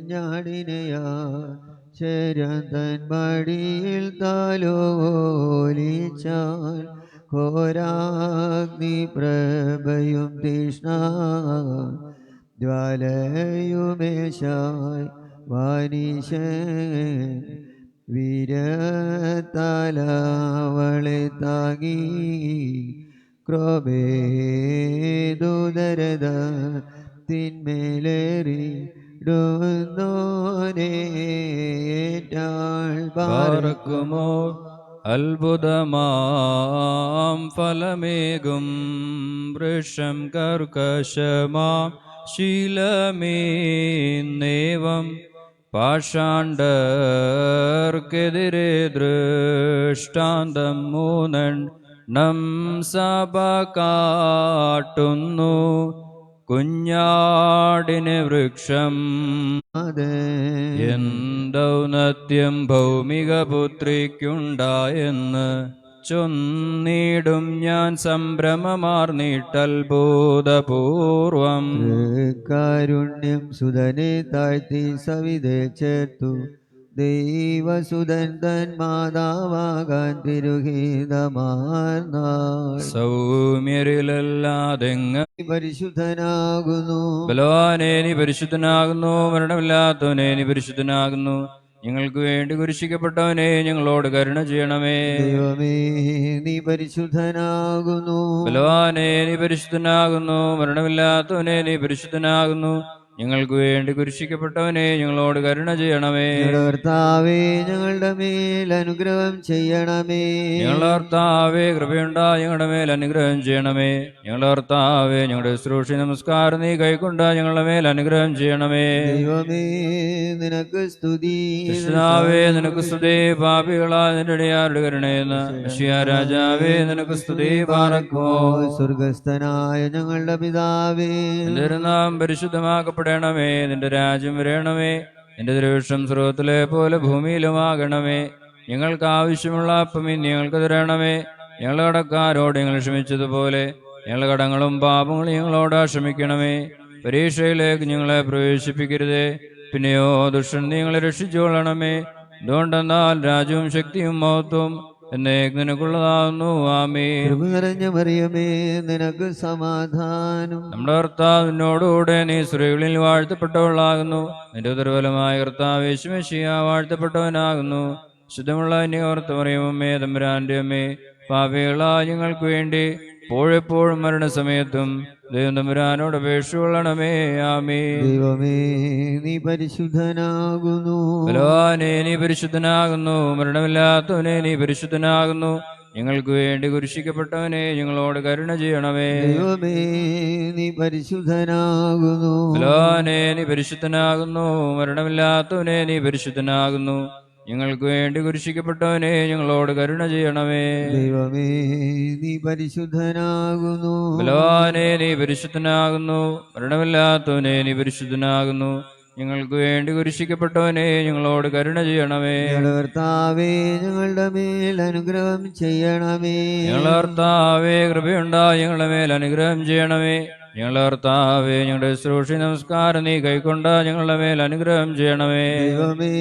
കുഞ്ഞാടിനെയാ ശരം തൻ മടിയിൽ താലോലിച്ചാൽ ഘോരാഗ്നി പ്രഭയും തീഷ്ണ ജ്വാലയുമേശായി വാനീശൻ വീരത്താലവളെ താങ്ങി ക്രോബേദുദരത തിന്മേലേറി പാർക്കുമോ അത്ഭുതമാം ഫലമേകും വൃക്ഷം കർക്കശമാം ശീലമേന്നേവം പാഷാണ്ഡർക്കെതിരെ ദൃഷ്ടാന്തം മൂന്നെണ്ണം സഭ കാട്ടുന്നു. കുഞ്ഞാടിന് വൃക്ഷം എന്തൗന്നത്യം ഭൗമിക പുത്രിക്കുണ്ടായെന്ന് ചൊന്നിടും ഞാൻ സംഭ്രമമാർന്നിട്ടത്ഭുതപൂർവം. കാരുണ്യം സുതനെ താഴ്ത്തി സവിധേ ചേർത്തു ദൈവസുതൻ തൻ മാതാവാകാൻ തിരുഹിതമാർന്നാൾ. സൗമ്യരിലല്ലാതെങ്ങ് പരിശുദ്ധനാകുന്നു. ബലവാനേ നീ പരിശുദ്ധനാകുന്നു. മരണമില്ലാത്തവനെ നീ പരിശുദ്ധനാകുന്നു. ഞങ്ങൾക്ക് വേണ്ടി കുരിശിക്കപ്പെട്ടവനെ ഞങ്ങളോട് കരുണ ചെയ്യണമേ. ദൈവമേ നീ പരിശുദ്ധനാകുന്നു. ബലവാനേ നീ പരിശുദ്ധനാകുന്നു. മരണമില്ലാത്തവനെ നീ പരിശുദ്ധനാകുന്നു. ഞങ്ങൾക്ക് വേണ്ടി കുരിശിക്കപ്പെട്ടവനെ ഞങ്ങളോട് കരുണ ചെയ്യണമേ. കർത്താവേ ഞങ്ങളുടെ മേൽ അനുഗ്രഹം ചെയ്യണമേ. ഞങ്ങളുടെ കർത്താവേ കൃപയുണ്ടായി ഞങ്ങളുടെ മേൽ അനുഗ്രഹം ചെയ്യണമേ. ഞങ്ങളുടെ കർത്താവേ ഞങ്ങളുടെ ശുശ്രൂഷ നമസ്കാരം നീ കൈക്കൊണ്ട ഞങ്ങളുടെ മേൽ അനുഗ്രഹം ചെയ്യണമേ. ദൈവമേ നിനക്ക് സ്തുതി. കൃഷ്ണാവേ നിനക്ക് സ്തുതി. പാപികളായ നിന്റെ അടിയാരുടെ കരുണയെന്ന് രാജാവേ നിനക്ക് സ്തുതി. പാർക്കുമോ സ്വർഗസ്ഥനായ ഞങ്ങളുടെ പിതാവേ, നിന്റെ നാം പരിശുദ്ധമാക്കപ്പെടണമേ. നിന്റെ രാജ്യം വരണമേ. നിന്റെ ദൃഷ്ടം സ്രോതത്തിലെ പോലെ ഭൂമിയിലുമാകണമേ. ഞങ്ങൾക്ക് ആവശ്യമുള്ള അപ്പം ഇന്ന് ഞങ്ങൾക്ക് തരണമേ. ഞങ്ങളുടെ കടക്കാരോട് ഞങ്ങൾ ക്ഷമിച്ചതുപോലെ ഞങ്ങളുടെ കടങ്ങളും പാപങ്ങളും ഞങ്ങളോട് ക്ഷമിക്കണമേ. പരീക്ഷയിലേക്ക് ഞങ്ങളെ പ്രവേശിപ്പിക്കരുതേ, പിന്നെയോ ദുഷ്ടൻ ഞങ്ങളെ രക്ഷിച്ചുകൊള്ളണമേ. എന്തുകൊണ്ടെന്നാൽ രാജ്യവും ശക്തിയും മഹത്വവും എന്നേക്ക് നിനക്കുള്ളതാകുന്നു. ആമേൻ. കൃപ നിറഞ്ഞ മറിയമേ നിനക്ക് സമാധാനം. നമ്മുടെ കർത്താവിനോടുകൂടെ നീ സ്ത്രീകളിൽ വാഴ്ത്തപ്പെട്ടവളാകുന്നു. നിന്റെ ദുർബലമായ കർത്താവ് യേശുമശിഹ വാഴ്ത്തപ്പെട്ടവനാകുന്നു. ശുദ്ധമുള്ള അന്യകർത്ത മറിയമേ തമ്പുരാന്റെ അമ്മേ, പാപികളായ ഞങ്ങൾക്ക് വേണ്ടി എപ്പോഴെപ്പോഴും മരണസമയത്തും ദൈവം തമ്പുരാനോട് അപേക്ഷ കൊള്ളണമേ. ആമേൻ. ദൈവമേ നീ പരിശുദ്ധനാകുന്നു. ബലവാനേ നീ പരിശുദ്ധനാകുന്നു. മരണമില്ലാത്തവനെ നീ പരിശുദ്ധനാകുന്നു. ഞങ്ങൾക്ക് വേണ്ടി കുരിശിക്കപ്പെട്ടവനെ ഞങ്ങളോട് കരുണ ചെയ്യണമേ. ദൈവമേ നീ പരിശുദ്ധനാകുന്നു. ബലവാനേ നീ പരിശുദ്ധനാകുന്നു. മരണമില്ലാത്തവനെ നീ പരിശുദ്ധനാകുന്നു. ഞങ്ങൾക്ക് വേണ്ടി കുരിശിക്കപ്പെട്ടവനെ ഞങ്ങളോട് കരുണ ചെയ്യണമേ. ദൈവമേ നീ പരിശുദ്ധനാകുന്നു. ബലവാനേ നീ പരിശുദ്ധനാകുന്നു. മരണമില്ലാത്തവനെ നീ പരിശുദ്ധനാകുന്നു. ഞങ്ങൾക്ക് വേണ്ടി കുരിശിക്കപ്പെട്ടവനെ ഞങ്ങളോട് കരുണ ചെയ്യണമേ. കർത്താവേ ഞങ്ങളുടെ മേൽ അനുഗ്രഹം ചെയ്യണമേ. ഞങ്ങളുടെ കർത്താവേ കൃപയുണ്ടായി ഞങ്ങളുടെ മേൽ അനുഗ്രഹം ചെയ്യണമേ. ഞങ്ങളുടെ കർത്താവേ ഞങ്ങളുടെ ശുശ്രൂഷ നമസ്കാരം നീ കൈക്കൊണ്ട ഞങ്ങളുടെ മേൽ അനുഗ്രഹം ചെയ്യണമേ. ദൈവമേ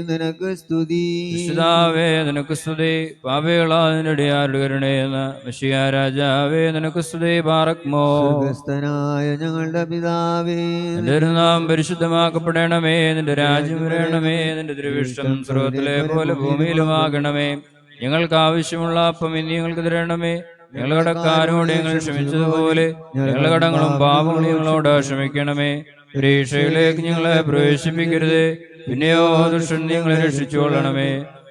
നിനക്ക് സ്തുതി. വിശുദ്ധാവേ നിനക്ക് സ്തുതി. പാപികളായ നിന്റെ അടിയാരുടെ കരുണയെന്ന് മെശിഹാ രാജാവേ നിനക്ക് സ്തുതി. പാർക്കുമോ സ്വർഗസ്ഥനായ ഞങ്ങളുടെ പിതാവേ, നിന്റെ നാം പരിശുദ്ധമാക്കപ്പെടണമേ. നിന്റെ രാജ്യം വരണമേ. നിന്റെ തിരുവിഷ്ടം സ്വർഗ്ഗത്തിലെ പോലെ ഭൂമിയിലുമാകണമേ. ഞങ്ങൾക്ക് ആവശ്യമുള്ള അപ്പം ഇന്ന് ഞങ്ങൾക്ക് തരണമേ. ഞങ്ങളുടെ കടക്കാരോട് ഞങ്ങൾ ക്ഷമിച്ചതുപോലെ ഞങ്ങളുടെ കടങ്ങളും പാപങ്ങളും ഞങ്ങളോട് ക്ഷമിക്കണമേ. പരീക്ഷയിലേക്ക് ഞങ്ങളെ പ്രവേശിപ്പിക്കരുതേ, പിന്നെയോ ദുഷ്ടൻ ഞങ്ങളെ രക്ഷിച്ചുകൊള്ളണമേ.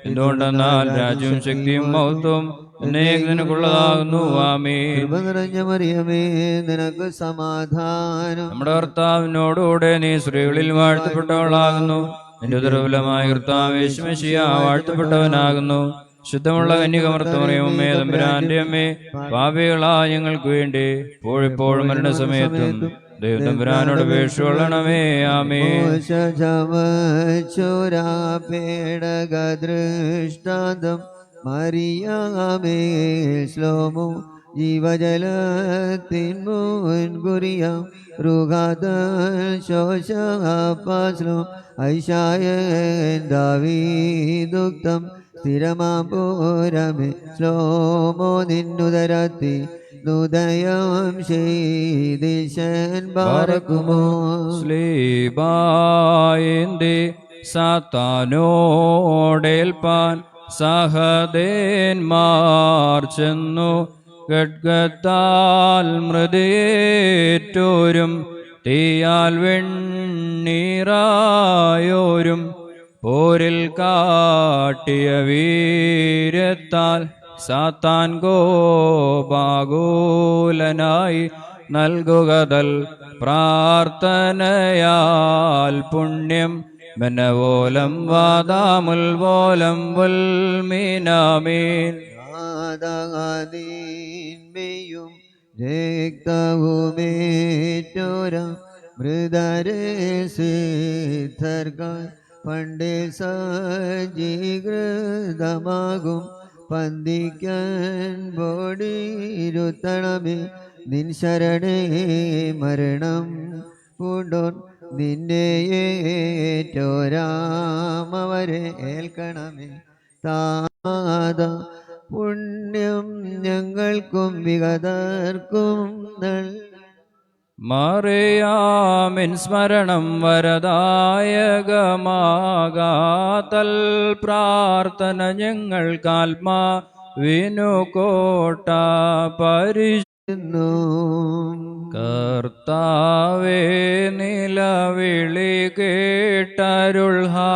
എന്തുകൊണ്ടെന്നാൽ രാജ്യവും ശക്തിയും മഹത്വവും എന്നേക്ക് നിനക്കുള്ളതാകുന്നു. ആമേൻ. കൃപ നിറഞ്ഞ മറിയമേ നിനക്ക് സമാധാനം. നമ്മുടെ കർത്താവിനോടുകൂടെ നീ സ്ത്രീകളിൽ വാഴ്ത്തപ്പെട്ടവളാകുന്നു. നിന്റെ ദുർബലമായ കർത്താവ് യേശുമശിഹ വാഴ്ത്തപ്പെട്ടവനാകുന്നു. ശുദ്ധമുള്ള കന്യകമർത്തമറിയമേ തമ്പുരാന്റെ അമ്മേ, പാപികളായ ഞങ്ങൾക്ക് വേണ്ടി എപ്പോഴെപ്പോഴും മരണസമയത്തും ദൈവം തമ്പുരാനോട് അപേക്ഷ കൊള്ളണമേ. ആമേൻ. ദൃഷ്ടാന്തം മറിയാമേ ശ്ലോമോ ജീവജലത്തിൻ മുൻകുറിയാം റുഗാത ശോശാപാസ്ലോ ഐഷായൻ ദാവീദുക്തം സ്ഥിരമാപുരമേ ശ്ലോമോ നിന്നുദരത്തി നുദയം ചെയ്തിശൻ ബാറക്കുമോ സ്ലീബായിന്റെ സാത്താനോടേൽപ്പാൻ സഹദേന്മാർ ചെന്നു ഖഡ്ഗത്താൽ മൃതയേറ്റോരും തീയാൽ വെണ്ണീറായോരും പോരിൽ കാട്ടിയ വീര്യത്താൽ സാത്താൻ ഗോപാകൂലനായി നൽകുകതൽ പ്രാർത്ഥനയാൽ പുണ്യം മനവോലം വാദാമുൽവോലം വൽമീനാമീൻ യും രക്തവുമേറ്റോര മൃതരെ സിദ്ധർക്കായി പണ്ടേ സജ്ജീകൃതമാകും പന്തിക്കാൻ ബോടിരുത്തണമേ നിൻ ശരണേ മരണം പൂണ്ടോൻ നിന്നെ ഏറ്റോരാമവരെ ഏൽക്കണമേ താത പുണ്യം ഞങ്ങൾക്കും വിഗതർക്കും മറിയാമിൻ സ്മരണം വരദായകമാകാതൽ പ്രാർത്ഥന ഞങ്ങൾക്കാത്മാവിനു കോട്ട പരിശുന്നു കർത്താവേ നിലവിളി കേട്ടരുൾ ഹാലേലുയ്യ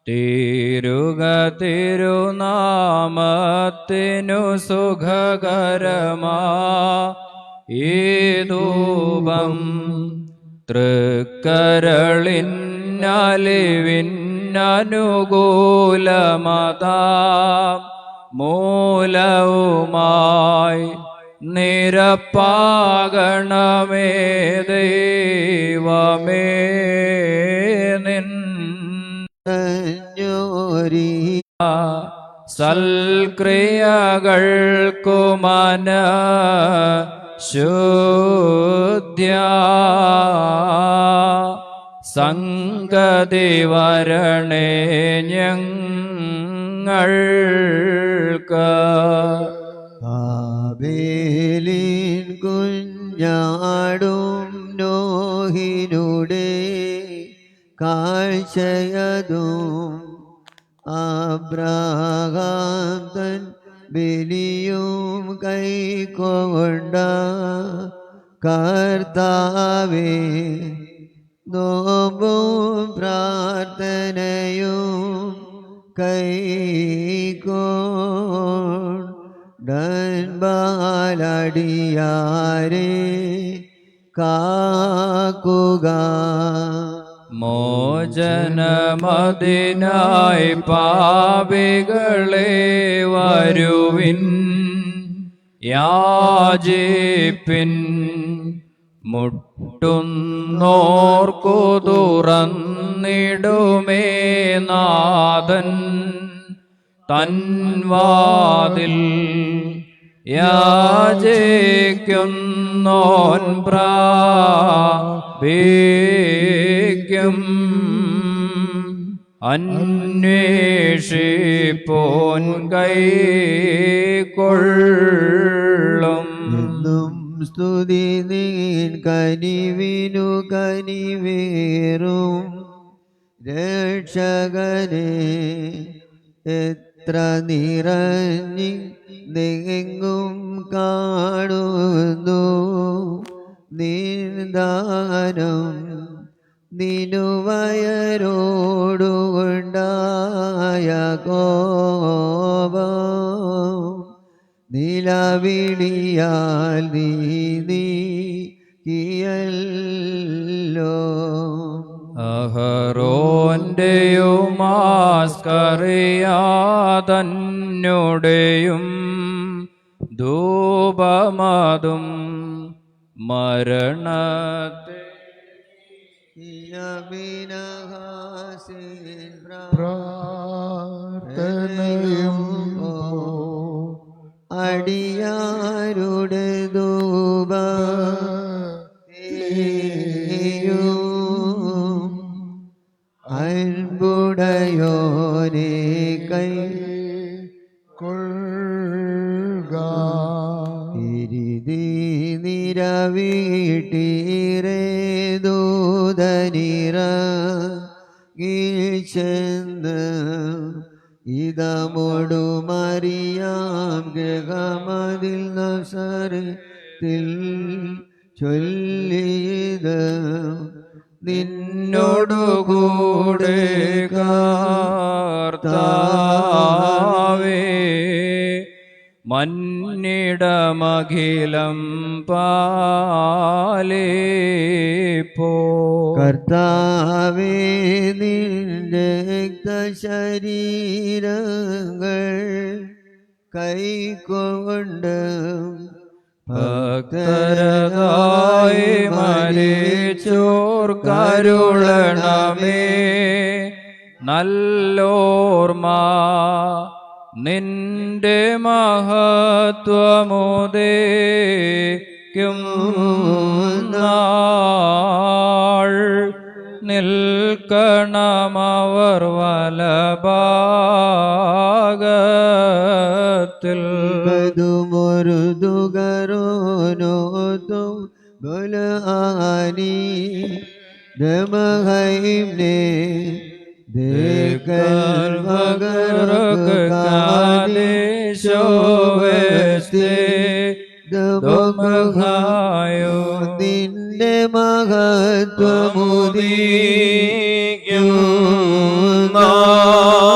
തീരുക തിരുനാമത്തിനു സുഖകരമാ ഈ ധൂപം തൃക്കരളിന്നലിവിന്നനുകൂലമതാ മൂലവുമായി നിരപ്പാകണമേ ദൈവമേ നിൻ സൽക്രിയകൾക്കുമന ശുദ്ധ്യ സംഗതി വരണേ ഞങ്ങൾക്ക് ആബേലിൻ കുഞ്ഞാടും നോഹിനുടെ കാഴ്ചയതും അബ്രഹാം തൻ ബലിയും കൈക്കൊണ്ട കർത്താവേ നോമ്പും പ്രാർത്ഥനയും കൈക്കോണ്ടൻപാലടിയാരെ കാക്കുക മോചനമതിനായി പാപികളെ വരുവിൻ യാചിപ്പിൻ മുട്ടുന്നോർക്കു തുറന്നിടുമേ നാഥൻ തൻവാതിൽ യാചിക്കുന്നോൻ പ്രാപിക്കും അന്വേഷിപ്പോൻ കൈക്കൊള്ളും എന്നും സ്തുതി നീൻ കനിവിനു കനിവേറും രക്ഷകനെ എത്ര നിറഞ്ഞി നെങ്ങും കാണുന്നു നിന്ദാനം നിനുവയരോടുകൊണ്ടായ കോപം നിലവിളിയാൽ നീക്കിയല്ലോ അഹറോന്റെയുമാസ്കറിയാതന്നുടെയും ധൂപമതും മരണത്തെ പ്രാർത്ഥനയും അടിയാരുടെ ധൂപ അൻപുടയോനെ കൈ കൊള്ളുക. തിരിതി നിരവീട്ടീരേ ദൂതനിറ ചെന്ന് ഇതമൊടുമറിയാം ഗൃഹമതിൽ നസറത്തിൽ ചൊല്ലിയത് നിന്നോടുകൂടെ കർത്താവേ മന്നിടമഖിലം പാലിപ്പോ. കർത്താവേ നിന്റെ ശരീരങ്ങൾ കൈക്കൊണ്ട് ഭക്തരതായി മരിച്ചോർ കരുളണമേ. നല്ലോർമ്മ നിന്റെ മഹത്വമുദേക്കും നാൾ നിൽക്കണമവർ വലഭാഗത്തിൽ. മരുതുകരോനോതും ബലാനി ദമഹൈംനെ ദേക്കൽ മകരകാദേശോവസ്തേ ദമഹായോ നിന്റെ മഹത്വമുദീക്കും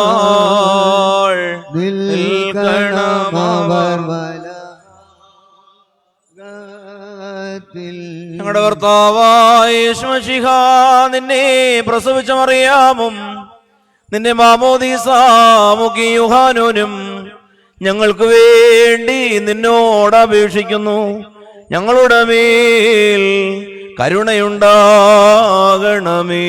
നാൾ നിൽക്കണമവർ വലഭാഗത്തിൽ. ഞങ്ങളുടെ കർത്താവായ യേശുമശിഹ നിന്നെ പ്രസവിച്ച മറിയാമും നിന്റെ മാമോദീസാമുഖി യൂഹാനോനും ഞങ്ങൾക്ക് വേണ്ടി നിന്നോട് അപേക്ഷിക്കുന്നു. ഞങ്ങളുടെ മേൽ കരുണയുണ്ടാകണമേ.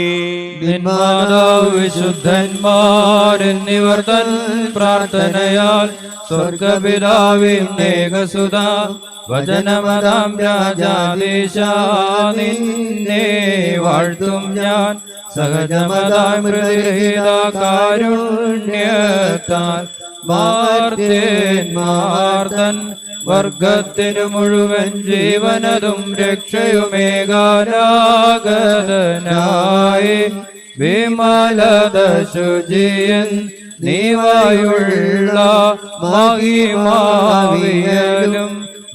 നിന്മാതാവ് വിശുദ്ധന്മാരെന്നിവർ തൻ പ്രാർത്ഥനയാൽ സ്വർഗപിതാവിൻ ഏകസുത വചനമതാം രാജാദേശ നിന്നെ വാഴ്ത്തും ഞാൻ. സഹജമതാം ഹൃദയ കാരുണ്യത്താൽ മാർത്തൻ വർഗത്തിനു മുഴുവൻ ജീവനതും രക്ഷയുമേകാരാഗതനായി വിമലത ശുചിയൻ നീവായുള്ള മഹിമാവിയലും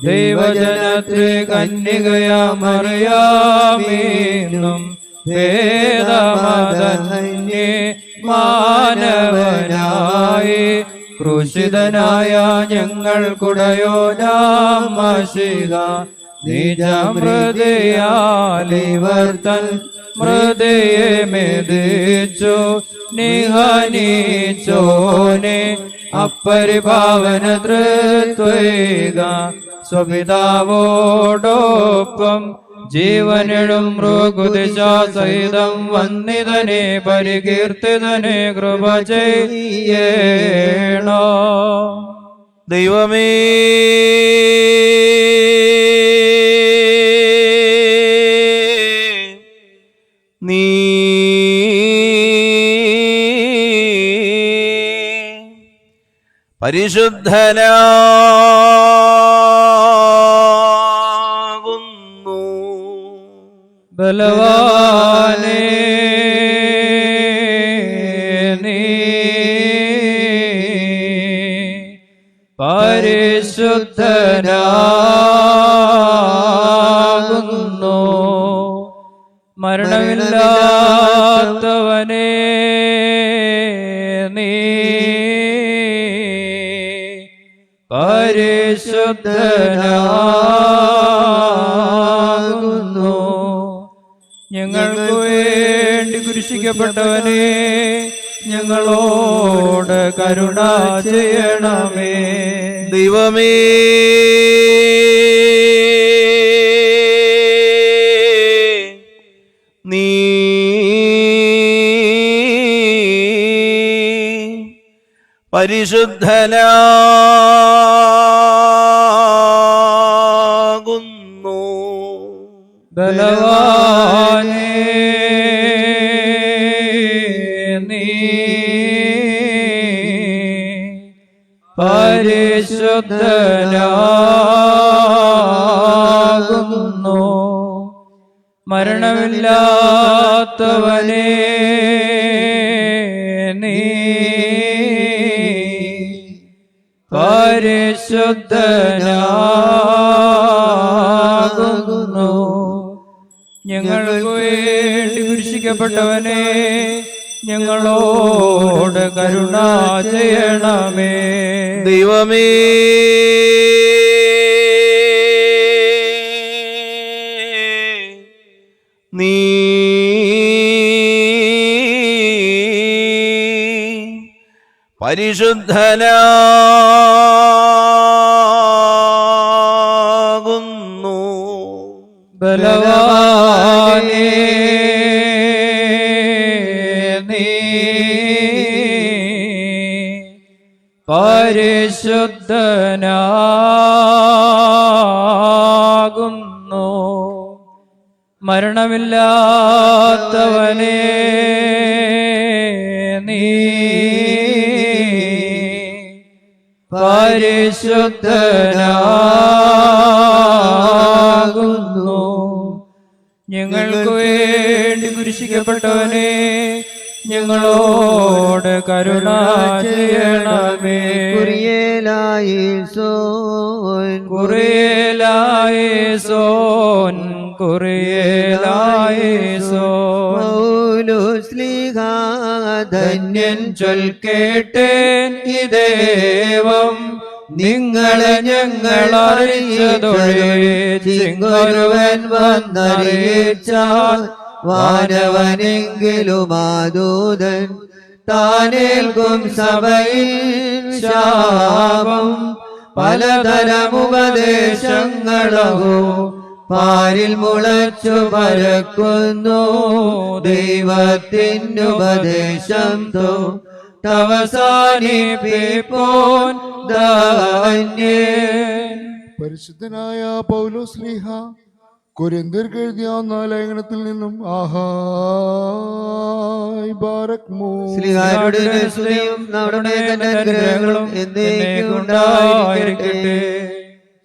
ദൈവജനത്തെ കന്യകയാമറിയാമീന്നും ഭേദമതന്യേ മാനവനായി ക്രൂശിതനായ ഞങ്ങൾക്കുടയോനാമശിക നിജമൃതയാലിവർ തൻ മൃതയെ മെതിച്ചു നിഹനിച്ചോനെ അപ്പരിഭാവന തൃത്വേക സ്വപിതാവോടൊപ്പം ജീവനിടും മൃഗുദിശാസഹിതം വന്നിതനെ പരികീർത്തിതനെ കൃപ ചെയ്യേണോ. ദൈവമേ നീ പരിശുദ്ധനാകുന്നു. ബലവാനേ നീ പരിശുദ്ധനാകുന്നു. മരണമില്ലാത്തവനേ നീ പരിശുദ്ധനാകുന്നു. ഞങ്ങൾക്ക് വേണ്ടി കുരിശിക്കപ്പെട്ടവനെ ഞങ്ങളോട് കരുണ ചെയ്യണമേ. ദൈവമേ നീ പരിശുദ്ധനാകുന്നു. ബലവാനേ നീ പരിശുദ്ധനാകുന്നു. മരണമില്ലാത്തവനേ നീ പരിശുദ്ധനാകുന്നു. ഞങ്ങൾക്ക് വേണ്ടി കുരിശിക്കപ്പെട്ടവനെ ഞങ്ങളോട് കരുണ ചെയ്യണമേ. ദൈവമേ, നീ പരിശുദ്ധനാകുന്നു. ബലവാനേ നീ പരിശുദ്ധനാകുന്നു. മരണമില്ലാത്തവനേ നീ പരിശുദ്ധനാകുന്നു. ഞങ്ങൾക്ക് വേണ്ടി കുരിശിക്കപ്പെട്ടവനെ ഞങ്ങളോട് കരുണ ചെയ്യണമേ. കുറിയേലായേസോൻ കുറിയേലായേസോൻ കുറിയേലായേസോൻ. പൗലോസ്ലീഹ ധന്യൻ ചൊൽക്കേട്ടേൻ ഈ ദേവം നിങ്ങളെ ഞങ്ങൾ അറിയിച്ചതൊഴിച്ചൊരുവൻ വന്നറിയിച്ചാൽ വാനവനെങ്കിലും ആദൂതൻ താനേൽക്കും സഭയിൽ ശാപം. പലതരമുപദേശങ്ങളോ പാരിൽ മുളച്ചു പരക്കുന്നു. ദൈവത്തിനുപദേശം അവസാനിപ്പിപ്പോൻ ധന്യൻ. പരിശുദ്ധനായ പൗലോസ്ലീഹ കൊരിന്ത്യർക്ക് എഴുതിയ 1 ലേഖനത്തിൽ നിന്നും ആഹായ് ബാരക്മോ. ശ്രീഹാരുടെ സ്തുതിയും നമ്മുടെ തന്നെ അനുഗ്രഹങ്ങളും എന്നേക്കും ഉണ്ടായിരിക്കട്ടെ.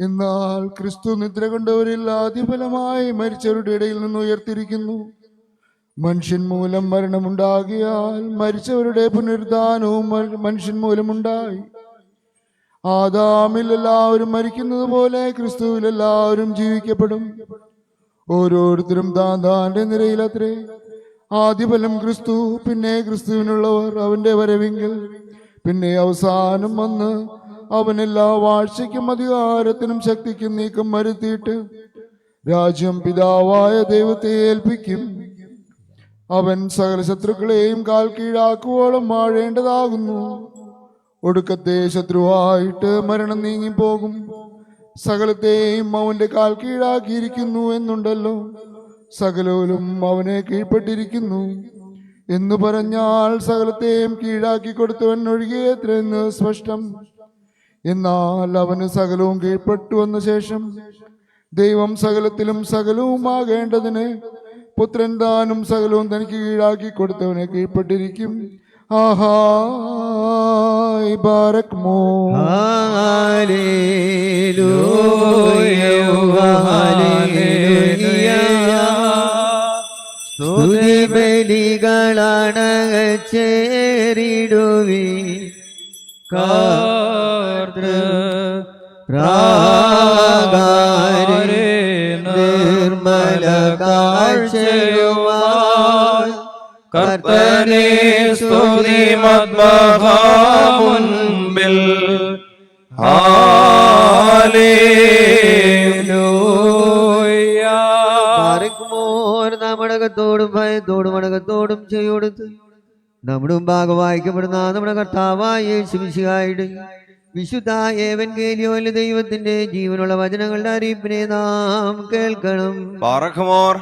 എന്നാൽ ക്രിസ്തു നിദ്ര കൊണ്ടവരിൽ ആദ്യഫലമായി മരിച്ചവരുടെ ഇടയിൽ നിന്ന് ഉയർത്തിരിക്കുന്നു. മനുഷ്യൻ മൂലം മരണമുണ്ടാകിയാൽ മരിച്ചവരുടെ പുനരുദ്ധാനവും മനുഷ്യൻ മൂലമുണ്ടായി. ആദാമിൽ എല്ലാവരും മരിക്കുന്നത് പോലെ ക്രിസ്തുവിൽ എല്ലാവരും ജീവിക്കപ്പെടും. ഓരോരുത്തരും താന്റെ നിരയിലത്രേ. ആദ്യഫലം ക്രിസ്തു, പിന്നെ ക്രിസ്തുവിനുള്ളവർ അവന്റെ വരവിങ്കൽ, പിന്നെ അവസാനം വന്ന് അവൻ എല്ലാ വാഴ്ചയ്ക്കും അധികാരത്തിനും ശക്തിക്കും നീക്കം വരുത്തിയിട്ട് രാജ്യം പിതാവായ ദൈവത്തെ ഏൽപ്പിക്കും. അവൻ സകല ശത്രുക്കളെയും കാൽ കീഴാക്കുവോളം വാഴേണ്ടതാകുന്നു. ഒടുക്കത്തെ ശത്രുവായിട്ട് മരണം നീങ്ങിപ്പോകും. സകലത്തെയും അവന്റെ കാൽ കീഴാക്കിയിരിക്കുന്നു എന്നുണ്ടല്ലോ. സകലവും അവനെ കീഴ്പ്പെട്ടിരിക്കുന്നു എന്നു പറഞ്ഞാൽ സകലത്തെയും കീഴാക്കി കൊടുത്തവൻ ഒഴികെയെന്ന് സ്പഷ്ടം. എന്നാൽ അവന് സകലവും കീഴ്പ്പെട്ടു വന്ന ശേഷം ദൈവം സകലത്തിലും സകലവുമാകേണ്ടതിന് പുത്രൻ താനും സകലവും തനിക്ക് കീഴാക്കി കൊടുത്തവനെ കീഴ്പ്പെട്ടിരിക്കും. ആഹായ് ബാരക്മോ. Hallelujah hallelujah. സ്തുതി ബലികളാണ് ചേരിടുവി കാർദ്രാഗാരേ നിർമ്മല കാഴ്ചയുമായി കർത്തനെ സ്തുതി മദ്ബഹാമുൻപിൽ. ഹല്ലേലൂയ. നമ്മുടെ അകത്തോടും ഭയത്തോടും അടക്കത്തോടും ചെയ്യോടുത്ത് നമ്മുടെ മുമ്പാകെ വായിക്കപ്പെടുന്ന നമ്മുടെ കർത്താവായ യേശു മിശിഹായുടെ വിശുദ്ധ ഏവൻഗേലിയോനിലെ ദൈവത്തിന്റെ ജീവനുള്ള വചനങ്ങളുടെ അറിയിപ്പിനെ നാം കേൾക്കണം. പാറഖമോർ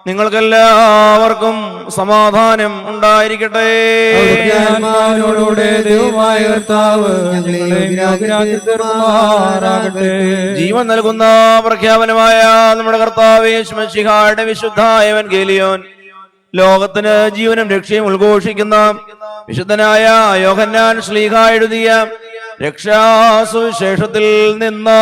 നിങ്ങൾക്കെല്ലാവർക്കും സമാധാനം ഉണ്ടായിരിക്കട്ടെ. ആത്മാവിനോടുകൂടെ ദൈവമായ കർത്താവ് ജീവൻ നൽകുന്ന പ്രഖ്യാപനമായ നമ്മുടെ കർത്താവ് യേശു മിശിഹായുടെ വിശുദ്ധ എവൻഗേലിയോൻ ലോകത്തിന് ജീവനും രക്ഷയും ഉദ്ഘോഷിക്കുന്ന വിശുദ്ധനായ യോഹന്നാൻ ശ്ലീഹ എഴുതിയ രക്ഷാസുവിശേഷത്തിൽ നിന്ന്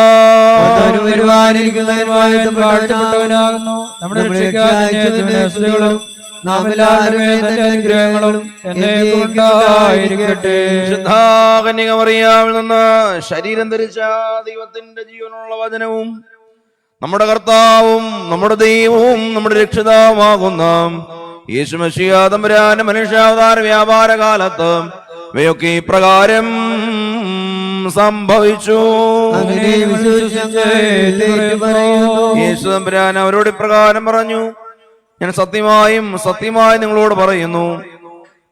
കന്യകമറിയാമിൽ നിന്ന് ശരീരം ധരിച്ച ദൈവത്തിന്റെ ജീവനുള്ള വചനവും നമ്മുടെ കർത്താവും നമ്മുടെ ദൈവവും നമ്മുടെ രക്ഷിതാവുമാകുന്ന യേശു മിശിഹാ തമ്പുരാന്റെ മനുഷ്യാവതാര വ്യാപാര കാലത്ത് ഇവയൊക്കെ ഇപ്രകാരം സംഭവിച്ചു. യേശു തമ്പുരാൻ അവരോട് ഇപ്രകാരം പറഞ്ഞു, ഞാൻ സത്യമായും സത്യമായി നിങ്ങളോട് പറയുന്നു,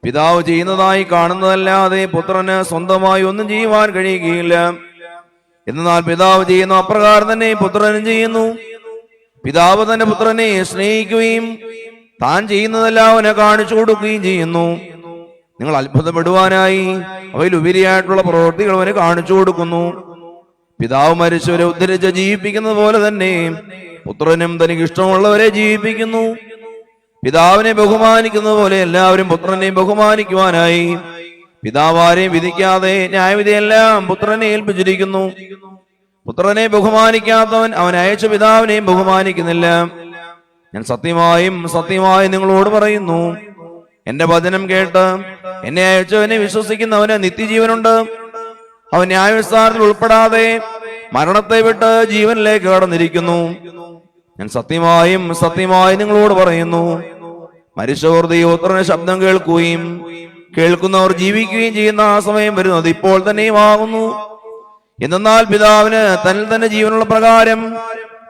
പിതാവ് ചെയ്യുന്നതായി കാണുന്നതല്ലാതെ പുത്രന് സ്വന്തമായി ഒന്നും ചെയ്യുവാൻ കഴിയുകയില്ല. എന്നാൽ പിതാവ് ചെയ്യുന്ന അപ്രകാരം തന്നെ പുത്രനും ചെയ്യുന്നു. പിതാവ് തന്റെ പുത്രനെ സ്നേഹിക്കുകയും താൻ ചെയ്യുന്നതെല്ലാം അവനെ കാണിച്ചു കൊടുക്കുകയും ചെയ്യുന്നു. നിങ്ങൾ അത്ഭുതപ്പെടുവാനായി അവയിൽ ഉപരിയായിട്ടുള്ള പ്രവൃത്തികൾ അവന് കാണിച്ചു കൊടുക്കുന്നു. പിതാവ് മരിച്ചവരെ ഉദ്ധരിച്ച് ജീവിപ്പിക്കുന്നത് പോലെ തന്നെ പുത്രനും തനിക്ക് ഇഷ്ടമുള്ളവരെ ജീവിപ്പിക്കുന്നു. പിതാവിനെ ബഹുമാനിക്കുന്നത് പോലെ എല്ലാവരും പുത്രനെയും ബഹുമാനിക്കുവാനായി പിതാവാരെയും വിധിക്കാതെ ന്യായവിധിയെല്ലാം പുത്രനെ ഏൽപ്പിച്ചിരിക്കുന്നു. പുത്രനെ ബഹുമാനിക്കാത്തവൻ അവൻ അയച്ച പിതാവിനെയും ബഹുമാനിക്കുന്നില്ല. ഞാൻ സത്യമായും സത്യമായും നിങ്ങളോട് പറയുന്നു, എന്റെ വചനം കേട്ട് എന്നെ അയച്ചവനെ വിശ്വസിക്കുന്നവന് നിത്യജീവനുണ്ട്. അവൻ ന്യായവിസ്താരത്തിൽ ഉൾപ്പെടാതെ മരണത്തെ വിട്ട് ജീവനിലേക്ക് കടന്നിരിക്കുന്നു. ഞാൻ സത്യമായും സത്യമായും നിങ്ങളോട് പറയുന്നു, മരിച്ചവർ ദൈവപുത്രന്റെ ശബ്ദം കേൾക്കുകയും കേൾക്കുന്നവർ ജീവിക്കുകയും ചെയ്യുന്ന ആ സമയം വരുന്നത് ഇപ്പോൾ തന്നെയും ആകുന്നു. എന്നാൽ പിതാവിന് തന്നിൽ തന്നെ ജീവനുള്ള പ്രകാരം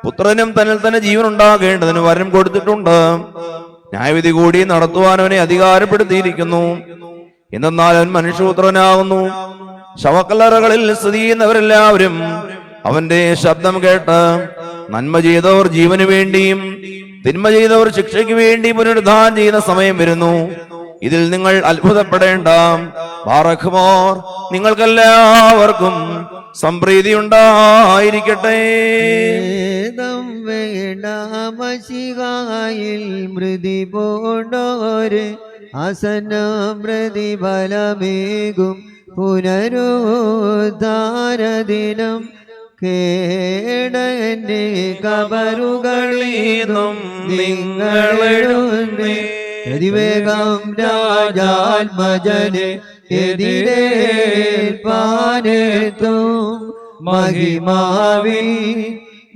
പുത്രനും തന്നിൽ തന്നെ ജീവൻ ഉണ്ടാകേണ്ടതിന് വരം കൊടുത്തിട്ടുണ്ട്. ന്യായവിധി കൂടി നടത്തുവാൻ അവനെ അധികാരപ്പെടുത്തിയിരിക്കുന്നു. എന്നാൽ അവൻ മനുഷ്യപുത്രനാകുന്നു. ശവക്കല്ലറകളിൽ സ്ഥിതി ചെയ്യുന്നവരെല്ലാവരും അവന്റെ ശബ്ദം കേട്ട് നന്മ ചെയ്തവർ ജീവന് വേണ്ടിയും തിന്മ ചെയ്തവർ ശിക്ഷയ്ക്ക് വേണ്ടി പുനരുദ്ധാനം ചെയ്യുന്ന സമയം വരുന്നു. ഇതിൽ നിങ്ങൾ അത്ഭുതപ്പെടേണ്ട. ബാറഖ്മോർ, നിങ്ങൾക്കെല്ലാവർക്കും സംപ്രീതി ഉണ്ടായിരിക്കട്ടെ. മശിഹായിൽ മൃതി പോണ്ടോര് അസനം പ്രതിഫലമേകും പുനരുദ്ധാരദിനം കേടന്റെ കബറുകളീന്നും നിങ്ങളെഴുന്നേ പ്രതിവേഗം രാജാത്മജനെ എതിരേൽപ്പാനെത്തും മഹിമാവിൽ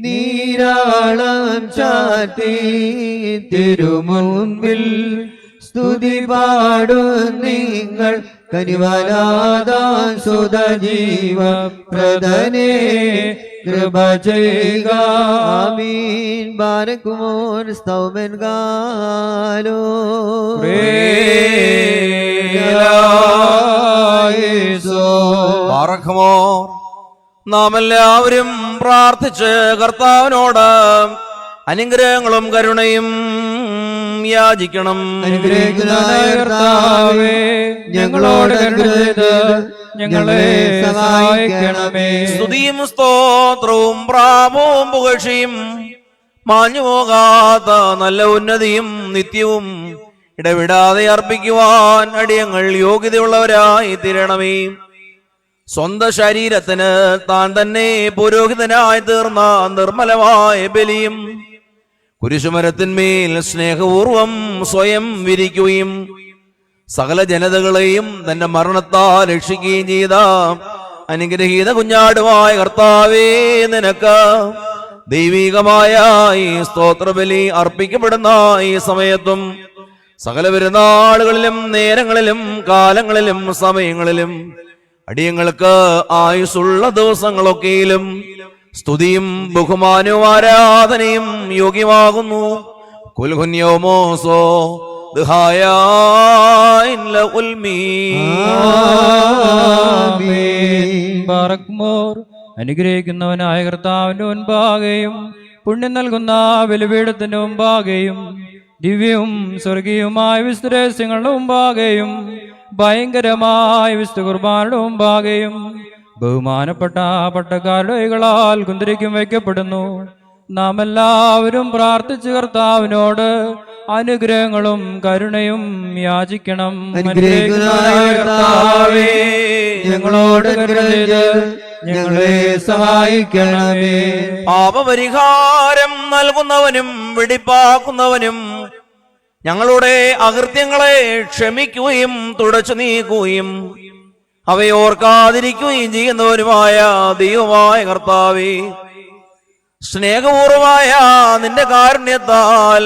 നീരാളം ചാത്തി തിരുമുൻപിൽ സ്തുതി പാടും നിങ്ങൾ കനിവാലാദാൻ സുതജീവ പ്രദനെ കൃപ ചെയ്യുക. ആമീൻ. ബാരക്കുമോൻ സ്തൗമൻ ഗാലോ ബാറഖ്മോർ, നാം എല്ലാവരും പ്രാർത്ഥിച്ച് കർത്താവിനോട് അനുഗ്രഹങ്ങളും കരുണയും യാചിക്കണം. ഞങ്ങളോട് ഞങ്ങളെ സഹായിക്കണമേ. സ്തുതിയും സ്തോത്രവും പ്രാപവും പുകഴ്ചയും മാഞ്ഞുപോകാത്ത നല്ല ഉന്നതിയും നിത്യവും ഇടവിടാതെ അർപ്പിക്കുവാൻ അടിയങ്ങൾ യോഗ്യതയുള്ളവരായി തീരണമേ. സ്വന്തം ശരീരത്തിന് താൻ തന്നെ പുരോഹിതനായി തീർന്ന നിർമ്മലമായ ബലിയും കുരിശുമരത്തിന്മേൽ സ്നേഹപൂർവം സ്വയം വിരിക്കുകയും സകല ജനതകളെയും തന്റെ മരണത്താൽ രക്ഷിക്കുകയും ചെയ്ത അനുഗ്രഹീത കുഞ്ഞാടുമായ കർത്താവേ, നിനക്ക് ദൈവികമായ ഈ സ്തോത്രബലി അർപ്പിക്കപ്പെടുന്ന ഈ സമയത്തും സകല പെരുന്നാളുകളിലും നേരങ്ങളിലും കാലങ്ങളിലും സമയങ്ങളിലും അടിയങ്ങൾക്ക് ആയുസ്സുള്ള ദിവസങ്ങളൊക്കെയിലും സ്തുതിയും ബഹുമാനവും ആരാധനയും യോഗ്യമാകുന്നു. കുൽഹുന്യോമോസോ അനുഗ്രഹിക്കുന്നവനായ കർത്താവിന്റെ മുൻപാകെയും പുണ്യം നൽകുന്ന ബലിപീഠത്തിന്റെ മുമ്പാകെയും ദിവ്യവും സ്വർഗീയവുമായ വിസ്തുരഹസ്യങ്ങളുടെ മുമ്പാകെയും ഭയങ്കരമായ വിസ്തു കുർബാനയുടെ മുമ്പാകെയും ബഹുമാനപ്പെട്ട പട്ടക്കാരുടെ കൈകളാൽ കുന്തിരിക്കും വയ്ക്കപ്പെടുന്നു. നാം എല്ലാവരും പ്രാർത്ഥിച്ച് കർത്താവിനോട് അനുഗ്രഹങ്ങളും കരുണയും യാചിക്കണം. അനുഗ്രഹിക്കുന്നവനായ കർത്താവേ, ഞങ്ങളോട് കരുണ ചെയ്ത് ഞങ്ങളെ സഹായിക്കണമേ. പാപപരിഹാരം നൽകുന്നവനും വെടിപ്പാക്കുന്നവനും ഞങ്ങളുടെ അകൃത്യങ്ങളെ ക്ഷമിക്കുകയും തുടച്ചു നീക്കുകയും അവയെ ഓർക്കാതിരിക്കുകയും ചെയ്യുന്നവനുമായ ദൈവമായ കർത്താവേ, സ്നേഹപൂർവമായ നിന്റെ കാരുണ്യത്താൽ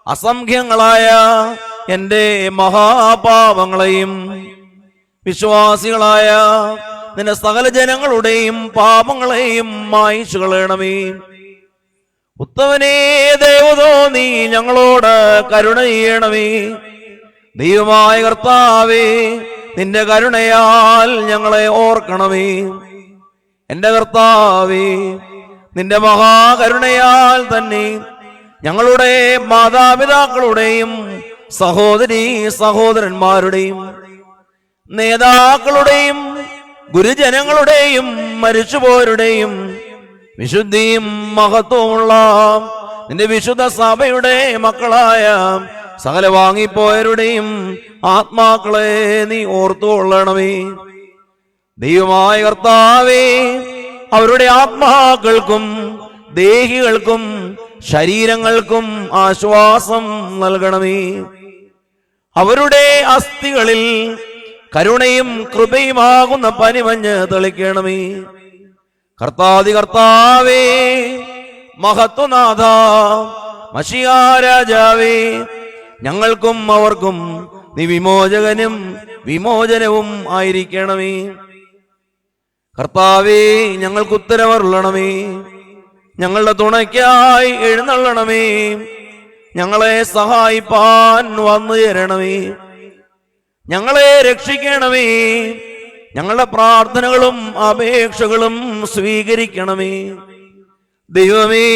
അസംഖ്യങ്ങളായ എന്റെ മഹാപാപങ്ങളെയും വിശ്വാസികളായ നിന്റെ സകല ജനങ്ങളുടെയും പാപങ്ങളെയും മായിച്ചു കളയണമേ. ഉത്തമനേ, ദൈവതോ നീ ഞങ്ങളോട് കരുണ ചെയ്യണമേ. ദൈവമായ കർത്താവേ, നിന്റെ കരുണയാൽ ഞങ്ങളെ ഓർക്കണമേ. എന്റെ കർത്താവേ, നിന്റെ മഹാകരുണയാൽ തന്നെ ഞങ്ങളുടെ മാതാപിതാക്കളുടെയും സഹോദരീ സഹോദരന്മാരുടെയും നേതാക്കളുടെയും ഗുരുജനങ്ങളുടെയും മരിച്ചുപോരുടെയും വിശുദ്ധിയും മഹത്വമുള്ള നിന്റെ വിശുദ്ധ സഭയുടെ മക്കളായ സകല വാങ്ങിപ്പോയവരുടെയും ആത്മാക്കളെ നീ ഓർത്തുകൊള്ളണമേ. ദൈവമായ കർത്താവേ, അവരുടെ ആത്മാക്കൾക്കും ദേഹികൾക്കും ശരീരങ്ങൾക്കും ആശ്വാസം നൽകണമേ. അവരുടെ അസ്ഥികളിൽ കരുണയും കൃപയുമാകുന്ന പനിമഞ്ഞ് തെളിക്കണമേ. കർത്താവേ, മഹത്വനാഥ, മശിഹാ രാജാവേ, ഞങ്ങൾക്കും അവർക്കും നീ വിമോചകനും വിമോചനവും ആയിരിക്കണമേ. കർത്താവേ, ഞങ്ങൾക്ക് ഉത്തരവരുളണമേ. ഞങ്ങളുടെ തുണയ്ക്കായി എഴുന്നള്ളണമേ. ഞങ്ങളെ സഹായിപ്പാൻ വന്നു ചേരണമേ. ഞങ്ങളെ രക്ഷിക്കണമേ. ഞങ്ങളുടെ പ്രാർത്ഥനകളും അപേക്ഷകളും സ്വീകരിക്കണമേ. ദൈവമേ,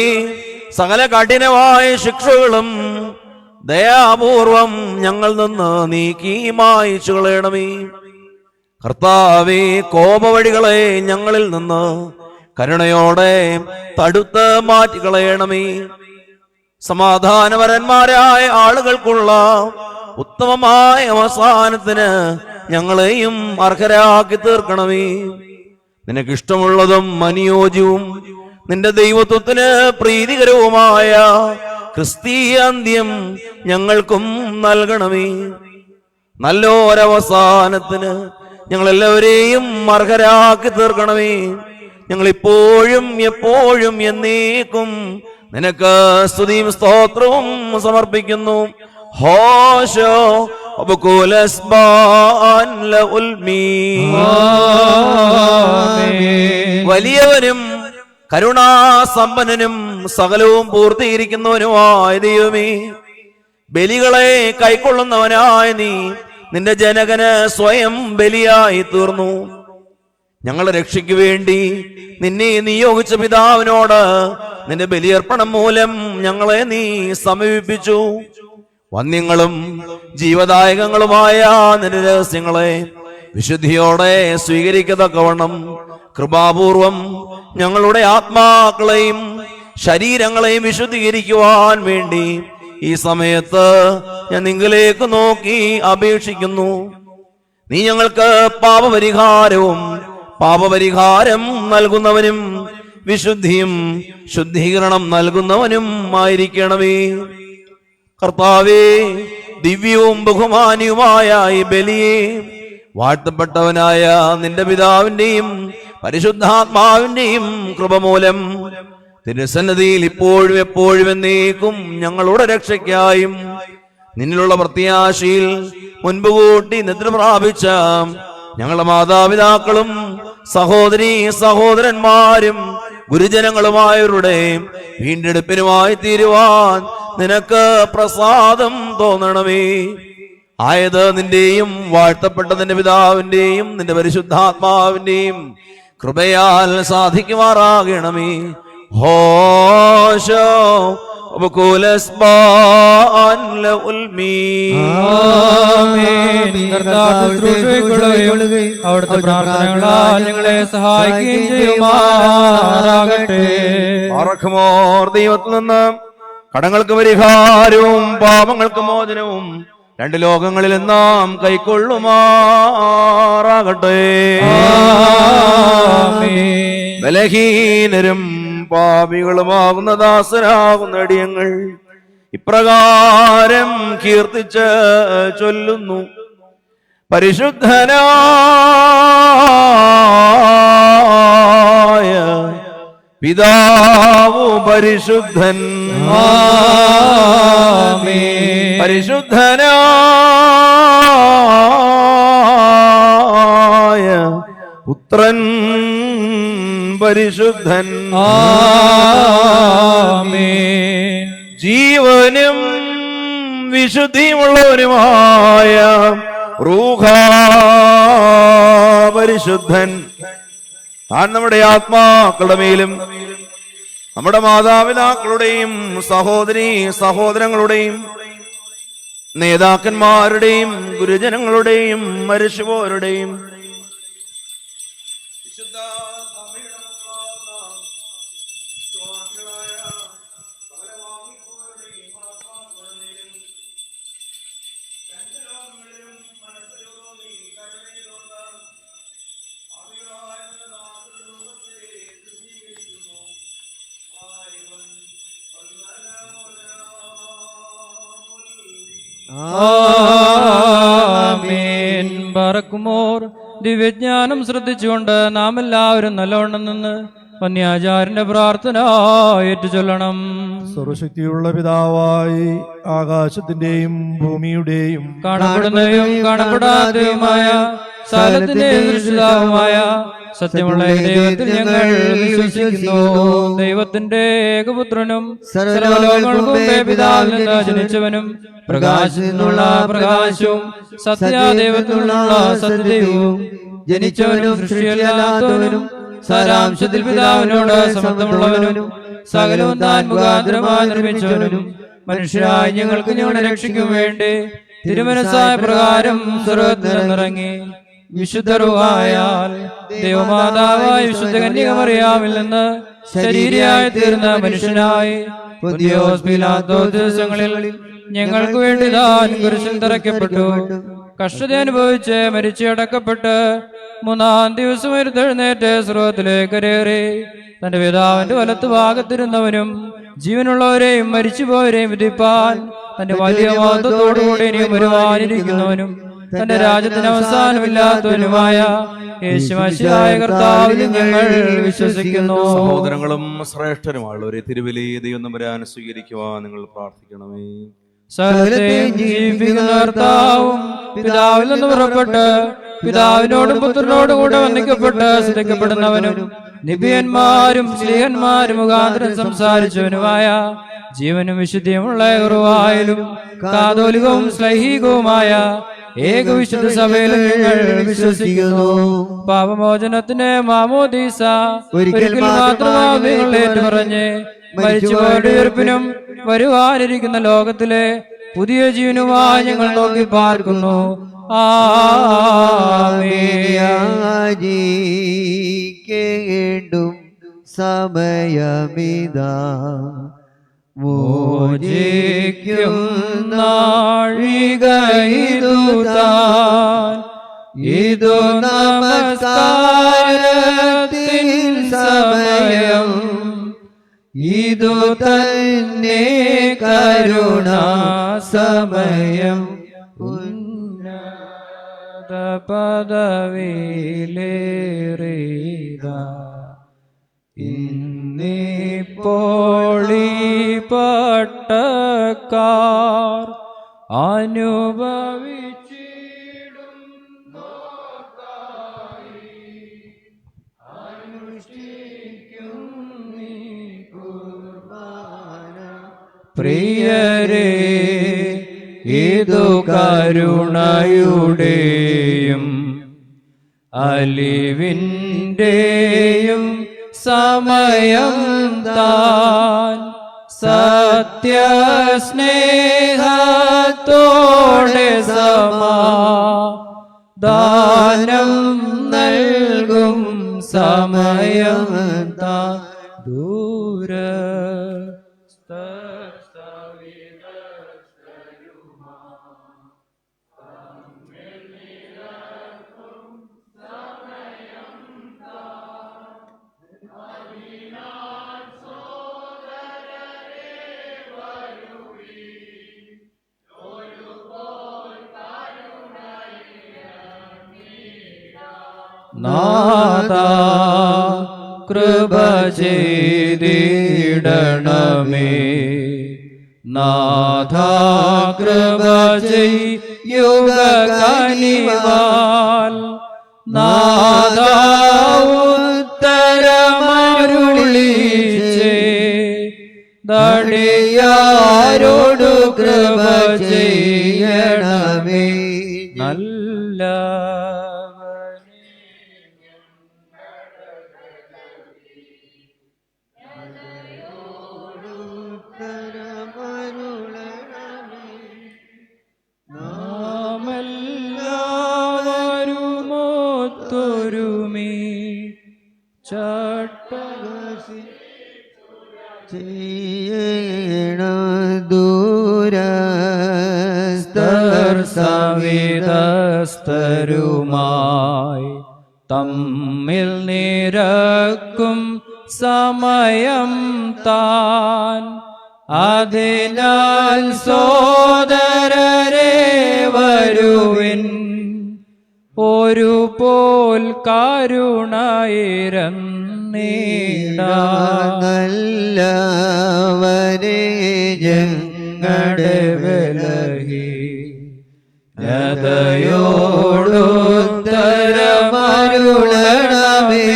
സകല കഠിനമായ ശിക്ഷകളും ദയാപൂർവം ഞങ്ങൾ നിന്ന് നീക്കി മായിച്ചു കളയണമേ. കർത്താവേ, കോപവഴികളെ ഞങ്ങളിൽ നിന്ന് കരുണയോടെ തടുത്ത് മാറ്റിക്കളയണമേ. സമാധാനപരന്മാരായ ആളുകൾക്കുള്ള ഉത്തമമായ അവസാനത്തിന് ഞങ്ങളെയും അർഹരാക്കി തീർക്കണമേ. നിനക്കിഷ്ടമുള്ളതും അനുയോജ്യവും നിന്റെ ദൈവത്വത്തിന് പ്രീതികരവുമായ ക്രിസ്തീയ അന്ത്യം ഞങ്ങൾക്കും നൽകണമേ. നല്ലൊരവസാനത്തിന് ഞങ്ങളെല്ലാവരെയും അർഹരാക്കി തീർക്കണമേ. ഞങ്ങളിപ്പോഴും എപ്പോഴും എന്നേക്കും നിനക്ക് സ്തുതിയും സ്തോത്രവും സമർപ്പിക്കുന്നു. ഹോശോ വലിയവനും കരുണാസമ്പന്നനും സകലവും പൂർത്തീകരിക്കുന്നവനുമായ ദൈവമേ, ബലികളെ കൈക്കൊള്ളുന്നവനായ നീ നിന്റെ ജനകന് സ്വയം ബലിയായി തീർന്നു. ഞങ്ങളുടെ രക്ഷയ്ക്ക് വേണ്ടി നിന്നെ നിയോഗിച്ച പിതാവിനോട് നിന്റെ ബലിയർപ്പണം മൂലം ഞങ്ങളെ നീ സമീപിച്ചു. വന്യങ്ങളും ജീവദായകങ്ങളുമായ നിന്റെ രഹസ്യങ്ങളെ വിശുദ്ധിയോടെ സ്വീകരിക്കത്തക്കവണ്ണം കൃപാപൂർവം ഞങ്ങളുടെ ആത്മാക്കളെയും ശരീരങ്ങളെയും വിശുദ്ധീകരിക്കുവാൻ വേണ്ടി ഈ സമയത്ത് ഞാൻ നിങ്ങളിലേക്ക് നോക്കി അപേക്ഷിക്കുന്നു. നീ ഞങ്ങൾക്ക് പാപപരിഹാരം നൽകുന്നവനും വിശുദ്ധിയും ശുദ്ധീകരണം നൽകുന്നവനും ആയിരിക്കണമേ. കർത്താവേ, ദിവ്യവും ബഹുമാനിയുമായ ഈ ബലിയെ വാഴ്ത്തപ്പെട്ടവനായ നിന്റെ പിതാവിന്റെയും പരിശുദ്ധാത്മാവിന്റെയും കൃപമൂലം തിരുസന്നിധിയിൽ ഇപ്പോഴും എപ്പോഴും എന്നേക്കും ഞങ്ങളുടെ രക്ഷയ്ക്കായും നിന്നിലുള്ള പ്രത്യാശയിൽ മുൻപ് കൂട്ടി നിദ്ര പ്രാപിച്ച ഞങ്ങളുടെ മാതാപിതാക്കളും സഹോദരീ സഹോദരന്മാരും ഗുരുജനങ്ങളുമായവരുടെ വീണ്ടെടുപ്പിനുമായി തീരുവാൻ നിനക്ക് പ്രസാദം തോന്നണമേ. ആയത് നിന്റെയും വാഴ്ത്തപ്പെട്ട നിന്റെ പിതാവിന്റെയും നിന്റെ പരിശുദ്ധാത്മാവിന്റെയും കൃപയാൽ സാധിക്കുമാറാകണമേ. ഹോശോ وبكل أسبان لألمي ആമേൻ. കർത്താവ് ശുശ്രൂഷകളെയും അവിടുത്തെ പ്രാർത്ഥനകളാൽ ഞങ്ങളെ സഹായിക്കുകയും ചെയ്യുമാറാകട്ടെ. ആർക്കുമോർ ദൈവത്തിൽ നിന്ന് കടങ്ങൾക്ക് പരിഹാരവും പാപങ്ങൾക്ക് മോചനവും രണ്ട് ലോകങ്ങളിൽ നാം കൈക്കൊള്ളുമാറാകട്ടെ. ആമേൻ. ബലഹീനരും പാപികളുമാകുന്ന ദാസരാകുന്ന അടിയങ്ങൾ ഇപ്രകാരം കീർത്തിച്ച് ചൊല്ലുന്നു. പരിശുദ്ധനായ പിതാവു പരിശുദ്ധൻ, ആമേൻ. പരിശുദ്ധനായ പുത്രൻ പരിശുദ്ധൻ, ആമേൻ. ജീവനും വിശുദ്ധിയുമുള്ളവനുമായ റൂഹാ പരിശുദ്ധൻ, താൻ നമ്മുടെ ആത്മാക്കളുടെ മേലും നമ്മുടെ മാതാപിതാക്കളുടെയും സഹോദരീ സഹോദരങ്ങളുടെയും നേതാക്കന്മാരുടെയും ഗുരുജനങ്ങളുടെയും മരിച്ചുപോരുടെയും ആമേൻ. ബറക്കുമോർ. ദിവ്യജ്ഞാനം ശ്രദ്ധിച്ചുകൊണ്ട് നാം എല്ലാവരും നല്ലവണ്ണം നിന്ന് വന്യാചാര്യന്റെ പ്രാർത്ഥന ഏറ്റുചൊല്ലണം. സർവശക്തിയുള്ള പിതാവായി ആകാശത്തിന്റെയും ഭൂമിയുടെയും കാണപ്പെടുന്നതും കാണപ്പെടാത്തതുമായ സകലത്തിന്റെയും സൃഷ്ടിതാവുമായ സത്യമുള്ള ദൈവത്തിൽ ഞങ്ങൾ വിശ്വസിക്കുന്നു. ദൈവത്തിന്റെ ഏകപുത്രനും സർവ്വലോകങ്ങൾക്കും മുമ്പേ പിതാവിൽ നിന്ന് ജനിച്ചവനും പ്രകാശത്തിൽ നിന്നുള്ള പ്രകാശവും സത്യദൈവത്തിൽ നിന്നുള്ള സത്യദൈവവും ജനിച്ചവനും സൃഷ്ടിയല്ലാത്തവനും സാരാംശത്തിൽ പിതാവിനോട് സമത്വമുള്ളവനും സകലവും താൻ മുഖാന്തരമായി നിർമ്മിച്ചവനും മനുഷ്യരായ ഞങ്ങൾക്ക് ഞങ്ങളുടെ രക്ഷയ്ക്കും വേണ്ടി തിരുമനസ്സായ പ്രകാരം സ്വർഗ്ഗത്തിൽ നിന്നിറങ്ങി വിശുദ്ധരുവായാൽ ദൈവമാതാവായ വിശുദ്ധ കന്യകമറിയാമിൽ നിന്ന് ശരീരയായി തീർന്ന മനുഷ്യനായി പൊന്തിയോസ് പീലാത്തോസ് ദിവസങ്ങളിൽ ഞങ്ങൾക്ക് വേണ്ടി താൻ കുരിശിൽ തറയ്ക്കപ്പെട്ടു, കഷ്ടത അനുഭവിച്ച് മരിച്ചടക്കപ്പെട്ട് മൂന്നാം ദിവസം ഉയർത്തെഴുന്നേറ്റ് സ്വർഗ്ഗത്തിലേക്ക് കയറി തന്റെ പിതാവിന്റെ വലത്ത് ഭാഗത്തിരുന്നവനും ജീവനുള്ളവരെയും മരിച്ചുപോയവരെയും വിധിപ്പാൻ തന്റെ വലിയ മഹത്വത്തോടുകൂടി ഇനിയും വരുവാനിരിക്കുന്നവനും തന്റെ രാജ്യത്തിന് അവസാനമില്ലാത്തവനുമായ യേശുമശിഹായ കർത്താവിൽ ഞങ്ങൾ വിശ്വസിക്കുന്നു. സഹോദരങ്ങളും ശ്രേഷ്ഠരുമായുള്ളവരെ തിരുവലി ദൈവം നമ്പരാൻ സ്വീകരിക്കുവാൻ നിങ്ങൾ പ്രാർത്ഥിക്കണമേ. സകലത്തെയും ജീവിപ്പിക്കുന്ന കർത്താവും പിതാവിൽ നിന്ന് പുറപ്പെട്ട് പിതാവിനോടും പുത്രനോടും കൂടെ വന്ദിക്കപ്പെട്ട് സ്തുതിക്കപ്പെടുന്നവനും നിബിയന്മാരും സ്ലീഹന്മാരും മുഖാന്തരം സംസാരിച്ചവനുമായ ജീവനും വിശുദ്ധിയുമുള്ള ഉറവായാലും കാതോലികവും ശ്ലൈഹികവുമായ ഏകവിശുദ്ധ സഭയിൽ ഞങ്ങൾ വിശ്വസിക്കുന്നു. പാപമോചനത്തിന് മാമോദീസ ഒരിക്കൽ മാത്രമാവും നിങ്ങൾ ഏറ്റുപറഞ്ഞ് മരിച്ചുപോയുടെ ഉയർപ്പിനും വരുവാനിരിക്കുന്ന ലോകത്തിലെ പുതിയ ജീവനുമായി ഞങ്ങൾ നോക്കി പാർക്കുന്നു. യാചിക്കേണ്ടും സമയമിതാ മോചിക്കും നാഴികയിതു താൻ, ഇതു നമസ്കാരത്തിൻ സമയം, ഇതു തന്നെ കരുണാ സമയം. ഉന്നത പദവിയിലേറിയ ഇന്നിപ്പോളി പട്ടക്കാർ അനുഭവിച്ചിടും അനുഷ്ഠിക്കും നീ കുർബാന. പ്രിയരേ, ഇതു കരുണയുടെയും അലിവിന്റെയും സമയം താൻ, സദാ സത്യസ്നേഹത്തോടെ സമാധാനം നൽകും സമയം താ ദൂര നാഥാ കൃപ ചെയ്തിടണമേ, നാഥാ കൃപ ചെയ്യുക കനിവാൽ, നാഥാ ഉത്തരമരുളിച്ചേ ദടിയാരോടു കൃപ ചെയ്യണമേ. നല്ല നാമെല്ലാവരുമൊത്തൊരുമി ചട്ടകസി ചെയ്യണം ദൂരസ്ഥർ സവിതസ്ഥരുമായി തമ്മിൽ നിരക്കും സമയം താൻ. അതിനാൽ സോദരരെ വരുവിൻ, ഒരു പോൽ കരുണയിരന്നീടാൻ. നല്ലവരെ ഞങ്ങളുടെ ബലഹീനതയോടുത്തരമരുളണമേ.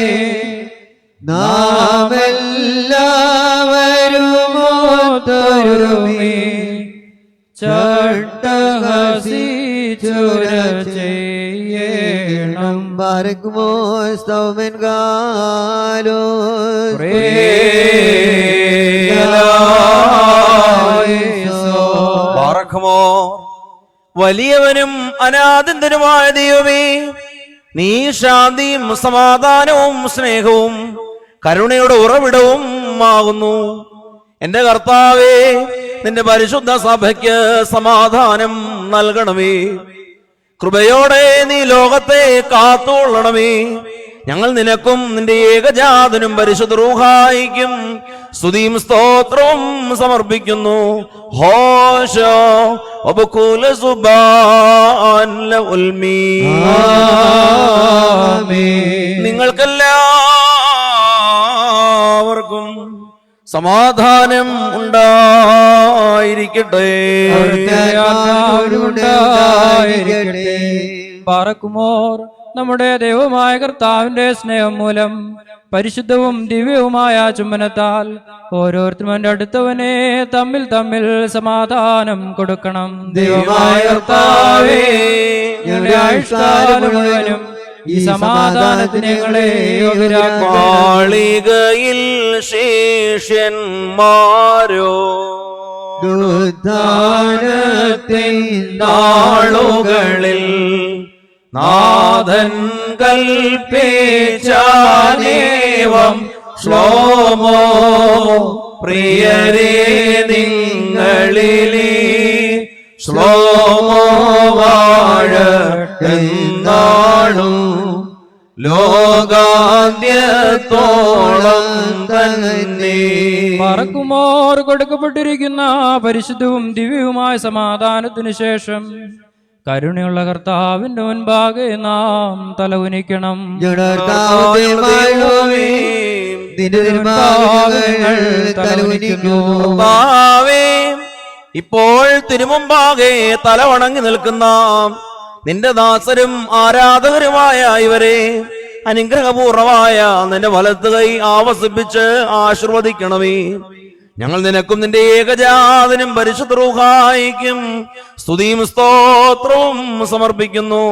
നാമെല്ലാവരുമൊത്തൊരുമി ചട്ടഹസിച്ചുര ചെയ്യണം. ബാരക്കുമോ സ്തവൻ കാലോ ബാറക്കുമോ. വലിയവനും അനാദിന്തനുമായ ദൈവമേ, നീ ശാന്തിയും സമാധാനവും സ്നേഹവും കരുണയുടെ ഉറവിടവും ആകുന്നു. എന്റെ കർത്താവേ, നിന്റെ പരിശുദ്ധ സഭയ്ക്ക് സമാധാനം നൽകണമേ. കൃപയോടെ നീ ലോകത്തെ കാത്തുകൊള്ളണമേ. ഞങ്ങൾ നിനക്കും നിന്റെ ഏകജാതനും പരിശുദ്ധ റൂഹായിക്കും സ്തുതിയും സ്തോത്രവും സമർപ്പിക്കുന്നു. ഹോശോ വബകുല സുബ്ഹാൻ ലഉൽമി. നിങ്ങൾക്കെല്ലാവർക്കും സമാധാനം ഉണ്ടായിരിക്കട്ടെ. പറക്കുമോർ നമ്മുടെ ദൈവമായ കർത്താവിന്റെ സ്നേഹം മൂലം പരിശുദ്ധവും ദിവ്യവുമായ ചുംബനത്താൽ ഓരോരുത്തരും എൻ്റെ അടുത്തവനെ തമ്മിൽ തമ്മിൽ സമാധാനം കൊടുക്കണം. ദൈവമായ കർത്താവേ, ഞങ്ങളുടെ ആയുഷ്കാലം മുഴുവനും ഈ സമാധാനത്തിന് ഞങ്ങളെ മാളികയിൽ ശേഷ്യന്മാരോ ദുദ്ധാനത്തിൻ നാളുകളിൽ നാഥൻ കൽപ്പിച്ചാനേവം ശ്ലോമോ പ്രിയരേ നിങ്ങളിലേ ശ്ലോമോ വാഴെന്നാളും ലോകാന്ത്യത്തോളം തന്നെ. പറക്കുമോർ കൊടുക്കപ്പെട്ടിരിക്കുന്ന പരിശുദ്ധവും ദിവ്യവുമായ സമാധാനത്തിനു ശേഷം കരുണയുള്ള കർത്താവിന്റെ മുൻപാകെ നാം തലകുനിക്കണം. ഇപ്പോൾ തിരുമുമ്പാകെ തലവണങ്ങി നിൽക്കുന്ന നിന്റെ ദാസരും ആരാധകരുമായ ഇവരെ അനുഗ്രഹപൂർവമായ നിന്റെ വലത്ത് കൈ ആവസിപ്പിച്ച് ആശീർവദിക്കണമേ. ഞങ്ങൾ നിനക്കും നിന്റെ ഏകജാതനും പരിശുദ്ധ റൂഹായിക്കും സ്തുതിയും സ്തോത്രവും സമർപ്പിക്കുന്നു.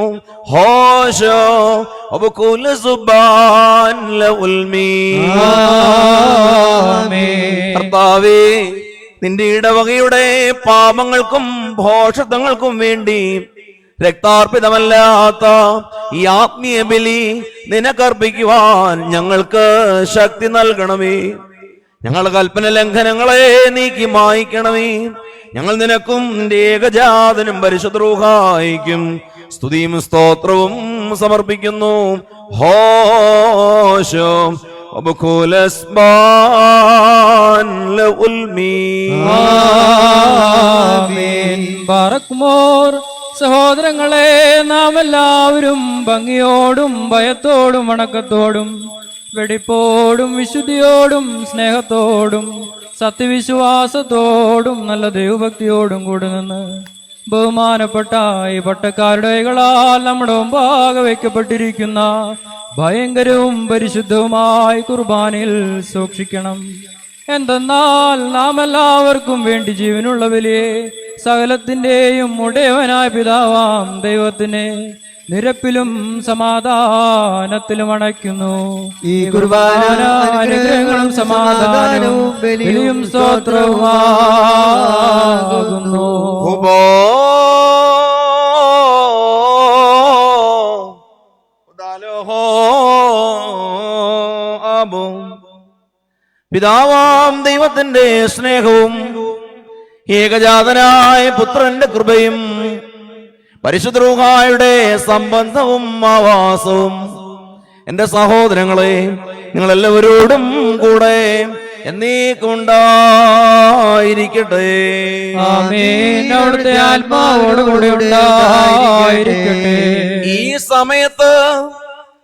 ഹോശോ വബകുല സുബ്ഹാൻ ലഉൽമി. കർത്താവേ, നിന്റെ ഇടവകയുടെ പാപങ്ങൾക്കും ഭോഷത്വങ്ങൾക്കും വേണ്ടി രക്താർപ്പിതമല്ലാത്ത ഈ ആത്മീയ ബലി നിനക്കർപ്പിക്കുവാൻ ഞങ്ങൾക്ക് ശക്തി നൽകണമേ. ഞങ്ങളുടെ കൽപ്പന ലംഘനങ്ങളെ നീക്കി മായ്ക്കണമേ. ഞങ്ങൾ നിനക്കും നിന്റെ ഏകജാതനും പരിശുദ്ധ റൂഹായിക്കും സ്തുതിയും സ്തോത്രവും സമർപ്പിക്കുന്നു. ഹോശോ ബാറക്മോർ. സഹോദരങ്ങളെ, നാം എല്ലാവരും ഭംഗിയോടും ഭയത്തോടും വണക്കത്തോടും വെടിപ്പോടും വിശുദ്ധിയോടും സ്നേഹത്തോടും സത്യവിശ്വാസത്തോടും നല്ല ദൈവഭക്തിയോടും കൂടെ നിന്ന് ബഹുമാനപ്പെട്ട ഈ പട്ടക്കാരുടെ കൈകളാൽ നമ്മുടെ മുമ്പാകെ വയ്ക്കപ്പെട്ടിരിക്കുന്ന ഭയങ്കരവും പരിശുദ്ധവുമായ കുർബാനയിൽ സൂക്ഷിക്കണം. എന്തെന്നാൽ നാം എല്ലാവർക്കും വേണ്ടി ജീവനുള്ള ബലിയെ സകലത്തിന്റെയും ഉടയവനായ പിതാവാം ദൈവത്തിനെ നിരപ്പിലും സമാധാനത്തിലും അണയ്ക്കുന്നു. ഈ കുർബാന അനുഗ്രഹങ്ങളും സമാധാനവും ബലിയും സ്തോത്രവുമാകുന്നു. പിതാവാം ദൈവത്തിന്റെ സ്നേഹവും ഏകജാതനായ പുത്രന്റെ കൃപയും പരിശുദ്ധ റൂഹായുടെ സംബന്ധവും ആവാസവും എന്റെ സഹോദരങ്ങളെ നിങ്ങളെല്ലാവരോടും കൂടെ എന്നേക്കും ഉണ്ടായിരിക്കട്ടെ. ആമേൻ. അവിടുത്തെ ആത്മാവോടുകൂടെ ഉണ്ടായിരിക്കട്ടെ. ഈ സമയത്ത്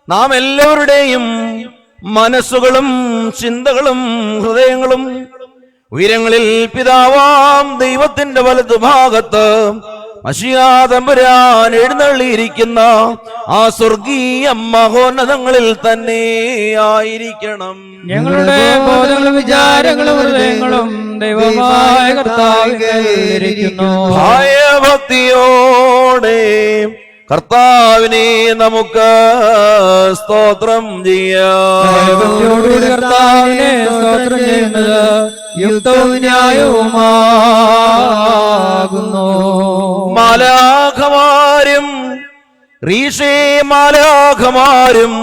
നാം എല്ലാവരുടെയും മനസ്സുകളും ചിന്തകളും ഹൃദയങ്ങളും ഉയരങ്ങളിൽ പിതാവാം ദൈവത്തിന്റെ വലതുഭാഗത്ത് മശിഹാതമ്പുരാൻ എഴുന്നള്ളിയിരിക്കുന്ന ആ സ്വർഗീയ മഹോന്നതങ്ങളിൽ തന്നെ ആയിരിക്കണം. ഞങ്ങളുടെ ബോധങ്ങളും വിചാരങ്ങളും ഹൃദയങ്ങളും ദൈവമായ കർത്താവിരിക്കുന്നു. ഭയഭക്തിയോടെ കർത്താവിനെ നമുക്ക് സ്തോത്രം ചെയ്യാം. കർത്താവിനെ സ്തോത്രം ചെയ്യുന്നത് യുക്തവും ന്യായവുമാകുന്നു. മാലാഖമാരും റീഷേ മാലാഖമാരും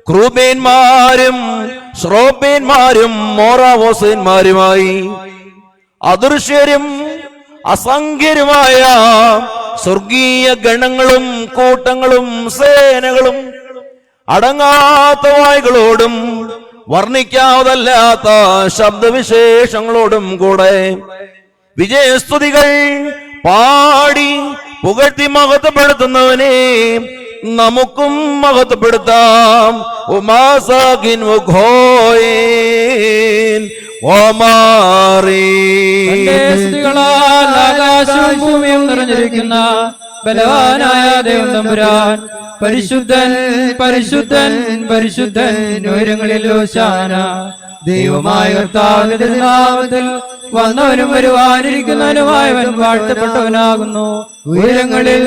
ക്രൂബേന്മാരും ശ്രോബേന്മാരും മോറാവോസന്മാരുമായി അദൃശ്യരും അസംഖ്യരുമായ സ്വർഗീയ ഗണങ്ങളും കൂട്ടങ്ങളും സേനകളും അടങ്ങാത്ത വായ്കളോടും വർണ്ണിക്കാവതല്ലാത്ത ശബ്ദവിശേഷങ്ങളോടും കൂടെ വിജയസ്തുതികൾ പാടി പുകഴ്ത്തി മഹത്വപ്പെടുത്തുന്നവനെ നമുക്കും മഹത്വപ്പെടുത്താം. ഉമാസാഖിൻ ആകാശവും ഭൂമിയും നിറഞ്ഞിരിക്കുന്ന ബലവാനായ ദൈവം തമ്പുരാൻ പരിശുദ്ധൻ പരിശുദ്ധൻ പരിശുദ്ധൻ ഉയരങ്ങളിൽ ഹോശാന. ദൈവമായ കർത്താവിന്റെ തിരുനാമത്തിൽ വന്നവനും വരുവാനിരിക്കുന്നവനുമായവൻ വാഴ്ത്തപ്പെട്ടവനാകുന്നു. ഉയരങ്ങളിൽ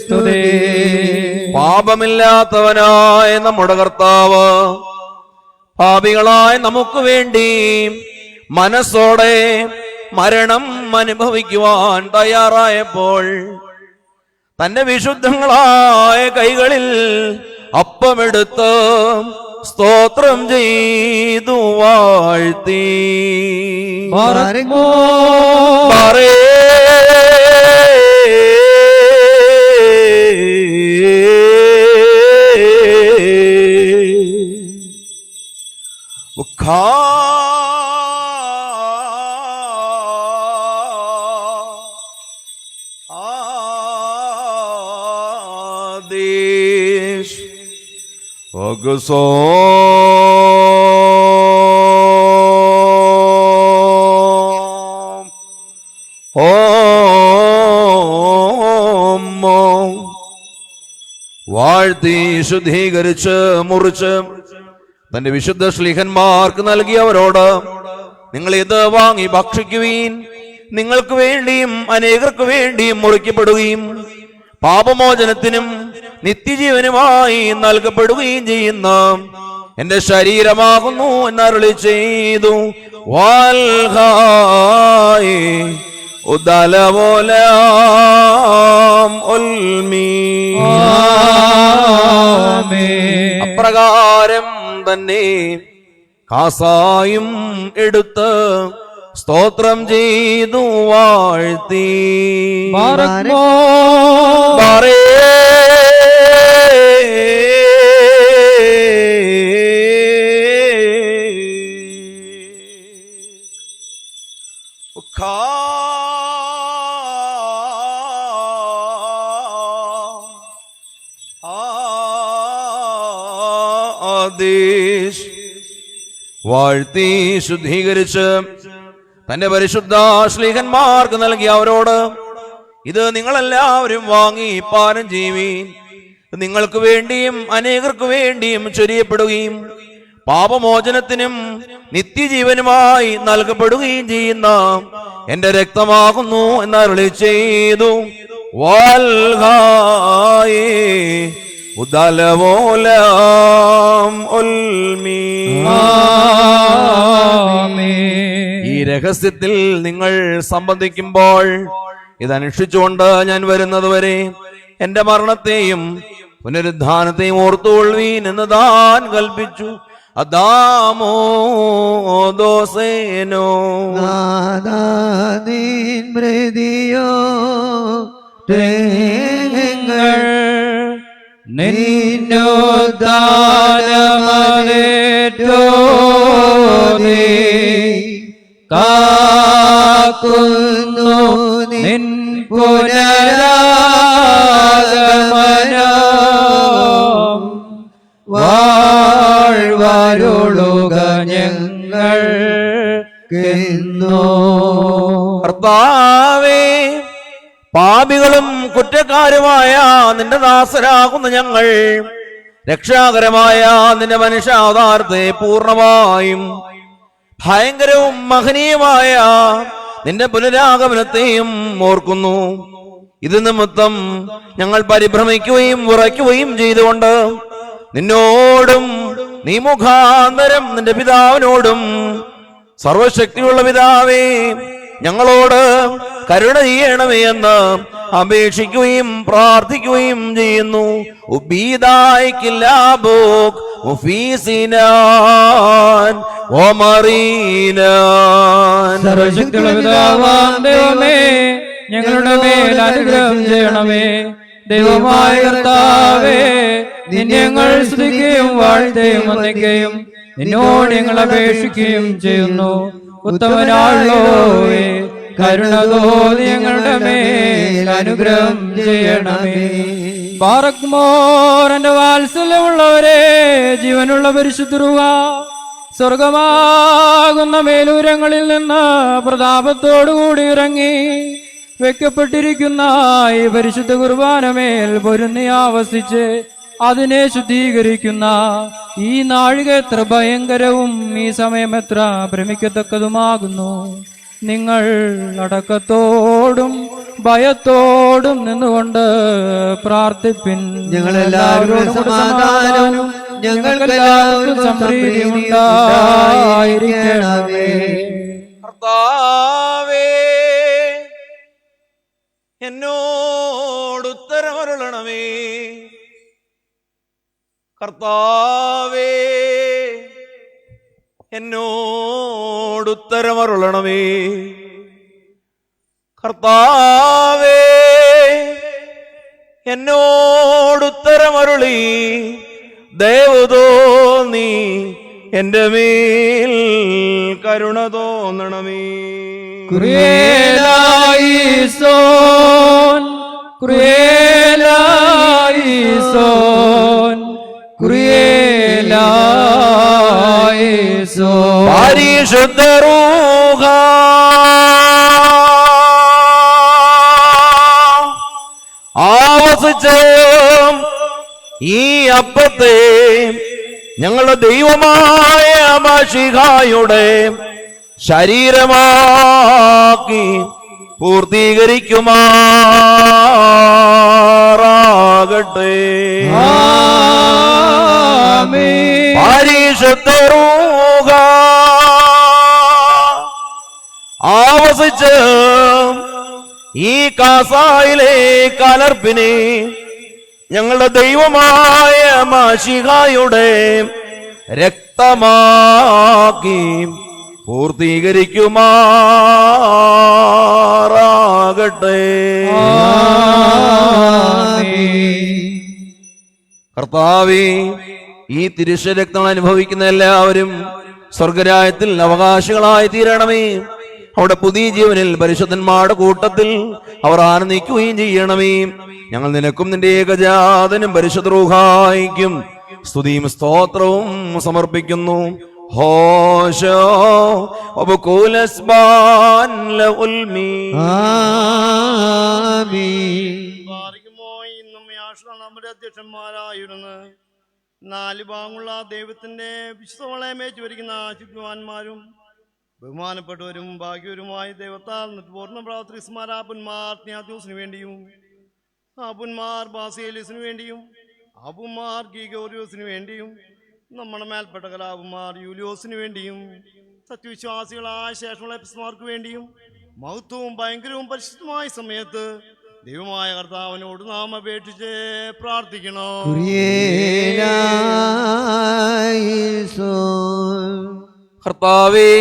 സ്തുതി. പാപമില്ലാത്തവനായ നമ്മുടെ കർത്താവ് പാപികളായ നമുക്ക് വേണ്ടി മനസ്സോടെ മരണം അനുഭവിക്കുവാൻ തയ്യാറായപ്പോൾ തന്റെ വിശുദ്ധങ്ങളായ കൈകളിൽ അപ്പമെടുത്ത് സ്തോത്രം ചെയ്തു വാഴ്ത്തി വാഴ്ത്തി ശുദ്ധീകരിച്ച് മുറിച്ച് തന്റെ വിശുദ്ധ ശ്ലീഹന്മാർക്ക് നൽകിയവരോട് നിങ്ങൾ ഇത് വാങ്ങി ഭക്ഷിക്കുവീൻ. നിങ്ങൾക്ക് വേണ്ടിയും അനേകർക്ക് വേണ്ടിയും മുറിക്കപ്പെടുകയും പാപമോചനത്തിനും നിത്യജീവനുമായി നൽകപ്പെടുകയും ചെയ്യുന്ന എന്റെ ശരീരമാകുന്നു എന്നരുളി ചെയ്തു. വാൽഹായി ഉദാലവോലാം ഉൽമീ. അപ്രകാരം തന്നെ കാസായും എടുത്ത് സ്തോത്രം ചെയ്തു വാഴ്ത്തി വാഴ്ത്തി ശുദ്ധീകരിച്ച് തന്റെ പരിശുദ്ധ ശ്ലീഹന്മാർക്ക് നൽകി അവരോട്, ഇത് നിങ്ങളെല്ലാവരും വാങ്ങി പാനം ചെയ്യുവീൻ. നിങ്ങൾക്ക് വേണ്ടിയും അനേകർക്ക് വേണ്ടിയും ചൊരിയപ്പെടുകയും പാപമോചനത്തിനും നിത്യജീവനുമായി നൽകപ്പെടുകയും ചെയ്യുന്ന എന്റെ രക്തമാകുന്നു എന്നരുളി ചെയ്തു. വാൽഹായി ഉദാലവോലാം ഉൽമീ. ഈ രഹസ്യത്തിൽ നിങ്ങൾ സംബന്ധിക്കുമ്പോൾ ഇതനുഷ്ഠിച്ചുകൊണ്ട് ഞാൻ വരുന്നതുവരെ എന്റെ മരണത്തെയും പുനരുദ്ധാനത്തെയും ഓർത്തുകൊള്ളുവീൻ എന്ന് താൻ കൽപ്പിച്ചു. അദാമോ ദോസേനോ മൃതിയോ നിന്നോദ്ധാനമേറ്റോനീ കാക്കുന്നു നിൻ പുനരാഗമനം. വാഴ്വരുളുക ഞങ്ങൾ കർത്താവേ, പാപികളും കുറ്റക്കാരുമായ നിന്റെ ദാസരാകുന്ന ഞങ്ങൾ രക്ഷാകരമായ നിന്റെ മനുഷ്യാവതാരത്തെ പൂർണ്ണമായും ഭയങ്കരവും മഹനീയമായ നിന്റെ പുനരാഗമനത്തെയും ഓർക്കുന്നു. ഇത് നിമിത്തം ഞങ്ങൾ പരിഭ്രമിക്കുകയും ഉറയ്ക്കുകയും ചെയ്തുകൊണ്ട് നിന്നോടും നീ മുഖാന്തരം നിന്റെ പിതാവിനോടും, സർവശക്തിയുള്ള പിതാവേ, ഞങ്ങളോട് കരുണ ചെയ്യണമേ എന്ന് അപേക്ഷിക്കുകയും പ്രാർത്ഥിക്കുകയും ചെയ്യുന്നു. സർവശക്തിയുള്ള പിതാവാം ദൈവമേ, ഞങ്ങളുടെ മേൽ അനുഗ്രഹം ചെയ്യണമേ. ദൈവമായ കർത്താവേ, നിന്നെ ഞങ്ങൾ സ്തുതിക്കുകയും വാഴ്ത്തുകയും വന്ദിക്കുകയും നിന്നോട് ഞങ്ങൾ അപേക്ഷിക്കുകയും ചെയ്യുന്നു. ഉത്തമനായുള്ളോവേ, കരുണ തോന്നി ഞങ്ങളുടെ മേൽ അനുഗ്രഹം ചെയ്യണമേ. ബാറക്മോർ, എന്റെ വാത്സല്യമുള്ളവരെ, ജീവനുള്ള പരിശുദ്ധ രൂഹ സ്വർഗമാകുന്ന മേലൂരങ്ങളിൽ നിന്ന് പ്രതാപത്തോടുകൂടി ഇറങ്ങി വെക്കപ്പെട്ടിരിക്കുന്ന ഈ പരിശുദ്ധ കുർബാനമേൽ പൊരുന്നി ആവസിച്ച് അതിനെ ശുദ്ധീകരിക്കുന്ന ഈ നാഴിക എത്ര ഭയങ്കരവും ഈ സമയം എത്ര ഭ്രമിക്കത്തക്കതുമാകുന്നു. നിങ്ങൾ അടക്കത്തോടും ഭയത്തോടും നിന്നുകൊണ്ട് പ്രാർത്ഥിപ്പിൻ. ഞങ്ങളെല്ലാവരും സമാധാനവും ഞങ്ങൾക്കെല്ലാവർക്കും സമൃദ്ധി ഉണ്ടായിരിക്കണമേ. കർത്താവേ, എന്നോട് ഉത്തരമരുളണമേ. കർത്താവേ, എന്നോട് ഉത്തരമരുളണമേ. കർത്താവേ, എന്നോട് ഉത്തരമരുളി ദയവു തോന്നി എന്റെ മേൽ കരുണ തോന്നണമേ. കുറിയേലായിസോൻ, കുറിയേലായിസോൻ, കുറിയേലായിസോൻ. പരിശുദ്ധ റൂഹ ആവസിച്ച് ഈ അപ്പത്തെ ഞങ്ങളുടെ ദൈവമായ മശിഹായുടെ ശരീരമാക്കി പൂർത്തീകരിക്കുമാറാകട്ടെ. പരിശുദ്ധ റൂഹ ആവസിച്ച് ഈ കാസായിലെ കലർപ്പിനെ ഞങ്ങളുടെ ദൈവമായ മാശിഹായുടെ രക്തമാക്കി പൂർത്തീകരിക്കുമാറാകട്ടെ. കർത്താവേ, ഈ തിരുശരക്തങ്ങൾ അനുഭവിക്കുന്ന എല്ലാവരും സ്വർഗരാജ്യത്തിൽ അവകാശികളായി തീരണമേ. അവിടെ പുതിയ ജീവനിൽ പരിശുദ്ധന്മാരുടെ കൂട്ടത്തിൽ അവർ ആനന്ദിക്കുകയും ചെയ്യണമേ. ഞങ്ങൾ നിനക്കും നിന്റെ ഏകജാതനും പരിശുദ്ധ റൂഹായിക്കും സ്തുതിയും സ്തോത്രവും സമർപ്പിക്കുന്നു. ഹോശോ വബകുലസ്ബാൻ ലഉൽമി. ഇന്നും നമ്മുടെ അധ്യക്ഷന്മാരായിരുന്നു 4 ഭാഗമുള്ള ദൈവത്തിന്റെ വിശുദ്ധങ്ങളെ മേച്ചുവരിക്കുന്ന ശുദ്ധിമാന്മാരും ബഹുമാനപ്പെട്ടവരും ഭാഗ്യവരുമായി ദൈവത്താൽ പൂർണ്ണ പ്രാർത്ഥിസ്മാരാപ്പന്മാർ ജ്ഞാത്യൂസിനു വേണ്ടിയും ആപ്പന്മാർ ബാസിയലിസിനു വേണ്ടിയും ആപ്പന്മാർ ഗീഗോറിയോസിനു വേണ്ടിയും നമ്മുടെ മേൽപ്പെട്ട കലാപന്മാർ യൂലിയോസിനു വേണ്ടിയും സത്യവിശ്വാസികളായ ശേഷമുള്ള എപ്പിസ്മാർക്ക് വേണ്ടിയും മഹത്വവും ഭയങ്കരവും പരിശുദ്ധമായ സമയത്ത് ദൈവമായ കർത്താവിനോട് നാം അപേക്ഷിച്ച് പ്രാർത്ഥിക്കണം. കർത്താവേ,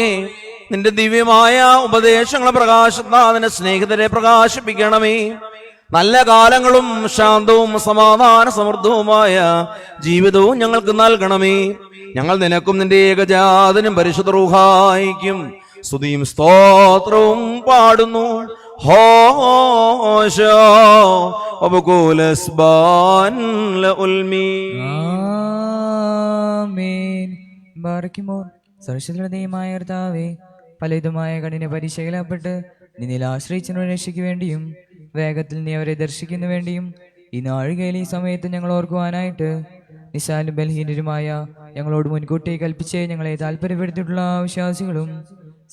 നിന്റെ ദിവ്യമായ ഉപദേശങ്ങളെ പ്രകാശത്താതിന്റെ സ്നേഹിതരെ പ്രകാശിപ്പിക്കണമേ. നല്ല കാലങ്ങളും ശാന്തവും സമാധാന സമൃദ്ധവുമായ ജീവിതവും ഞങ്ങൾക്ക് നൽകണമേ. ഞങ്ങൾ നിനക്കും നിന്റെ ഏകജാതനും പരിശുദ്ധ റൂഹായിക്കും സ്തുതിയും സ്തോത്രവും പാടുന്നു. ഹോശോ വബകുലസ്ബാൻ ലഉൽമി. ആമേൻ. ബാറക്കുമോർ. സർവശക്തനായ കർത്താവേ, പലവിധമായ കഠിന പരീക്ഷയിലപ്പെട്ട് നിന്നിൽ ആശ്രയിച്ചവരുടെ രക്ഷയ്ക്ക് വേണ്ടിയും വേഗത്തിൽ നീ അവരെ ദർശിക്കുന്നു വേണ്ടിയും ഈ നാഴികയിൽ ഈ സമയത്ത് ഞങ്ങൾ ഓർക്കുവാനായിട്ട് നിശാലും ബലഹീനരുമായ ഞങ്ങളോട് മുൻകൂട്ടി കൽപ്പിച്ച് ഞങ്ങളെ താല്പര്യപ്പെടുത്തിയിട്ടുള്ള വിശ്വാസികളും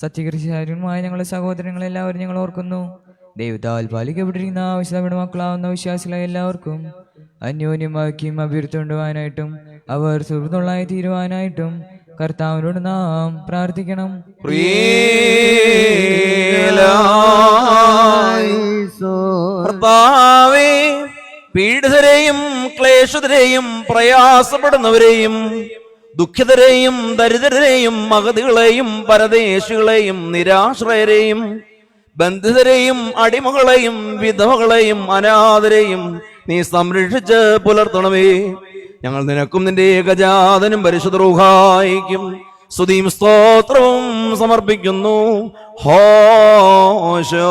സത്യകൃഷിക്കാരുമായ ഞങ്ങളുടെ സഹോദരങ്ങളെല്ലാവരും ഞങ്ങൾ ഓർക്കുന്നു. ദൈവത്താൽ പാലിക്കപ്പെട്ടിരിക്കുന്ന വിശുദ്ധ മക്കളാവുന്ന വിശ്വാസികളെ എല്ലാവർക്കും അന്യോന്യം ഐക്യം അഭിവൃദ്ധികൊണ്ടുവാനായിട്ടും അവർ സുഹൃത്തുള്ളായി തീരുവാനായിട്ടും കർത്താവിനോട് നാം പ്രാർത്ഥിക്കണം. കർത്താവേ, പീഡിതരെയും ക്ലേശിതരെയും പ്രയാസപ്പെടുന്നവരെയും ദുഃഖിതരെയും ദരിദ്രരെയും മഹതികളെയും പരദേശികളെയും നിരാശ്രയരെയും ബന്ധിതരെയും അടിമകളെയും വിധവകളെയും അനാഥരെയും നീ സംരക്ഷിച്ച് പുലർത്തണമേ. ഞങ്ങൾ നിനക്കും നിന്റെ ഏകജാതനും പരിശുദ്ധ റൂഹായിക്കും സ്തുതിയും സ്തോത്രവും സമർപ്പിക്കുന്നു. ഹോശോ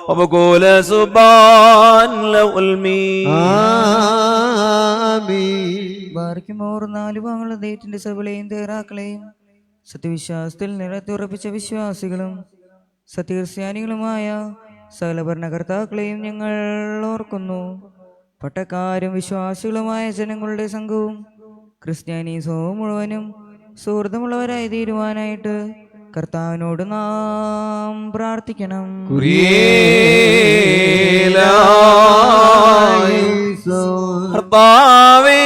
വബകുലസ്ബാൻ ലഉൽമി. ബാറക്കുമോർ. 4 ഭാഗമുള്ള ദൈവത്തിന്റെ സഭകളെയും തേറാക്കളെയും സത്യവിശ്വാസത്തിൽ നിറത്തുറപ്പിച്ച വിശ്വാസികളും സത്യക്രിസ്ത്യാനികളുമായ സകല ഭരണകർത്താക്കളെയും ഞങ്ങൾ ഓർക്കുന്നു. പട്ടക്കാരും വിശ്വാസികളുമായ ജനങ്ങളുടെ സംഘവും ക്രിസ്ത്യാനി സമൂഹം മുഴുവനും സുഹൃത്തുമുള്ളവരായി തീരുവാനായിട്ട് കർത്താവിനോട് നാം പ്രാർത്ഥിക്കണം. കർത്താവേ,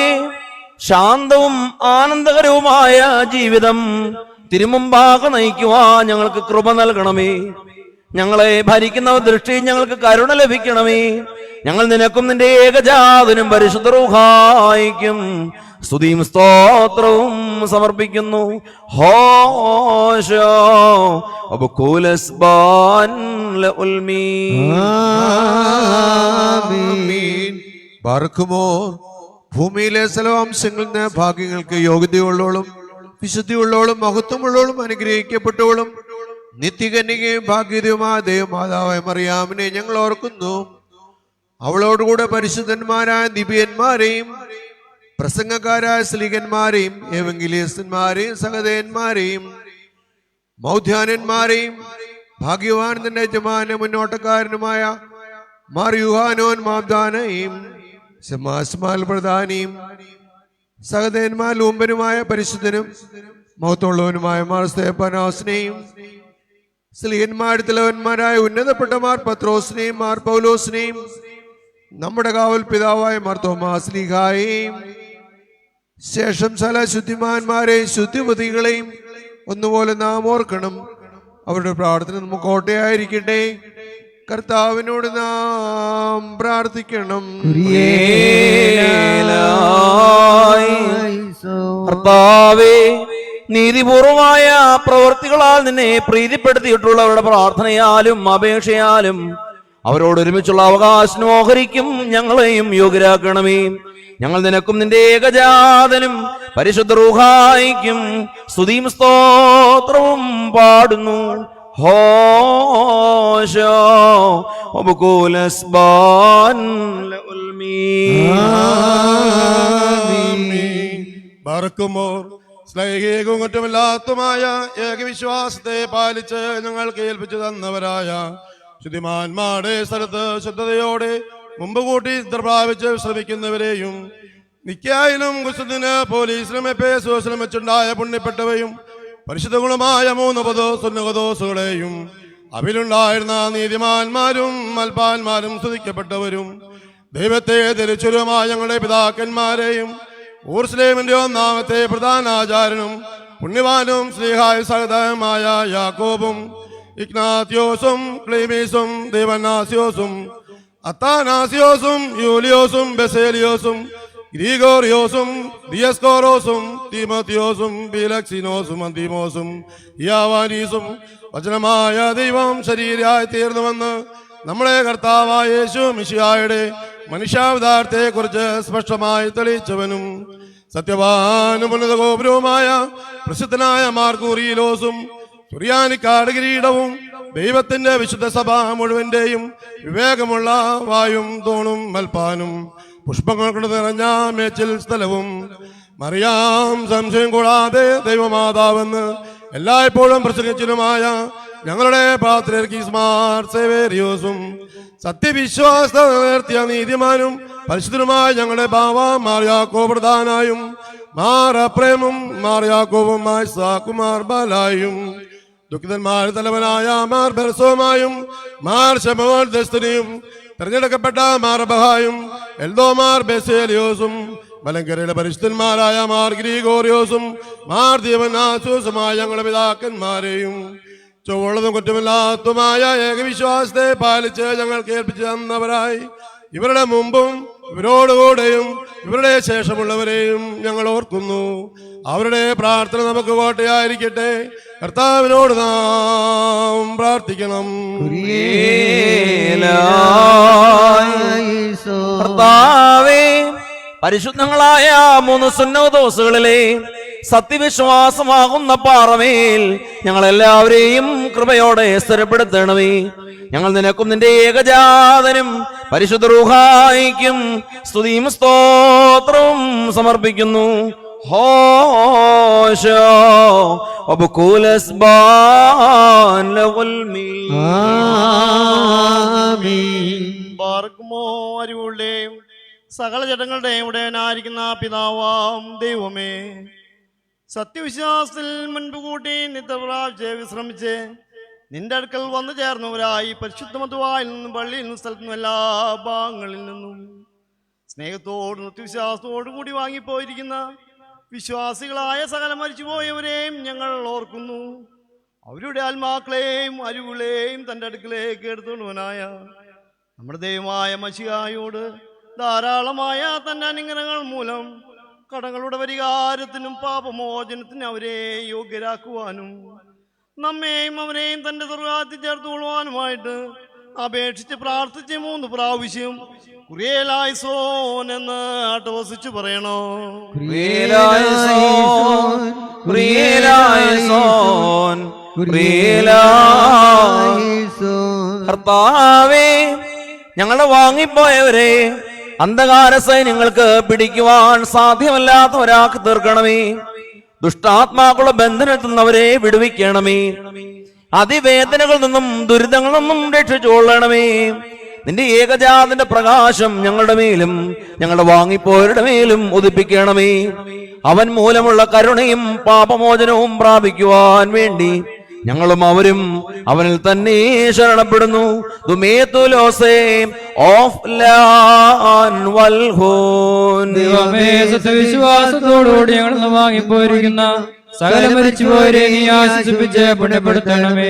ശാന്തവും ആനന്ദകരവുമായ ജീവിതം തിരുമുമ്പാകെ നയിക്കുവാൻ ഞങ്ങൾക്ക് കൃപ നൽകണമേ. ഞങ്ങളെ ഭരിക്കുന്ന ദൃഷ്ടി ഞങ്ങൾക്ക് കരുണ ലഭിക്കണമേ. ഞങ്ങൾ നിനക്കും നിന്റെ ഏകജാതനും പരിശുദ്ധ റൂഹായിക്കും സ്തുതിയും സ്തോത്രവും സമർപ്പിക്കുന്നു. ഹോശോ വബകുലസ്ബാൻ ലഉൽമി. ബാറക്കുമോർ. ഭൂമിയിലെ സകലവംശങ്ങളിൽ നിന്ന് ഭാഗ്യങ്ങൾക്ക് യോഗ്യതയുള്ളോളും വിശുദ്ധിയുള്ളോളും മഹത്വമുള്ളോളും അനുഗ്രഹിക്കപ്പെട്ടോളും നിത്യകന്യകയും ഭാഗ്യതയുമായ ദൈവമാതാവായ മറിയാമിനെ ഞങ്ങൾ ഓർക്കുന്നു. അവളോടുകൂടെ പരിശുദ്ധന്മാരായ ദിവ്യന്മാരെയും പ്രസംഗക്കാരായ സ്ലീഹന്മാരെയും എവങ്കേലിയസ്തന്മാരെയും സഹദേവന്മാരെയും മൗദ്ധ്യാനന്മാരെയും ഭാഗ്യവാൻ തന്റെ യജമാനും മുന്നോട്ടക്കാരനുമായ മാർ യുഹാനോൻ മാബ്ദാനയും ശമാസ്മാൽ പ്രധാനിയും സഹദേവന്മാർ ലൂമ്പനുമായ പരിശുദ്ധനും മഹത്വമുള്ളവനുമായ മാർ സ്തേഫാനോസിനെയും സ്ലീഹന്മാരുടെ തലവന്മാരായ ഉന്നതപ്പെട്ട മാർ പത്രോസിനെയും മാർ പൗലോസിനെയും നമ്മുടെ കാവൽ പിതാവായ മാർ തോമാസ് ലീഹായെയും ശേഷം സകല ശുദ്ധിമാന്മാരെയും ശുദ്ധിമതികളെയും ഒന്നുപോലെ നാം ഓർക്കണം. അവരുടെ പ്രാർത്ഥന നമുക്ക് കോട്ടയായിരിക്കട്ടെ. കർത്താവിനോട് നാം പ്രാർത്ഥിക്കണം. കർത്താവേ, നീതിപൂർവമായ പ്രവൃത്തികളാൽ നിന്നെ പ്രീതിപ്പെടുത്തിയിട്ടുള്ളവരുടെ പ്രാർത്ഥനയാലും അപേക്ഷയാലും അവരോട് ഒരുമിച്ചുള്ള അവകാശം ഓഹരിക്കും ഞങ്ങളെയും യോഗ്യരാക്കണമേ. ഞങ്ങൾ നിനക്കും നിന്റെ ഏകജാതനും പരിശുദ്ധ റൂഹായിക്കും സ്തുതിയും സ്തോത്രവും പാടുന്നു. ഹോശോ ഒബുകൂലസ്ബാൻ ബർക്കുമോർ സ്ലൈഹികവും കുറ്റമില്ലാത്തതുമായ ഏകവിശ്വാസത്തെ പാലിച്ച് ഞങ്ങൾ കേൾപ്പിച്ചു തന്നവരായ ശുദ്ധിമാന്മാരുടെ സ്ഥലത്ത് ശുദ്ധതയോടെ മുമ്പ് കൂട്ടി പ്രാപിച്ച് ശ്രമിക്കുന്നവരെയും നിക്കായിലും കുശത്തിന് പോലീസിലും എപ്പേസോസിലും വെച്ചുണ്ടായ പുണ്യപ്പെട്ടവയും പരിശുദ്ധങ്ങളുമായ 3 സുന്നകദോസുകളെയും അവയിലുണ്ടായിരുന്ന നീതിമാന്മാരും മൽപ്പാന്മാരും സ്തുതിക്കപ്പെട്ടവരും ദൈവത്തെ ധരിച്ചവരുമായ ഞങ്ങളുടെ പിതാക്കന്മാരെയും ഊർസ്ലേമിന്റെ 1-ാമത്തെ പ്രധാനാചാര്യനും പുണ്യവാനും ശ്രീഹായ സഹോദരമായ യാക്കോബും ഇഗ്നാത്യോസും ക്ലീമീസും ദേവനാസ്യോസും അത്താനാസ്യോസും യൂലിയോസും ബെസേലിയോസും ഗ്രീഗോറിയോസും ദിയസ്കോറോസും തീമോത്തിയോസും ബിലക്സിനോസും അന്തിമോസും യാവാനീസും വചനമായ ദൈവം ശരീരമായി തീർന്നുവെന്ന് നമ്മുടെ കർത്താവായ യേശു മിശിഹായുടെ മനുഷ്യാവതാരത്തെ കുറിച്ച് സ്പഷ്ടമായി തെളിയിച്ചവനും സത്യവാനും ഉന്നത ഗോപുരവുമായ പ്രസിദ്ധനായ മാർക്കൂറിയിലോസും സുറിയാനിക്കാട് കിരീടവും ദൈവത്തിന്റെ വിശുദ്ധ സഭ മുഴുവന്റെയും വിവേകമുള്ള വായും തൂണും മൽപ്പാനും പുഷ്പങ്ങൾ കൊണ്ട് നിറഞ്ഞ മേച്ചിൽ സ്ഥലവും മറിയാം സംശയം കൂടാതെ ദൈവമാതാവെന്ന് എല്ലായ്പ്പോഴും പ്രസംഗിച്ചതുമായ ഞങ്ങളുടെ പാത്രീർക്കീസ്മാർ സേവേരിയോസും സത്യവിശ്വാസ നിർത്തിയ നീതിമാനും പരിശുദ്ധനുമായ ഞങ്ങളുടെ ബാവ മാർയാക്കോ പ്രധാനായും മാർ അപ്രേമും മാർയാക്കോവും മാർ ബാലായും ദുഃഖിതന്മാർ തലവനായ മാർ ബെർസോമായും മാർ ശമോൻ ദസ്തനിയും തെരഞ്ഞെടുക്കപ്പെട്ട മാർ ബഹായും എൽദോമാർ ബെസേലിയോസും മലങ്കരയുടെ പരിശുദ്ധന്മാരായ മാർ ഗ്രീഗോറിയോസും മാർ ദീവനാസോസുമായ ഞങ്ങളുടെ പിതാക്കന്മാരെയും ചൊവ്വുള്ളതും കുറ്റമില്ലാത്തതുമായ ഏകവിശ്വാസത്തെ പാലിച്ച് ഞങ്ങൾ കേൾപ്പിച്ചു തന്നവരായി ഇവരുടെ മുമ്പും ഇവരോടുകൂടെയും ഇവരുടെ ശേഷമുള്ളവരെയും ഞങ്ങൾ ഓർക്കുന്നു. അവരുടെ പ്രാർത്ഥന നമുക്ക് കോട്ടയായിരിക്കട്ടെ. കർത്താവിനോട് നാം പ്രാർത്ഥിക്കണം. കർത്താവേ, പരിശുദ്ധങ്ങളായ 3 സുന്നതദോസുകളിലെ സത്യവിശ്വാസമാകുന്ന പാറമേൽ ഞങ്ങളെല്ലാവരെയും കൃപയോടെ സ്ഥിരപ്പെടുത്തണമേ. ഞങ്ങൾ നിനക്കും നിന്റെ ഏകജാതനും പരിശുദ്ധ റൂഹായിക്കും സ്തുതിയും സ്തോത്രവും സമർപ്പിക്കുന്നു. ഹോശോ ഒബുകൂലസ്ബാൻ ബാർക്കുമോ അരിവുകളുടെയും സകല ജഡങ്ങളുടെയും ഉടയനായിരിക്കുന്ന പിതാവാം ദൈവമേ, സത്യവിശ്വാസത്തിൽ മുൻപ് കൂട്ടി നിത്യപ്രാവശ്യ വിശ്രമിച്ച് നിന്റെ അടുക്കൽ വന്നു ചേർന്നവരായി പരിശുദ്ധ മധുവായിൽ നിന്നും പള്ളിയിൽ നിന്നും സ്ഥലത്തു നിന്നും എല്ലാ ഭാഗങ്ങളിൽ നിന്നും സ്നേഹത്തോടും നിത്യവിശ്വാസത്തോടും കൂടി വാങ്ങിപ്പോയിരിക്കുന്ന വിശ്വാസികളായ സകല മരിച്ചുപോയവരെയും ഞങ്ങൾ ഓർക്കുന്നു. അവരുടെ ആത്മാക്കളെയും അരിവുകളെയും തൻ്റെ അടുക്കലേക്ക് എടുത്തുകൊണ്ടുവനായ നമ്മുടെ ദൈവമായ മശിഹായോട് ധാരാളമായ തൻ്റെ അനുഗ്രഹങ്ങൾ മൂലം കടങ്ങളുടെ പരിഹാരത്തിനും പാപമോചനത്തിനും അവരെ യോഗ്യരാക്കുവാനും നമ്മെയും അവരെയും തൻ്റെ സ്വർഗ്ഗത്തിൽ ചേർത്തുകൊള്ളുവാനുമായിട്ട് അപേക്ഷിച്ച് പ്രാർത്ഥിച്ച് 3 പ്രാവശ്യം കുറിയേലായിസോൻ എന്ന് ആട്ടവസിച്ചു പറയണോ. കർത്താവേ, ഞങ്ങളെ വാങ്ങിപ്പോയവരെ അന്ധകാര സൈന്യങ്ങൾക്ക് പിടിക്കുവാൻ സാധ്യമല്ലാത്ത ഒരാൾക്ക് തീർക്കണമേ. ദുഷ്ടാത്മാക്കളുടെ ബന്ധനത്തിൽ നിന്നവരെ വിടുവിക്കണമേ. അതിവേദനകളിൽ നിന്നും ദുരിതങ്ങളിൽ നിന്നും രക്ഷിച്ചുകൊള്ളണമേ. നിന്റെ ഏകജാതന്റെ പ്രകാശം ഞങ്ങളുടെ മേലും ഞങ്ങളുടെ വാങ്ങിപ്പോയവരുടെ മേലും ഉദിപ്പിക്കണമേ. അവൻ മൂലമുള്ള കരുണയും പാപമോചനവും പ്രാപിക്കുവാൻ വേണ്ടി ഞങ്ങളും അവരും അവനിൽ തന്നെ ശരണപ്പെടുന്നു. ദൈവമേ, സത്യവിശ്വാസത്തോടുകൂടി ഞങ്ങൾ വാങ്ങിപ്പോയിരിക്കുന്ന സകല മരിച്ചുപോയരെ നീ ആശ്വസിപ്പിച്ച് പുണ്യപ്പെടുത്തണമേ.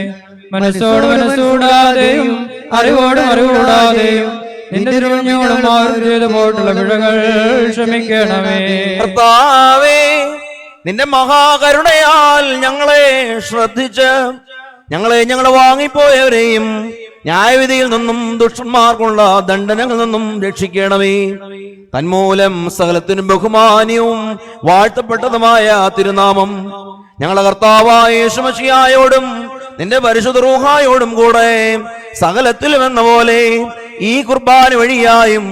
മനസ്സോട് മനസ്സൂടാതെയും അറിവോടും അറിവൂടാതെയും നിന്റെ തിരുവഞ്ഞോടും മാറും ചെയ്തു പോയിട്ടുള്ള പിഴകൾ ക്ഷമിക്കണമേ. കർത്താവേ, നിന്റെ മഹാകരുണയാൽ ഞങ്ങളെ ശ്രദ്ധിച്ച് ഞങ്ങളെ വാങ്ങിപ്പോയവരെയും ന്യായവിധിയിൽ നിന്നും ദുഷ്ടന്മാർക്കുള്ള ദണ്ഡനങ്ങളിൽ നിന്നും രക്ഷിക്കണമേ. തന്മൂലം സകലത്തിനും ബഹുമാന്യവും വാഴ്ത്തപ്പെട്ടതുമായ തിരുനാമം ഞങ്ങളുടെ കർത്താവായ യേശുമശിഹായോടും നിന്റെ പരിശുദ്ധ റൂഹായോടും കൂടെ സകലത്തിലും എന്ന പോലെ ഈ കുർബാന വഴിയായും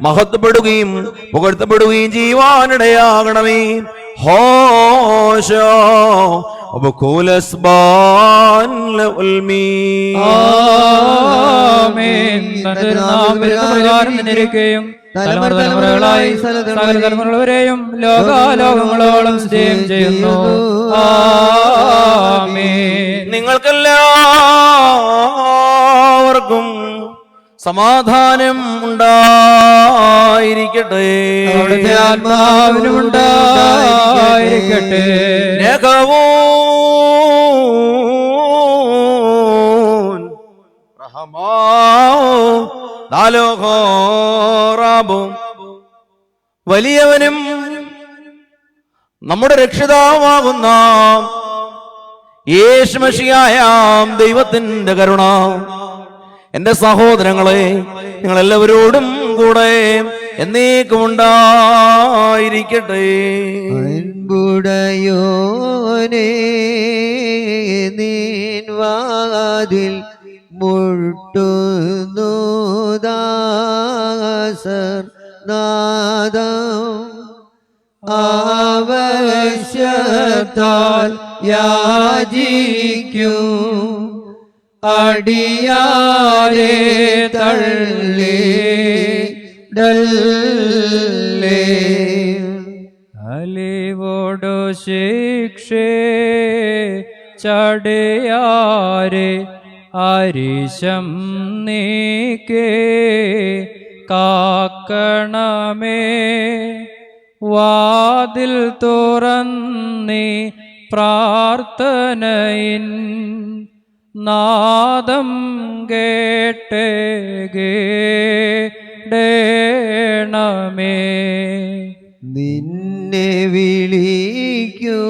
മഹത്വപ്പെടുകയും പുകഴ്ത്തപ്പെടുകയും ചെയ്യുവാനിടയാകണമേ. ഹോശോ തലമുറകളായി സകല തലമുറകളെയും ലോകാലോകങ്ങളോളം സ്ഥിരം ചെയ്യുന്നു. നിങ്ങൾക്കെല്ലാവർക്കും സമാധാനം ഉണ്ടായിരിക്കട്ടെ. അവിടുത്തെ ആത്മാവിനും ഉണ്ടായിരിക്കട്ടെ. വലിയവനും നമ്മുടെ രക്ഷിതാവാകുന്ന യേശുമശിഹായ ദൈവത്തിന്റെ കരുണ എന്റെ സഹോദരങ്ങളെ നിങ്ങളെല്ലാവരോടും കൂടെ എന്നേക്കും ഉണ്ടായിരിക്കട്ടെ. അൻപുടയോനേ, നിൻ വാതിൽ മുട്ടുന്നു ദാസർ നാദം ആവശ്യത്താൽ യാചിക്കും അടിയാരെ തള്ളിടല്ലേ. അലിവോടു ശിക്ഷേ ചടയാരെ അരിശം നീക്കേ കാക്കണമേ. വാതിൽ തുറന്നീ പ്രാർത്ഥനയിൻ നാദം കേട്ടേണമേ. നിന്നെ വിളിക്കൂ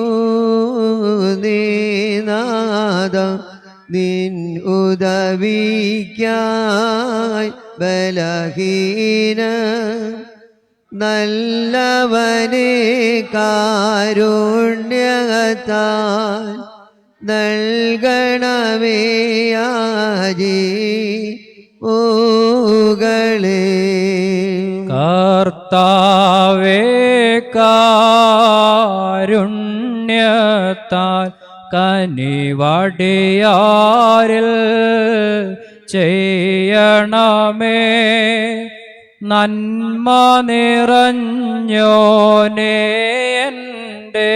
നീ നാദം, നിൻ ഉദവിക്കായി ബലഹീന നല്ലവനെ കാരുണ്യത്താൽ നൽകണമേ ഊകളെ. കർത്താവേ, കാരുണ്യത്താൽ കനിവടിയാരിൽ ചെയ്യണമേ. നന്മ നിറഞ്ഞോനേ, എൻ്റെ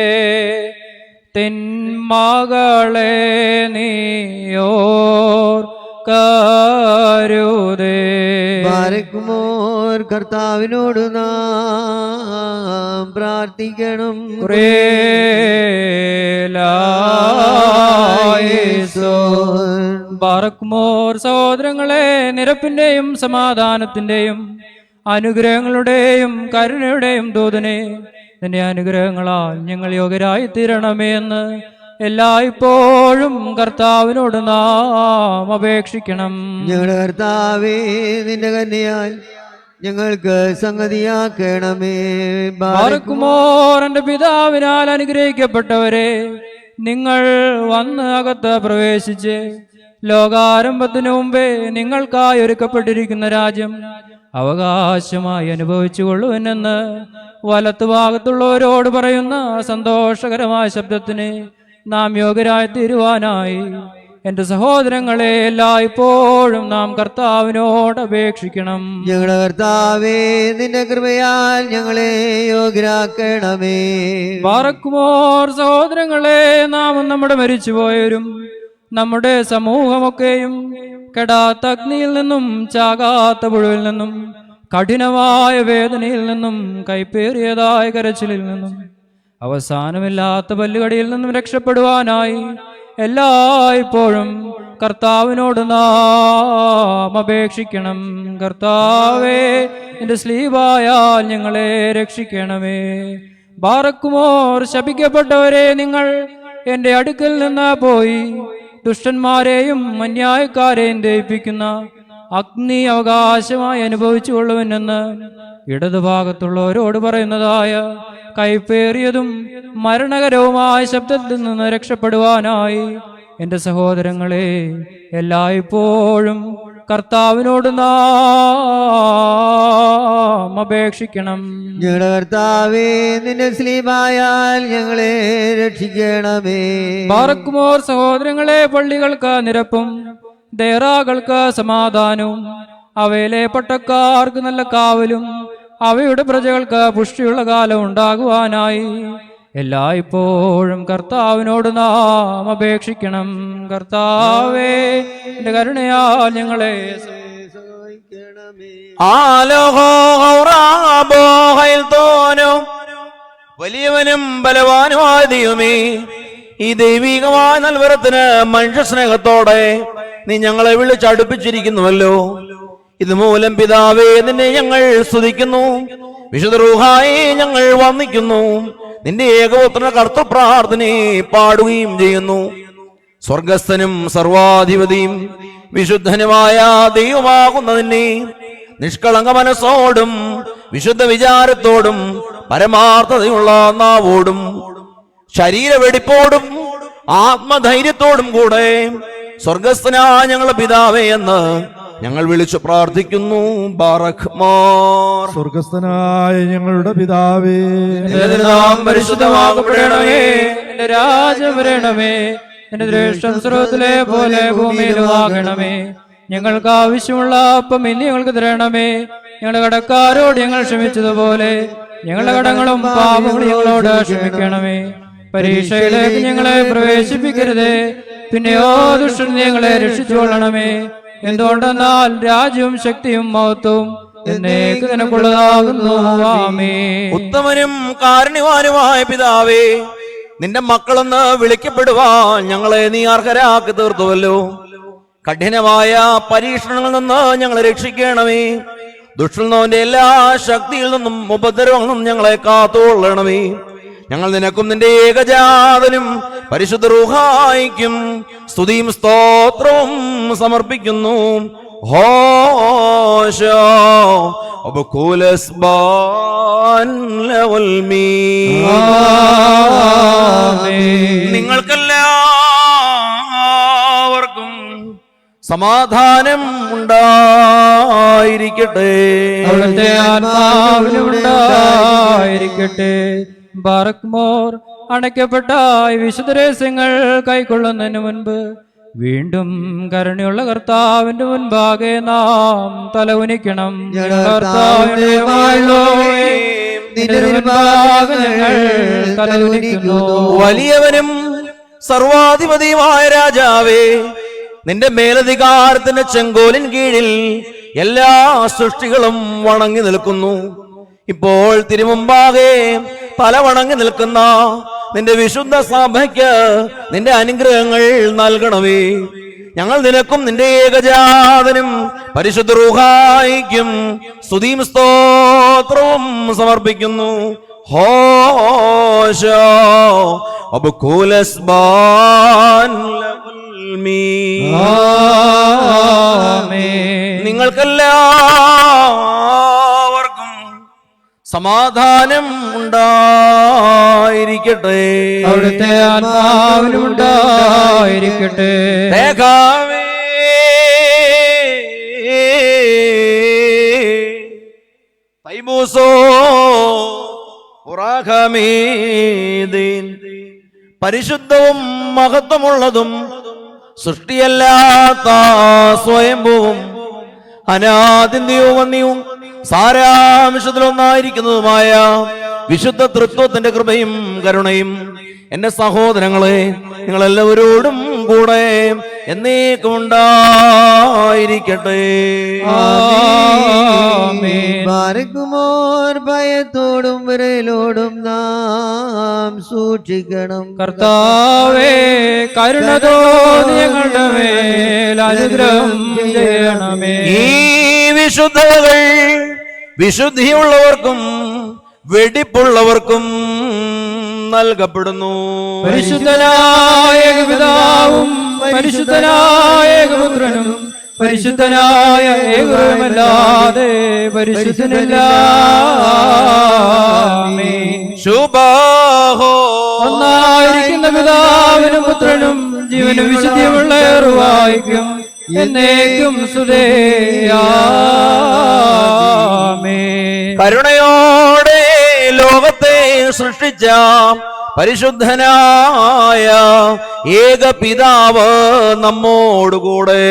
തിന്മകളെ നീയോർക്കരുതേ. ബാരക്കുമോർ, കർത്താവിനോട് നാം പ്രാർത്ഥിക്കണം. ബാറക്കുമോർ, സഹോദരങ്ങളെ, നിരപ്പിന്റെയും സമാധാനത്തിന്റെയും അനുഗ്രഹങ്ങളുടെയും കരുണയുടെയും ദൂതനെ, നിന്റെ അനുഗ്രഹങ്ങളാൽ ഞങ്ങൾ യോഗ്യരായി തീരണമേ എന്ന് എല്ലായ്പ്പോഴും കർത്താവിനോട് നാം അപേക്ഷിക്കണം. ഞങ്ങളുടെ കർത്താവേ, നിന്റെ കന്യയാൽ ഞങ്ങൾക്ക് സംഗതിയാക്കണമേ. ബാറക്കുമോർ, എന്റെ പിതാവിനാൽ അനുഗ്രഹിക്കപ്പെട്ടവരെ, നിങ്ങൾ വന്ന് അകത്ത് പ്രവേശിച്ച് ലോകാരംഭത്തിനു മുമ്പേ നിങ്ങൾക്കായി ഒരുക്കപ്പെട്ടിരിക്കുന്ന രാജ്യം അവകാശമായി അനുഭവിച്ചുകൊള്ളുവെന്ന് വലത്തുഭാഗത്തുള്ളവരോട് പറയുന്ന സന്തോഷകരമായ ശബ്ദത്തിന് നാം യോഗ്യരായി തീരുവാനായി എന്റെ സഹോദരങ്ങളെ എല്ലായ്പ്പോഴും നാം കർത്താവിനോട് അപേക്ഷിക്കണം. ഞങ്ങളുടെ കർത്താവേ, നിന്റെ കൃപയാൽ ഞങ്ങളെ യോഗ്യരാക്കണമേ. ബാറക്കുമോർ, സഹോദരങ്ങളെ, നാം നമ്മുടെ മരിച്ചുപോയവരും നമ്മുടെ സമൂഹമൊക്കെയും കെടാത്ത അഗ്നിയിൽ നിന്നും ചാകാത്ത പുഴുവിൽ നിന്നും കഠിനമായ വേദനയിൽ നിന്നും കൈപ്പേറിയതായ കരച്ചിലിൽ നിന്നും അവസാനമില്ലാത്ത പല്ലുകടിയിൽ നിന്നും രക്ഷപ്പെടുവാനായി എല്ലായ്പ്പോഴും കർത്താവിനോട് നാം അപേക്ഷിക്കണം. കർത്താവേ, നിന്റെ സ്ലീവായാൽ ഞങ്ങളെ രക്ഷിക്കണമേ. ബാറക്കുമോർ, ശപിക്കപ്പെട്ടവരെ, നിങ്ങൾ എന്റെ അടുക്കൽ നിന്ന് പോയി ദുഷ്ടന്മാരെയും അന്യായക്കാരെയും ദയിപ്പിക്കുന്ന അഗ്നി അവകാശമായി അനുഭവിച്ചു കൊള്ളുവെന്ന് ഇടതുഭാഗത്തുള്ളവരോട് പറയുന്നതായ കൈപ്പേറിയതും മരണകരവുമായ ശബ്ദത്തിൽ നിന്ന് രക്ഷപ്പെടുവാനായി എന്റെ സഹോദരങ്ങളെ, എല്ലായ്പ്പോഴും കർത്താവിനോട് നാം അപേക്ഷിക്കണം. ഞങ്ങളുടെ കർത്താവേ, നിന്റെ സ്ലീബായാൽ ഞങ്ങളെ രക്ഷിക്കണമേ. ബാറക്കുമോർ, സഹോദരങ്ങളെ, പള്ളികൾക്ക് നിരപ്പും ദേറാകൾക്ക് സമാധാനവും അവയിലെ പട്ടക്കാർക്ക് നല്ല കാവലും അവയുടെ പ്രജകൾക്ക് പുഷ്ടിയുള്ള കാലം ഉണ്ടാകുവാനായി എല്ലായ്പ്പോഴും കർത്താവിനോട് നാം അപേക്ഷിക്കണം. കർത്താവേ, എന്റെ കരുണയാൽ ഞങ്ങളെ വലിയവനും ബലവാനുമായ ദൈവമേ, ഈ ദൈവികമായ നൽവരത്തിന് മനുഷ്യ സ്നേഹത്തോടെ നീ ഞങ്ങളെ വിളിച്ചടുപ്പിച്ചിരിക്കുന്നുവല്ലോ. ഇതുമൂലം പിതാവേ, നിന്നെ ഞങ്ങൾ സ്തുതിക്കുന്നു. വിശുദ്ധ റൂഹായെ ഞങ്ങൾ വന്ദിക്കുന്നു. നിന്റെ ഏകപുത്ര കർത്തൃപ്രാർത്ഥനയെ പാടുകയും ചെയ്യുന്നു. സ്വർഗസ്ഥനും സർവാധിപതിയും വിശുദ്ധനുമായ ദൈവമാകുന്നതിനെ നിഷ്കളങ്ക മനസ്സോടും വിശുദ്ധ വിചാരത്തോടും പരമാർത്ഥതയുള്ള നാവോടും ശരീരവെടിപ്പോടും ആത്മധൈര്യത്തോടും കൂടെ സ്വർഗസ്ഥനായ ഞങ്ങളുടെ പിതാവേ എന്ന് ഞങ്ങൾ വിളിച്ചു പ്രാർത്ഥിക്കുന്നു. ബാറഖ്മാർ. സ്വർഗസ്ഥനായ ഞങ്ങളുടെ പിതാവേ, നിന്റെ നാമം പരിശുദ്ധമാകപ്പെടണമേ. നിന്റെ രാജ്യം വരണമേ. നിന്റെ ദ്രേഷ്ടം സ്രോതത്തിലെ പോലെ ഭൂമിയിലും ആകണമേ. ഞങ്ങൾക്ക് ആവശ്യമുള്ള അപ്പം ഇനി ഞങ്ങൾക്ക് തരണമേ. ഞങ്ങളുടെ കടക്കാരോട് ഞങ്ങൾ ക്ഷമിച്ചതുപോലെ ഞങ്ങളുടെ കടങ്ങളും പാപങ്ങളും ഞങ്ങളോട് ക്ഷമിക്കണമേ. പരീക്ഷയിലേക്ക് ഞങ്ങളെ പ്രവേശിപ്പിക്കരുതേ, പിന്നെയോ ദുഷ്ടൻ ഞങ്ങളെ രക്ഷിച്ചുകൊള്ളണമേ. എന്തുകൊണ്ടെന്നാൽ രാജ്യവും ശക്തിയും മഹത്വവും എന്നേക്ക് നിനക്കുള്ളതാകുന്നു. ആമേൻ. ഉത്തമനും കാരുണ്യവാനുമായ പിതാവേ, നിന്റെ മക്കളെന്ന് വിളിക്കപ്പെടുവാൻ ഞങ്ങളെ നീ അർഹരാക്കി തീർത്തുവല്ലോ. കഠിനമായ പരീക്ഷണങ്ങളിൽ നിന്ന് ഞങ്ങളെ രക്ഷിക്കണമേ. ദുഷ്ടന്റെ എല്ലാ ശക്തിയിൽ നിന്നും ഉപദ്രവങ്ങളിൽ നിന്നും ഞങ്ങളെ കാത്തുകൊള്ളണമേ. ഞങ്ങൾ നിനക്കും നിന്റെ ഏകജാതനും പരിശുദ്ധ റൂഹായിക്കും സ്തുതിയും സ്തോത്രവും സമർപ്പിക്കുന്നു. ഹോശോ നിങ്ങൾക്കെല്ലാവർക്കും സമാധാനം ഉണ്ടായിരിക്കട്ടെ. അവിടുത്തെ ആത്മാവിലുണ്ടായിരിക്കട്ടെ. ബാറക്മോർ, അണയ്ക്കപ്പെട്ട ഈ വിശുദ്ധ രഹസ്യങ്ങൾ കൈക്കൊള്ളുന്നതിന് മുൻപ് വീണ്ടും കരുണയുള്ള കർത്താവിന്റെ മുൻപാകെ നാം തലകുനിക്കണം. കർത്താവിന്റെ വാഴ്വോയേ, നിന്റെ മുൻപാകെ ഞങ്ങൾ തലകുനിക്കുന്നു. വലിയവനും സർവാധിപതിയുമായ രാജാവേ, നിന്റെ മേലധികാരത്തിന്റെ ചെങ്കോലിൻ കീഴിൽ എല്ലാ സൃഷ്ടികളും വണങ്ങി നിൽക്കുന്നു. ഇപ്പോൾ തിരുമുമ്പാകെ തല വണങ്ങി നിൽക്കുന്ന നിന്റെ വിശുദ്ധ സഭയ്ക്ക് നിന്റെ അനുഗ്രഹങ്ങൾ നൽകണമേ. ഞങ്ങൾ നിനക്കും നിന്റെ ഏകജാതനും പരിശുദ്ധ റൂഹായിക്കും സ്തുതിയും സ്തോത്രവും സമർപ്പിക്കുന്നു. ഹോശോ നിങ്ങൾക്കെല്ലാവർക്കും സമാധാനം ഉണ്ടായിരിക്കട്ടെ. അവിടുത്തെ ആത്മാവിലും ഉണ്ടായിരിക്കട്ടെ. ദേഹാവേ, തൈമൂസോ ഉറാഖമീദീൻ, പരിശുദ്ധവും മഹത്വമുള്ളതും സൃഷ്ടിയല്ലാത്ത സ്വയംഭൂവും അനാദിന്യവും സാരാംശത്തിലൊന്നായിരിക്കുന്നതുമായ വിശുദ്ധ തൃത്വത്തിന്റെ കൃപയും കരുണയും എന്റെ സഹോദരങ്ങളെ നിങ്ങളെല്ലാവരോടും കൂടെ എന്നേക്കും ഉണ്ടായിരിക്കട്ടെ. ബാരക്കുമോർ ഭയത്തോടും വിരലോടും നാം സൂക്ഷിക്കണം. കർത്താവേ, കരുണ തോന്നി ഞങ്ങളുടെ മേൽ അനുഗ്രഹം ചെയ്യണമേ. ഈ വിശുദ്ധകൾ വിശുദ്ധിയുള്ളവർക്കും വെടിപ്പുള്ളവർക്കും നൽകപ്പെടുന്നു. പരിശുദ്ധനായ പിതാവും പരിശുദ്ധനായ പുത്രനും പരിശുദ്ധനായ ഏകമല്ലാതെ പരിശുദ്ധനില്ല. ശുഭാഹോ. ഒന്നായിരിക്കുന്ന പിതാവിനും പുത്രനും ജീവനും വിശുദ്ധിയുമുള്ള ഏറുവായിക്കും എന്നേക്കും സുതേയാമേ. കരുണയോടെ ലോകത്തെ സൃഷ്ടിച്ച പരിശുദ്ധനായ ഏക പിതാവ് നമ്മോടുകൂടെ.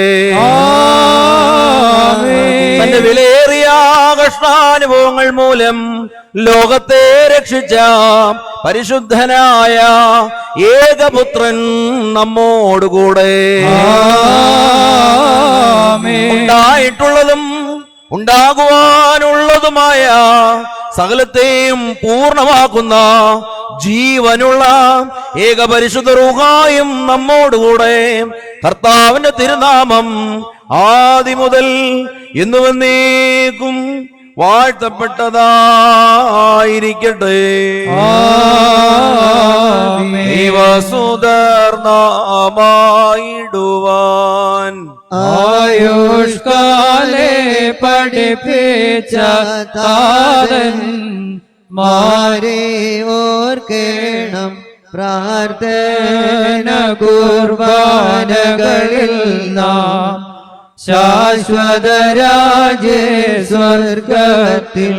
തന്റെ വിലയേറിയ കഷ്ടാനുഭവങ്ങൾ മൂലം ലോകത്തെ രക്ഷിച്ച പരിശുദ്ധനായ ഏകപുത്രൻ നമ്മോടുകൂടെ. ഉണ്ടായിട്ടുള്ളതും ഉണ്ടാകുവാനുള്ളതുമായ സകലത്തെയും പൂർണ്ണമാക്കുന്ന ജീവനുള്ള ഏകപരിശുദ്ധ റൂഹായും നമ്മോടുകൂടെ. കർത്താവിന്റെ തിരുനാമം ആദിമുതൽ എന്നുവന്നേക്കും വാഴ്ത്തപ്പെട്ടതായിരിക്കട്ടെ. ദൈവസുധർനാമായിടുവാൻ ആയുഷ്കാലേ പഠിപ്പിച്ച താതൻ മാരെ ഓർക്കേണം പ്രാർത്ഥന കുർബാനകളിൽ നാം ശാശ്വതരാജേ സ്വർഗത്തിൽ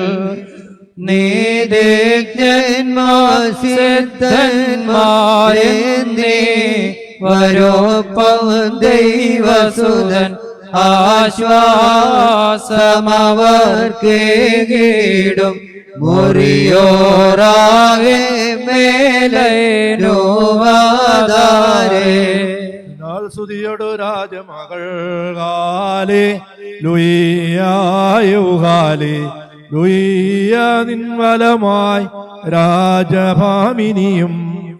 നീതിജ്ഞന്മാർ സിദ്ധന്മാരെന്നീ വരോപ്പവും ദൈവസുതൻ ആശ്വാസമവർക്കേകിടും മുറിയോറാകെ മേലോവാദാരേ. സ്തുതിയോടു രാജമകൾ കാലേ ലുയ്യായുകാലേ ലുയ്യ നിൻവലമായി രാജഭാമിനിയും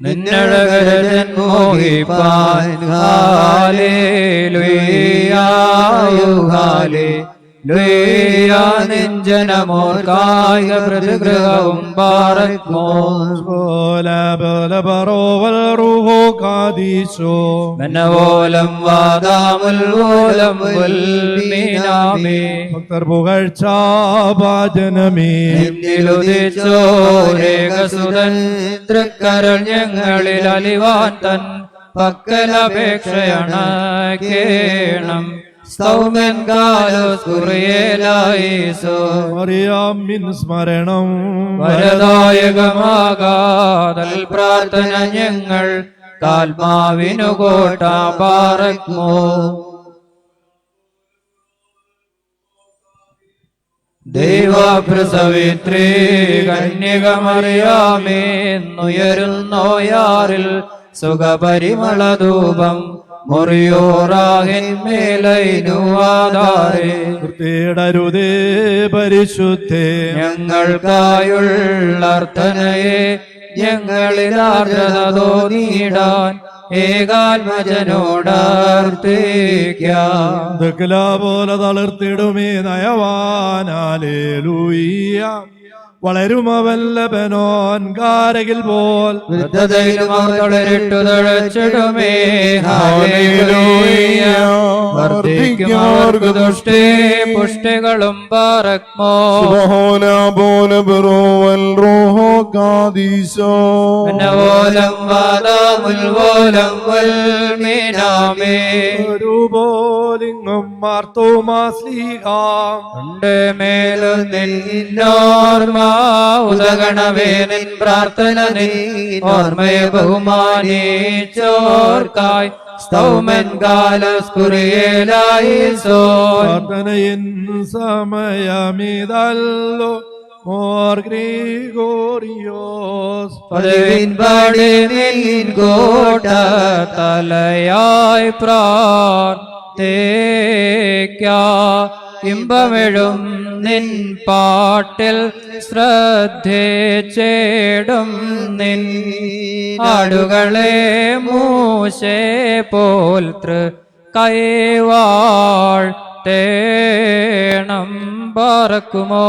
നിന്നഴകരൻ മോഹിപ്പാൻ ഹാലേലുയ്യായുഹാലേ ലുയ്യാ നിഞ്ജനമോർക്കായ പ്രതിഗ്രഹവും പാറക്മോ മെന്നവോലം വാദാമുൽ ഓലം മീനാമേ. ഭക്തർ പുകഴ്ചാഭാജനമേ ുദിച്ചോരേകസുതൻ തൃക്കരൾ ഞങ്ങളിൽ അലിവാൻ തൻ പക്കലപേക്ഷയണ കേണം സൗമ്യൻ കാലോസ് കുറിയേലായിസോ മറിയാമിൻ സ്മരണം വരദായകമാകാതൽ പ്രാർത്ഥന ഞങ്ങൾ കാൽമാവിനു കോട്ട പാറക്മോ. ദൈവപ്രസവിത്രീ കന്യകമറിയാമേന്നുയരുന്നോയാറിൽ സുഖപരിമളധൂപം മുറിയോറാഹിന്മേലൈനുവാദാരേ. വൃത്തിയിടരുതേ പരിശുദ്ധേ ഞങ്ങൾക്കായുള്ള അർത്ഥനയെ ഞങ്ങളിലാർദ്രത തോന്നിയിടാൻ ഏകാത്മജനോടാർത്തിക്കാം. പോലെ തളിർത്തിടുമേ നയവാനാലേലൂയ്യ വളരുമവല്ലഭനോൻ കാരകിൽ പോൽ വൃദ്ധതയിലുമവരിട്ടു തഴച്ചിടുമേ ഹല്ലേലൂയ. വർദ്ധിക്കുമോർക്കു ദുഷ്ടേ പുഷ്ടികളും പാറക്മോ ഓലം വാദാമുൽ ഓലം വൽമീനാമേ. രൂപോലിംഗം മാർത്തോമാസ്ലീഹാം ഉണ്ട് മേലും നിന്നോർമ്മ ഉദഗണവേ നിൻ പ്രാർത്ഥന നിൻ ഓർമ്മയെ ബഹുമാനിച്ചോർക്കായി സ്തൗമൻ കാലസ്കുറിയേലായിസോ. പ്രാർത്ഥനയിൻ സമയമീതല്ലോ മോർ ഗ്രിഗോറിയോസ് പദവിൻ പാടി നിൻ കോട്ട തലയായി പ്രാർത്ഥിക്ക ഇമ്പമെഴും നിൻ പാട്ടിൽ ശ്രദ്ധിച്ചേടും നിൻ ആടുകളെ മൂശേ പോൽ കൈവാഴ്ത്തേണം പറക്കുമോ.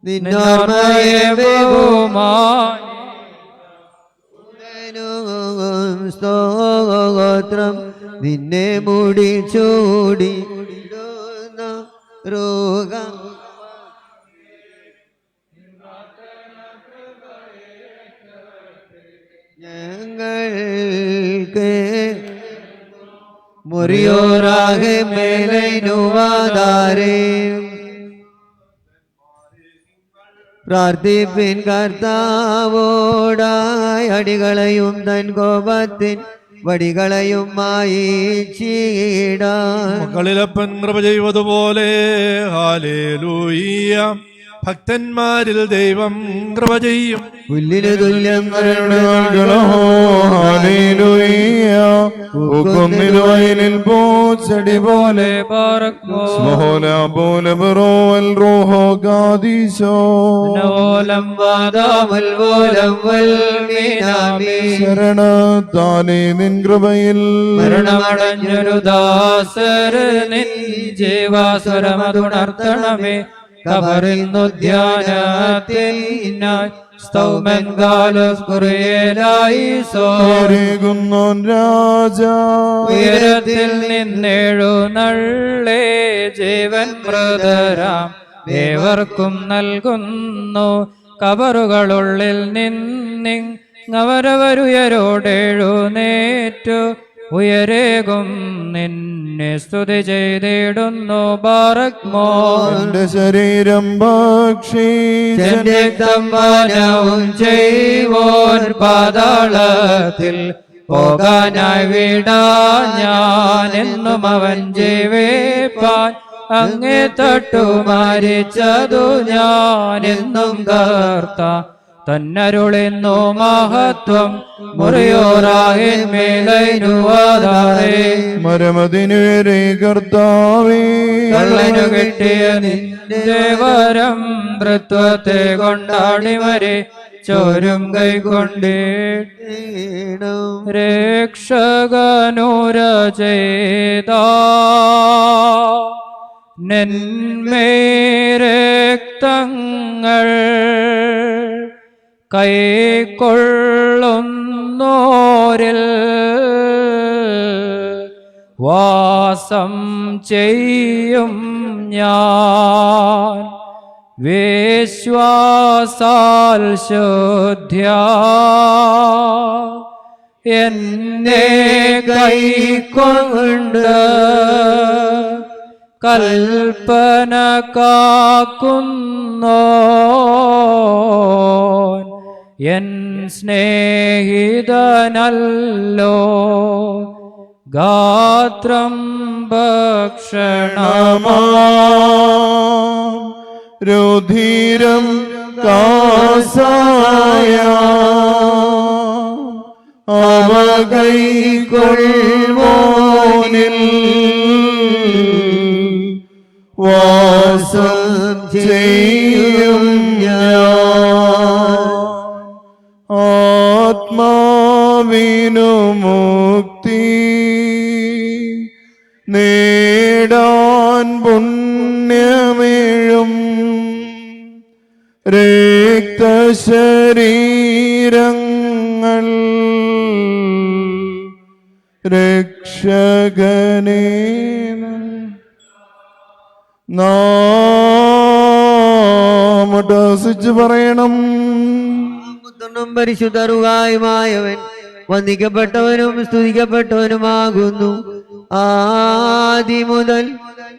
നിന്നോർമ്മയെ ബഹുമാനം സ്തോത്രം നിന്നെ മുടി ചൂടി രോഗ ഞങ്ങൾക്ക് മുറിയോറാകെ മേലനുവാദാരേ പ്രാർത്ഥിപ്പിൻ കർത്താവോടായി അടികളെയും തൻ കോപത്തിൻ വടികളെയും മായിച്ചിടാൻ. മക്കളിലപ്പൻ കൃപ ചെയ്വതുപോലെ ഹല്ലേലൂയ. ഭക്തന്മാരിൽ ദൈവം കൃപ ചെയ്യും. പുല്ലിന് തുല്യം വയലിൽ പൂച്ചെടി പോലെ ശരണത്താലേ നിൻ കൃപയിൽ മരണമടഞ്ഞൊരു ദാസര് നിൻ ജീവാസുരമതുണർത്തണമേ. കബറിൽ ധ്യാനത്തിനായി സ്തൗമൻ കാലസ് കുറിയലായി സോരേകുന്നോൻ രാജാ ഉയരത്തിൽ നിന്നെഴുന്നള്ളേ ജീവൻ മൃതരാം ഏവർക്കും നൽകുന്നു. കബറുകളുള്ളിൽ നിന്നവരവരുയരോടെഴുന്നേറ്റു ഉയരേകും നിന്നെ സ്തുതി ചെയ്തിടുന്നു. ബാറക്മോ എന്റെ ശരീരം രക്തം പാനവും ചെയ്വോൻ പാതാളത്തിൽ പോകാനായി വിടാ ഞാൻ എന്നും അവൻ ജീവേപ്പാൻ അങ്ങേ തൊട്ടു മരിച്ചതു ഞാൻ എന്നും കർത്ത തന്നരുളെന്നു മഹത്വം മുറിയോറാഹിന്മേലൈനുവാദാരേ. മരമതിനുവരെ കർത്താവേ കള്ളനു കിട്ടിയ നിന്റെ വരം തൃത്വത്തെ കൊണ്ടാടിമരെ ചോരും കൈക്കൊണ്ടേ രക്ഷകനൂര ചെയ്ത നന്മേരക്തങ്ങൾ കൈക്കൊള്ളുന്നോരിൽ വാസം ചെയ്യും ഞാൻ വിശ്വാസാൽ ശുദ്ധ്യ എന്നെ കൈക്കൊണ്ട് കൽപ്പന കാക്കുന്നോ എൻ സ്നേഹിതനല്ലോ ഗാത്രം ഭക്ഷണമാ രുധിരം കാസായ അവ കൈക്കൊള്ളുവോനിൽ വാസം ചെയ്യും ഞാൻ ആത്മാവിനു മുക്തി നേടാൻ പുണ്യമേഴും രക്തശരീരങ്ങൾ രക്ഷകനേ നാമോട്ടാസിച്ച് പറയണം. പരിശുദ്ധറുകായുമായവൻ വന്ദിക്കപ്പെട്ടവനും സ്തുതിക്കപ്പെട്ടവനുമാകുന്നു. ആദി മുതൽ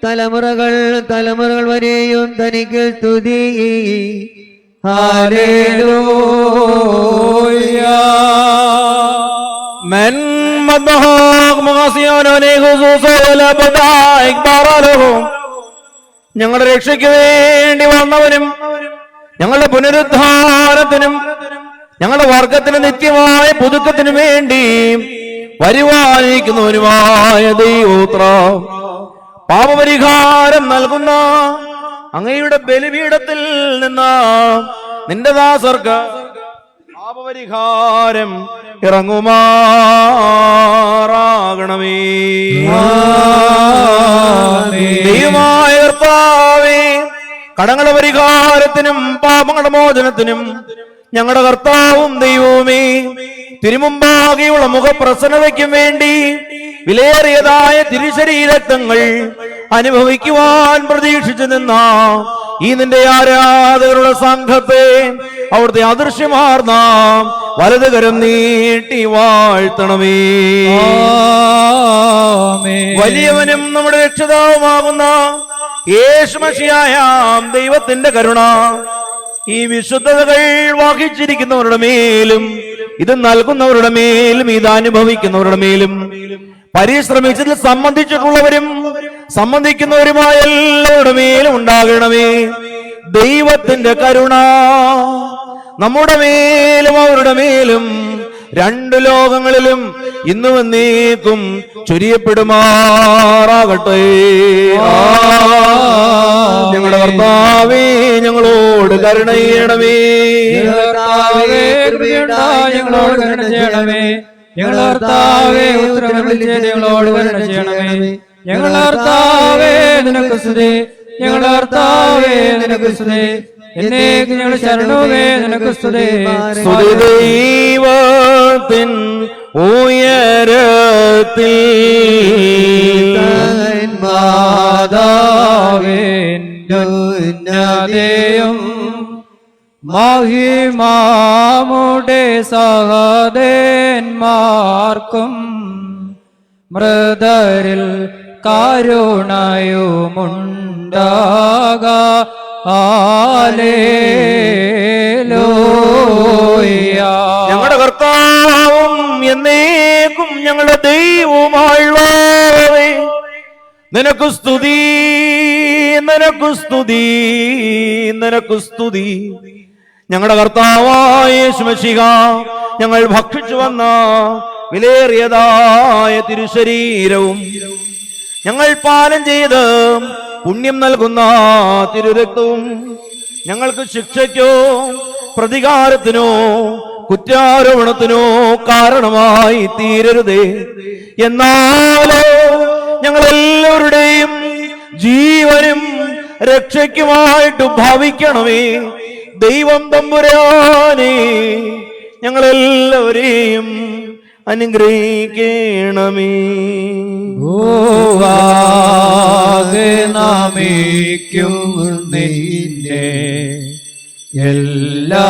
തലമുറകൾ വരെയും തനിക്ക് സ്തുതി. ഹല്ലേലൂയ. Men ഞങ്ങളുടെ രക്ഷയ്ക്ക് വേണ്ടി വന്നവനും ഞങ്ങളുടെ പുനരുദ്ധാനത്തിനും ഞങ്ങളുടെ വർഗത്തിന് നിത്യമായ പുതുക്കത്തിനു വേണ്ടി വരുവാനിരിക്കുന്നവനുമായ ദൈവോത്ര പാപപരിഹാരം നൽകുന്ന അങ്ങയുടെ ബലിപീഠത്തിൽ നിന്ന് നിന്റെ ദാസർക്ക് പാപപരിഹാരം ഇറങ്ങുമാറാകണമേ. ദൈവമായ കർത്താവേ, കടങ്ങളുടെ പരിഹാരത്തിനും പാപങ്ങളുടെ മോചനത്തിനും ഞങ്ങളുടെ കർത്താവും ദൈവവുമേ, തിരുമുമ്പാകെയുള്ള മുഖപ്രസന്നതയ്ക്കും വേണ്ടി വിലയേറിയതായ തിരുശരീരക്തങ്ങൾ അനുഭവിക്കുവാൻ പ്രതീക്ഷിച്ചു നിന്ന ഈ നിന്റെ ആരാധകരുടെ സംഘത്തെ അവിടുത്തെ അദൃശ്യമാർന്ന വലതുകരം നീട്ടി വാഴ്ത്തണമേ. വലിയവനും നമ്മുടെ രക്ഷിതാവുമാകുന്ന യേശുമശിയായ ദൈവത്തിന്റെ കരുണ ഈ വിശുദ്ധതകൾ വഹിച്ചിരിക്കുന്നവരുടെ മേലും ഇത് നൽകുന്നവരുടെ മേലും ഇത് അനുഭവിക്കുന്നവരുടെ മേലും പരിശ്രമിച്ചതിൽ സംബന്ധിച്ചിട്ടുള്ളവരും സംബന്ധിക്കുന്നവരുമായ എല്ലാവരുടെ മേലും ഉണ്ടാകണമേ. ദൈവത്തിന്റെ കരുണ നമ്മുടെ മേലും അവരുടെ മേലും രണ്ടു ലോകങ്ങളിലും ഇന്നും എന്നേക്കും ചൊരിയപ്പെടുമാറാകട്ടെ. ഞങ്ങളുടെ കർത്താവേ, ഞങ്ങളോട് കരുണ ചെയ്യണമേ. ഞങ്ങളോട് കരുണ ചെയ്യണമേ. ഞങ്ങളുടെ കർത്താവേ, ഉത്തരവിളിച്ച് ഞങ്ങളോട് കരുണ ചെയ്യണമേ. ഞങ്ങളുടെ കർത്താവേ, നിനക്ക് സ്തുതി. ഞങ്ങളുടെ കർത്താവേ, നിനക്ക് സ്തുതി. എന്നേക്ക് ഞങ്ങളുടെ ശരണമേ, നിനക്ക് സ്തുതി. ദൈവത്തിൻ ഉയരത്തിൽ മാതാവേയും മഹിമാമുടെ സഹദേന്മാർക്കും മൃതരിൽ കരുണയുമുണ്ടാക. ഞങ്ങളുടെ കർത്താവും എന്നേക്കും ഞങ്ങളുടെ ദൈവവുമായുള്ളവേ, നിനക്ക് സ്തുതി, നിനക്ക് സ്തുതി, നിനക്ക് സ്തുതി. ഞങ്ങളുടെ കർത്താവായ യേശുമശിഹ, ഞങ്ങൾ ഭക്ഷിച്ചു വന്ന വിലയേറിയതായ തിരുശരീരവും ഞങ്ങൾ പാലം ചെയ്ത് പുണ്യം നൽകുന്ന തിരുരക്തവും ഞങ്ങൾക്ക് ശിക്ഷയ്ക്കോ പ്രതികാരത്തിനോ കുറ്റാരോപണത്തിനോ കാരണമായി തീരരുതേ. എന്നാലോ ഞങ്ങളെല്ലാവരുടെയും ജീവനും രക്ഷയ്ക്കുമായിട്ട് ഭാവിക്കണമേ. ദൈവം തമ്പുരാനെ, ഞങ്ങളെല്ലാവരെയും അനുഗ്രഹിക്കണമേ. നമിക്കും നിന്നെ എല്ലാ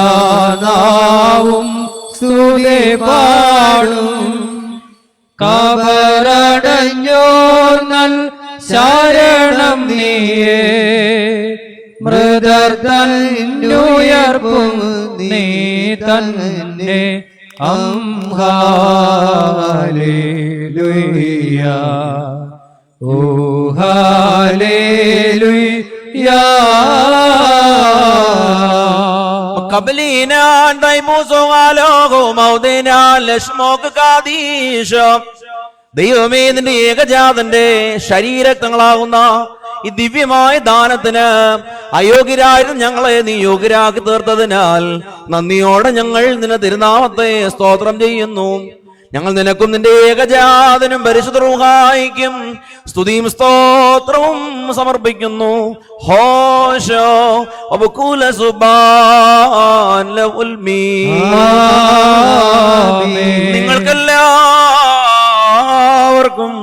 നാവും സ്തുതി പാടും. കബറടഞ്ഞോർ നൽ ശരണം നീയേ, മൃതർ തന്നുയർപ്പും നീ തന്നെ. ഹല്ലേലൂയ, ഓ ഹല്ലേലൂയ. കബലീനാൻ ദൈമൂസോകാലോകോ മൗദിനാൻ ലശ്മോക്ക് കാദീശം. ദൈവമേ, നിന്റെ ഏകജാതന്റെ ശരീരക്തങ്ങളാകുന്ന ഈ ദിവ്യമായ ദാനത്തിന് അയോഗ്യരായിരുന്നു ഞങ്ങളെ നീ യോഗ്യരാക്കി തീർത്തതിനാൽ നന്ദിയോടെ ഞങ്ങൾ നിന്റെ തിരുനാമത്തെ സ്തോത്രം ചെയ്യുന്നു. ഞങ്ങൾ നിനക്കും നിന്റെ ഏകജാതനും പരിശുദ്ധ റൂഹായിക്കും സ്തുതിയും സ്തോത്രവും സമർപ്പിക്കുന്നു. ഹോശോ വബുകൂല സുബ്ഹാൻ ലഹുൽ നിങ്ങൾക്കെല്ലാവർക്കും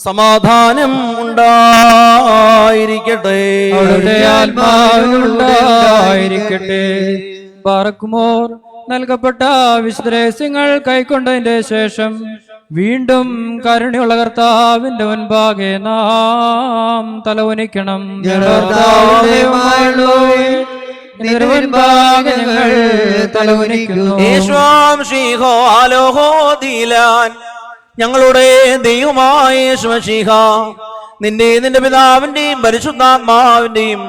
സമാധാനം ഉണ്ടായിരിക്കട്ടെ. അവരുടെ ആത്മാവിനുണ്ടായിരിക്കട്ടെ. പാർക്കുമോർ നൽകപ്പെട്ട വിശുദ്ധരഹസ്യങ്ങൾ കൈക്കൊണ്ടതിന്റെ ശേഷം വീണ്ടും കരുണയുള്ള കർത്താവിന്റെ മുൻപാകെ നാം തലവനിക്കണം. മുൻപാകെ ഞങ്ങൾ തലവനിക്കുന്നു. ഞങ്ങളുടെ ദൈവമായ യേശുമശീഹ, നിന്റെ പിതാവിന്റെയും പരിശുദ്ധാത്മാവിന്റെയും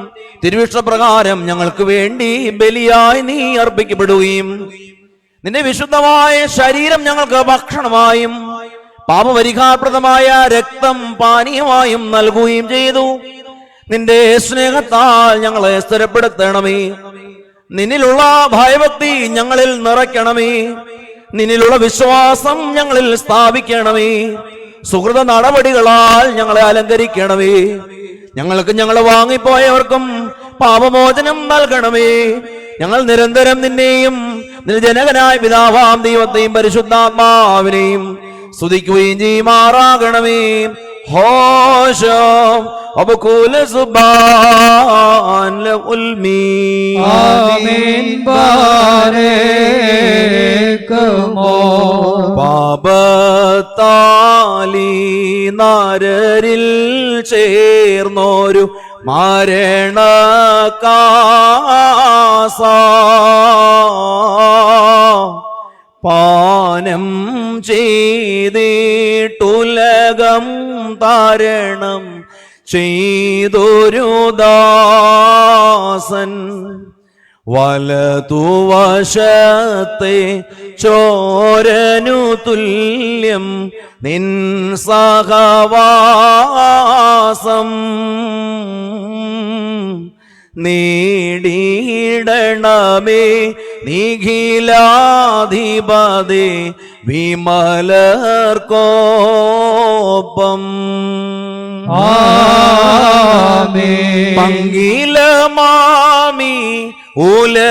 തിരുവിഷ്ടപ്രകാരം ഞങ്ങൾക്ക് വേണ്ടി ബലിയായി നീ അർപ്പിക്കപ്പെടുകയും നിന്റെ വിശുദ്ധമായ ശരീരം ഞങ്ങൾക്ക് ഭക്ഷണമായും പാപപരിഹാരപ്രദമായ രക്തം പാനീയമായും നൽകുകയും ചെയ്തു. നിന്റെ സ്നേഹത്താൽ ഞങ്ങളെ സ്ഥിരപ്പെടുത്തണമേ. നിന്നിലുള്ള ഭയഭക്തി ഞങ്ങളിൽ നിറയ്ക്കണമേ. നിന്നിലുള്ള വിശ്വാസം ഞങ്ങളിൽ സ്ഥാപിക്കണമേ. സുഹൃത നടപടികളാൽ ഞങ്ങളെ അലങ്കരിക്കണമേ. ഞങ്ങൾക്ക് ഞങ്ങൾ വാങ്ങിപ്പോയവർക്കും പാപമോചനം നൽകണമേ. ഞങ്ങൾ നിരന്തരം നിന്നെയും ജനകനായ പിതാവാം ദൈവത്തെയും പരിശുദ്ധാത്മാവിനെയും സ്തുതിക്കുകയും ചെയ്യുമാറാകണമേ. ഹോശം അബകൂല സുബ്ഹാൻ ലഉൽമീ. ആമീൻ. ബാരേക്കുമോ. പാപത്താലി നരരിൽ ചേർന്നോരു മരണകാസ പാനം ചെയ്തിട്ടുലകം താരണം ചെയ്തൊരു ദാസൻ വലതുവശത്തെ ചോരനു തുല്യം നിൻ സഹവാസം നേടിയിടണമേ. നിഖിലാധിപതേ വിമലർക്കോപ്പം പങ്കിലമാമി ഉലകിലമർന്നൊരു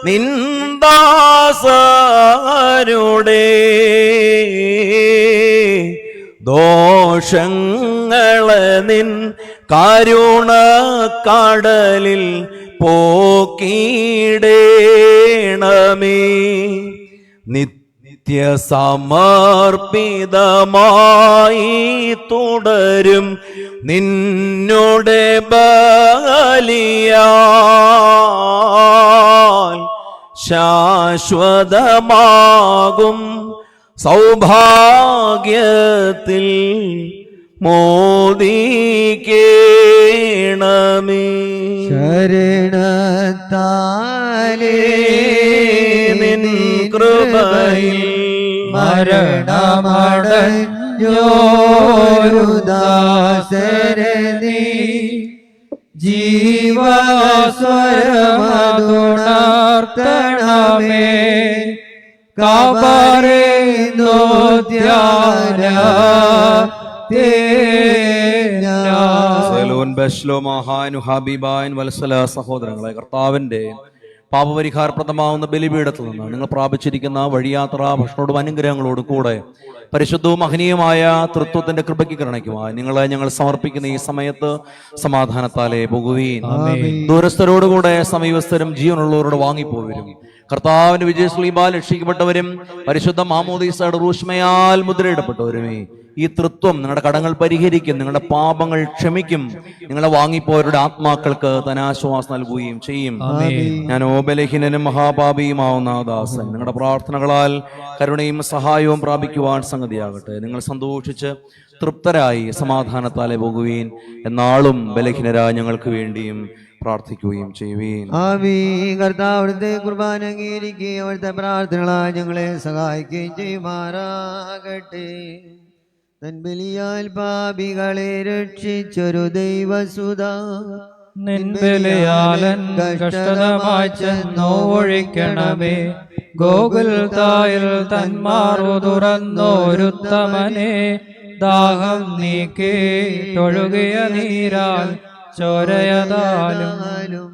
നിന്ദാസരുടെ ദോഷങ്ങളെ നിൻ കരുണ കടലിൽ പോക്കിടേണമേ. നിത്യസമർപ്പിതമായി തുടരും നിന്നോടെ ബലിയാൽ ശാശ്വതമാകും സൗഭാഗ്യത്തിൽ മോദിക്കേണമേ. ശരണത്താലേ നിൻ കൃപയിൽ മരണമടഞ്ഞോരു ദാസരെ നീ ജീവസ്വരമതുണർത്തണമേ. കബറേന്നോ ധ്യാന സഹോദരങ്ങളെ, കർത്താവിന്റെ പാപപരിഹാരപ്രദമാവുന്ന ബലിപീഠത്തിൽ നിന്ന് നിങ്ങൾ പ്രാപിച്ചിരിക്കുന്ന വഴിയാത്ര ഭക്ഷണോടും അനുഗ്രഹങ്ങളോടും കൂടെ പരിശുദ്ധവും മഹനീയമായ തൃത്വത്തിന്റെ കൃപയ്ക്ക് കരുണയ്ക്കുമായി നിങ്ങളെ ഞങ്ങൾ സമർപ്പിക്കുന്ന ഈ സമയത്ത് സമാധാനത്താലെ പോകുകയും ദൂരസ്ഥരോടുകൂടെ സമീപസ്ഥരും ജീവനുള്ളവരോട് വാങ്ങിപ്പോവരും. കർത്താവിന്റെ വിജയശ്ലീബാൽ രക്ഷിക്കപ്പെട്ടവരും പരിശുദ്ധ മാമോദീസയുടെ റൂഷ്മയാൽ മുദ്രയിടപ്പെട്ടവരുമേ ഈ തൃത്വം നിങ്ങളുടെ കടങ്ങൾ പരിഹരിക്കും, നിങ്ങളുടെ പാപങ്ങൾ ക്ഷമിക്കും, നിങ്ങളെ വാങ്ങിപ്പോയവരുടെ ആത്മാക്കൾക്ക് ധനാശ്വാസം നൽകുകയും ചെയ്യും. ഞാൻ ബലഹീനനും മഹാപാപിയുമാവുന്ന ദാസൻ നിങ്ങളുടെ പ്രാർത്ഥനകളാൽ കരുണയും സഹായവും പ്രാപിക്കുവാൻ സംഗതിയാകട്ടെ. നിങ്ങൾ സന്തോഷിച്ച് തൃപ്തരായി സമാധാനത്താലെ പോകുകയും എന്നാളും ബലഹീനരായ ഞങ്ങൾക്ക് വേണ്ടിയും പ്രാർത്ഥിക്കുകയും ചെയ്യുവീൻ. ആമീൻ. കർത്താവ് അവിടുത്തെ കുർബാന അംഗീകരിക്കുകയും അവിടുത്തെ പ്രാർത്ഥനകളാൽ ഞങ്ങളെ സഹായിക്കുകയും ചെയ്യുമാറാകട്ടെ. തൻ ബലിയാൽ പാപികളെ രക്ഷിച്ചൊരു ദൈവസുത നിൻബലിയാലൻ കഷ്ടതമായി ചെന്നോ ഒഴിക്കണമേ. ഗോകുൽതായിൽ തന്മാറു തുറന്നോരുത്തമനെ ദാഹം നീക്കി ഒഴുകിയ നീരാൽ ചോരയതാലും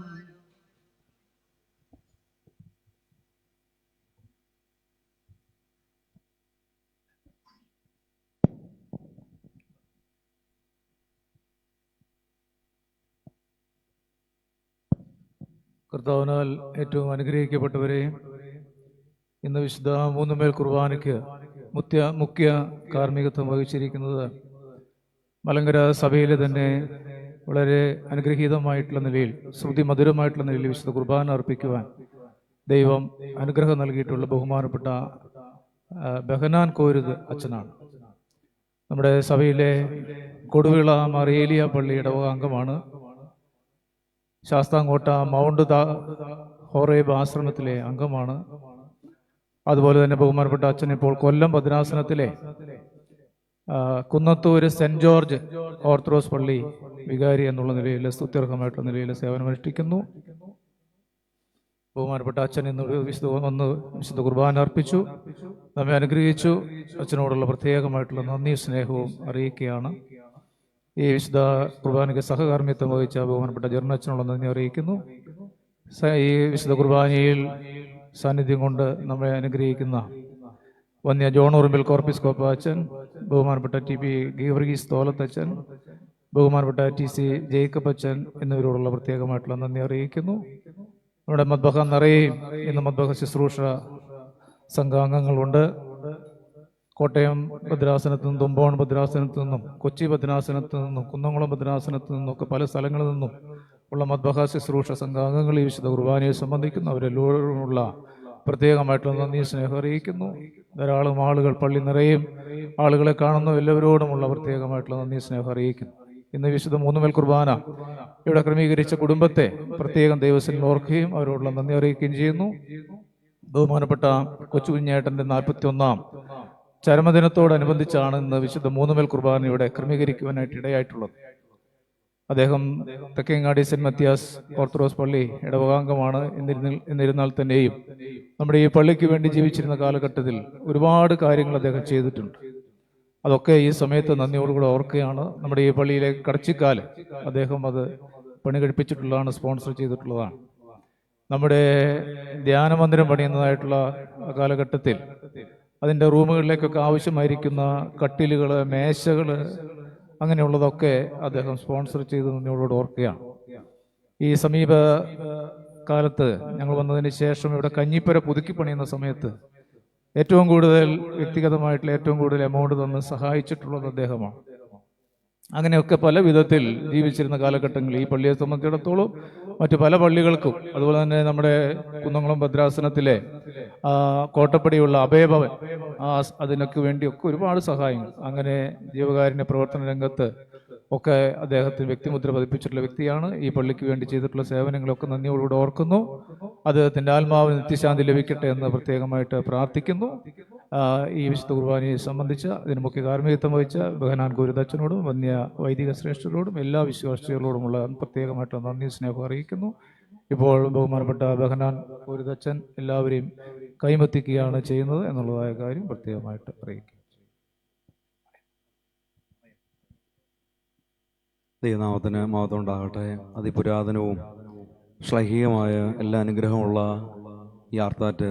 കർത്താവിനാൽ ഏറ്റവും അനുഗ്രഹിക്കപ്പെട്ടവരെ, ഇന്ന് വിശുദ്ധ മൂന്നുമേൽ കുർബാനയ്ക്ക് മുഖ്യ കാർമ്മികത്വം വഹിച്ചിരിക്കുന്നത് മലങ്കര സഭയിലെ തന്നെ വളരെ അനുഗ്രഹീതമായിട്ടുള്ള നിലയിൽ, ശ്രുതി മധുരമായിട്ടുള്ള നിലയിൽ വിശുദ്ധ കുർബാന അർപ്പിക്കുവാൻ ദൈവം അനുഗ്രഹം നൽകിയിട്ടുള്ള ബഹുമാനപ്പെട്ട ബഹനാൻ കോരുത് അച്ഛനാണ്. നമ്മുടെ സഭയിലെ കൊടുവിള മറിയേലിയ പള്ളി ഇടവക അംഗമാണ്. ശാസ്താംകോട്ട മൗണ്ട് ഹോറേബ് ആശ്രമത്തിലെ അംഗമാണ്. അതുപോലെ തന്നെ ബഹുമാനപ്പെട്ട അച്ഛൻ ഇപ്പോൾ കൊല്ലം ഭദ്രാസനത്തിലെ കുന്നത്തൂര് സെന്റ് ജോർജ് ഓർത്തഡോക്സ് പള്ളി വികാരി എന്നുള്ള നിലയിൽ സ്തുത്യർഹമായിട്ടുള്ള നിലയിൽ സേവനമനുഷ്ഠിക്കുന്നു. ബഹുമാനപ്പെട്ട അച്ഛൻ ഇന്ന് വിശുദ്ധ കുർബാന അർപ്പിച്ചു, നമ്മെ അനുഗ്രഹിച്ചു. അച്ഛനോടുള്ള പ്രത്യേകമായിട്ടുള്ള നന്ദി സ്നേഹവും അറിയിക്കുകയാണ്. ഈ വിശുദ്ധ കുർബാനയ്ക്ക് സഹകാർമ്മിത്വം വഹിച്ച ബഹുമാനപ്പെട്ട ജർണച്ചനുള്ള നന്ദി അറിയിക്കുന്നു. ഈ വിശുദ്ധ കുർബാനയിൽ സാന്നിധ്യം കൊണ്ട് നമ്മെ അനുഗ്രഹിക്കുന്ന വന്യ ജോൺ ഉറുമ്പിൽ കോർപ്പിസ്കോപ്പ അച്ഛൻ, ബഹുമാനപ്പെട്ട TP ഗീവർഗീസ് തോലത്തച്ഛൻ, ബഹുമാനപ്പെട്ട TC ജേക്കബ് അച്ഛൻ എന്നിവരോടുള്ള പ്രത്യേകമായിട്ടുള്ള നന്ദി അറിയിക്കുന്നു. നമ്മുടെ മദ്ബഹ നിറയും ഇന്ന് മദ്ബഹ ശുശ്രൂഷ സംഘാംഗങ്ങളുണ്ട്. കോട്ടയം ഭദ്രാസനത്തു നിന്നും, തുമ്പോൺ ഭദ്രാസനത്തു നിന്നും, കൊച്ചി ഭദ്രാസനത്തു നിന്നും, കുന്നംകുളം ഭദ്രാസനത്തു നിന്നും ഒക്കെ പല സ്ഥലങ്ങളിൽ നിന്നും ഉള്ള മദ്ബഹ ശുശ്രൂഷ സംഘാംഗങ്ങൾ ഈ വിശുദ്ധ കുർബാനയെ സംബന്ധിക്കുന്നു. അവരെല്ലാവരുമുള്ള പ്രത്യേകമായിട്ടുള്ള നന്ദി സ്നേഹം അറിയിക്കുന്നു. ധാരാളം ആളുകൾ പള്ളി നിറയും ആളുകളെ കാണുന്നു. എല്ലാവരോടുമുള്ള പ്രത്യേകമായിട്ടുള്ള നന്ദി സ്നേഹം അറിയിക്കുന്നു. ഇന്ന് വിശുദ്ധ മൂന്നുമേൽ കുർബാന ഇവിടെ ക്രമീകരിച്ച കുടുംബത്തെ പ്രത്യേകം ദൈവത്തിൽ ഓർക്കുകയും അവരോടുള്ള നന്ദി അറിയിക്കുകയും ചെയ്യുന്നു. ബഹുമാനപ്പെട്ട കൊച്ചു കുഞ്ഞേട്ടൻ്റെ 41ാം ചരമദിനത്തോടനുബന്ധിച്ചാണ് ഇന്ന് വിശുദ്ധ മൂന്നുമേൽ കുർബാന ഇവിടെ ക്രമീകരിക്കുവാനായിട്ട് ഇടയായിട്ടുള്ളത്. അദ്ദേഹം തെക്കേങ്ങാടി സെന്റ് മത്യാസ് ഓർത്തഡോക്സ് പള്ളി ഇടവകാംഗമാണ്. എന്നിരുന്നാൽ തന്നെയും നമ്മുടെ ഈ പള്ളിക്ക് വേണ്ടി ജീവിച്ചിരുന്ന കാലഘട്ടത്തിൽ ഒരുപാട് കാര്യങ്ങൾ അദ്ദേഹം ചെയ്തിട്ടുണ്ട്. അതൊക്കെ ഈ സമയത്ത് നന്ദിയോടുകൂടെ ഓർക്കുകയാണ്. നമ്മുടെ ഈ പള്ളിയിലെ കടച്ചിക്കാല് അദ്ദേഹം അത് പണി കഴിപ്പിച്ചിട്ടുള്ളതാണ്, സ്പോൺസർ ചെയ്തിട്ടുള്ളതാണ്. നമ്മുടെ ധ്യാനമന്ദിരം പണിയുന്നതായിട്ടുള്ള കാലഘട്ടത്തിൽ അതിൻ്റെ റൂമുകളിലേക്കൊക്കെ ആവശ്യമായിരിക്കുന്ന കട്ടിലുകൾ, മേശകൾ, അങ്ങനെയുള്ളതൊക്കെ അദ്ദേഹം സ്പോൺസർ ചെയ്ത് നന്ദിയോടുകൂടെ ഓർക്കുകയാണ്. ഈ സമീപ കാലത്ത് ഞങ്ങൾ വന്നതിന് ശേഷം ഇവിടെ കഞ്ഞിപ്പുര പുതുക്കി പണിയുന്ന സമയത്ത് ഏറ്റവും കൂടുതൽ വ്യക്തിഗതമായിട്ടുള്ള ഏറ്റവും കൂടുതൽ എമൗണ്ട് തന്ന് സഹായിച്ചിട്ടുള്ളത് അദ്ദേഹമാണ്. അങ്ങനെയൊക്കെ പല വിധത്തിൽ ജീവിച്ചിരുന്ന കാലഘട്ടങ്ങളിൽ ഈ പള്ളിയെ സംബന്ധിച്ചിടത്തോളം മറ്റു പല പള്ളികൾക്കും, അതുപോലെ തന്നെ നമ്മുടെ കുന്നംകുളം ഭദ്രാസനത്തിലെ കോട്ടപ്പടിയുള്ള അഭയഭവൻ, അതിനൊക്കെ വേണ്ടിയൊക്കെ ഒരുപാട് സഹായങ്ങൾ, അങ്ങനെ ജീവകാരുണ്യ പ്രവർത്തന രംഗത്ത് ഒക്കെ അദ്ദേഹത്തിന് വ്യക്തിമുദ്ര പതിപ്പിച്ചിട്ടുള്ള വ്യക്തിയാണ്. ഈ പള്ളിക്ക് വേണ്ടി ചെയ്തിട്ടുള്ള സേവനങ്ങളൊക്കെ നന്ദിയോടുകൂടെ ഓർക്കുന്നു. അദ്ദേഹത്തിൻ്റെ ആത്മാവ് നിത്യശാന്തി ലഭിക്കട്ടെ എന്ന് പ്രത്യേകമായിട്ട് പ്രാർത്ഥിക്കുന്നു. ഈ വിശുദ്ധ കുർബാനയെ സംബന്ധിച്ച് അതിന് മുഖ്യ കാർമ്മികത്വം വഹിച്ച ബഹനാൻ ഗുരുദാച്ചനോടും വന്യ വൈദിക ശ്രേഷ്ഠരോടും എല്ലാ വിശ്വാസികളോടുമുള്ള പ്രത്യേകമായിട്ടുള്ള നന്ദി സ്നേഹം അറിയിക്കുന്നു. ഇപ്പോൾ ബഹുമാനപ്പെട്ട ബഹനാൻ ഗുരുദാച്ചൻ എല്ലാവരെയും കൈമത്തിക്കുകയാണ് ചെയ്യുന്നത് എന്നുള്ളതായ കാര്യം പ്രത്യേകമായിട്ട് അറിയിക്കും. ദൈവനാമത്തിന് മഹത്വം ഉണ്ടാകട്ടെ. അതിപുരാതനവും ശ്ലൈഹികമായ എല്ലാ അനുഗ്രഹമുള്ള ഈ ആർത്താറ്റ്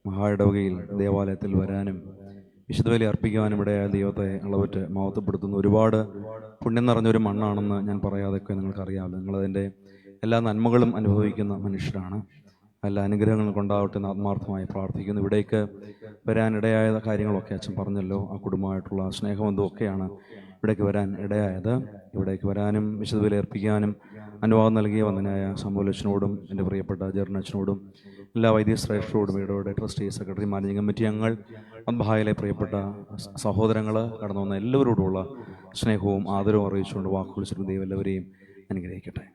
മഹായിടവകയിൽ ദേവാലയത്തിൽ വരാനും വിശുദ്ധ ബലി അർപ്പിക്കുവാനും ഇടയായ ദൈവത്തെ അളവറ്റ് മഹത്വപ്പെടുത്തുന്നു. ഒരുപാട് പുണ്യം നിറഞ്ഞൊരു മണ്ണാണെന്ന് ഞാൻ പറയാതൊക്കെ നിങ്ങൾക്കറിയാമല്ലോ. നിങ്ങളതിൻ്റെ എല്ലാ നന്മകളും അനുഭവിക്കുന്ന മനുഷ്യരാണ്. എല്ലാ അനുഗ്രഹങ്ങളും കൊണ്ടാവട്ടെ എന്ന് ആത്മാർത്ഥമായി പ്രാർത്ഥിക്കുന്നു. ഇവിടേക്ക് വരാനിടയായ കാര്യങ്ങളൊക്കെ അച്ഛൻ പറഞ്ഞല്ലോ. ആ കുടുംബമായിട്ടുള്ള സ്നേഹബന്ധവും ഒക്കെയാണ് ഇവിടേക്ക് വരാൻ ഇടയായത്. ഇവിടേക്ക് വരാനും വിശുദ്ധ ബലി അർപ്പിക്കാനും അനുവാദം നൽകിയ വന്ദനായ സമൂലച്ചനോടും എൻ്റെ പ്രിയപ്പെട്ട ജെറിനച്ചനോടും എല്ലാ വൈദ്യശ്രേഷ്ഠരോടും ഇടപെടെ ട്രസ്റ്റി, സെക്രട്ടറി, മാനേജിംഗ് കമ്മിറ്റി അംഗങ്ങൾ, മദ്ബഹായിലെ പ്രിയപ്പെട്ട സഹോദരങ്ങൾ, കടന്നു വന്ന എല്ലാവരോടുമുള്ള സ്നേഹവും ആദരവും അറിയിച്ചുകൊണ്ട് വാക്കുകൾ ദൈവം എല്ലാവരെയും അനുഗ്രഹിക്കട്ടെ.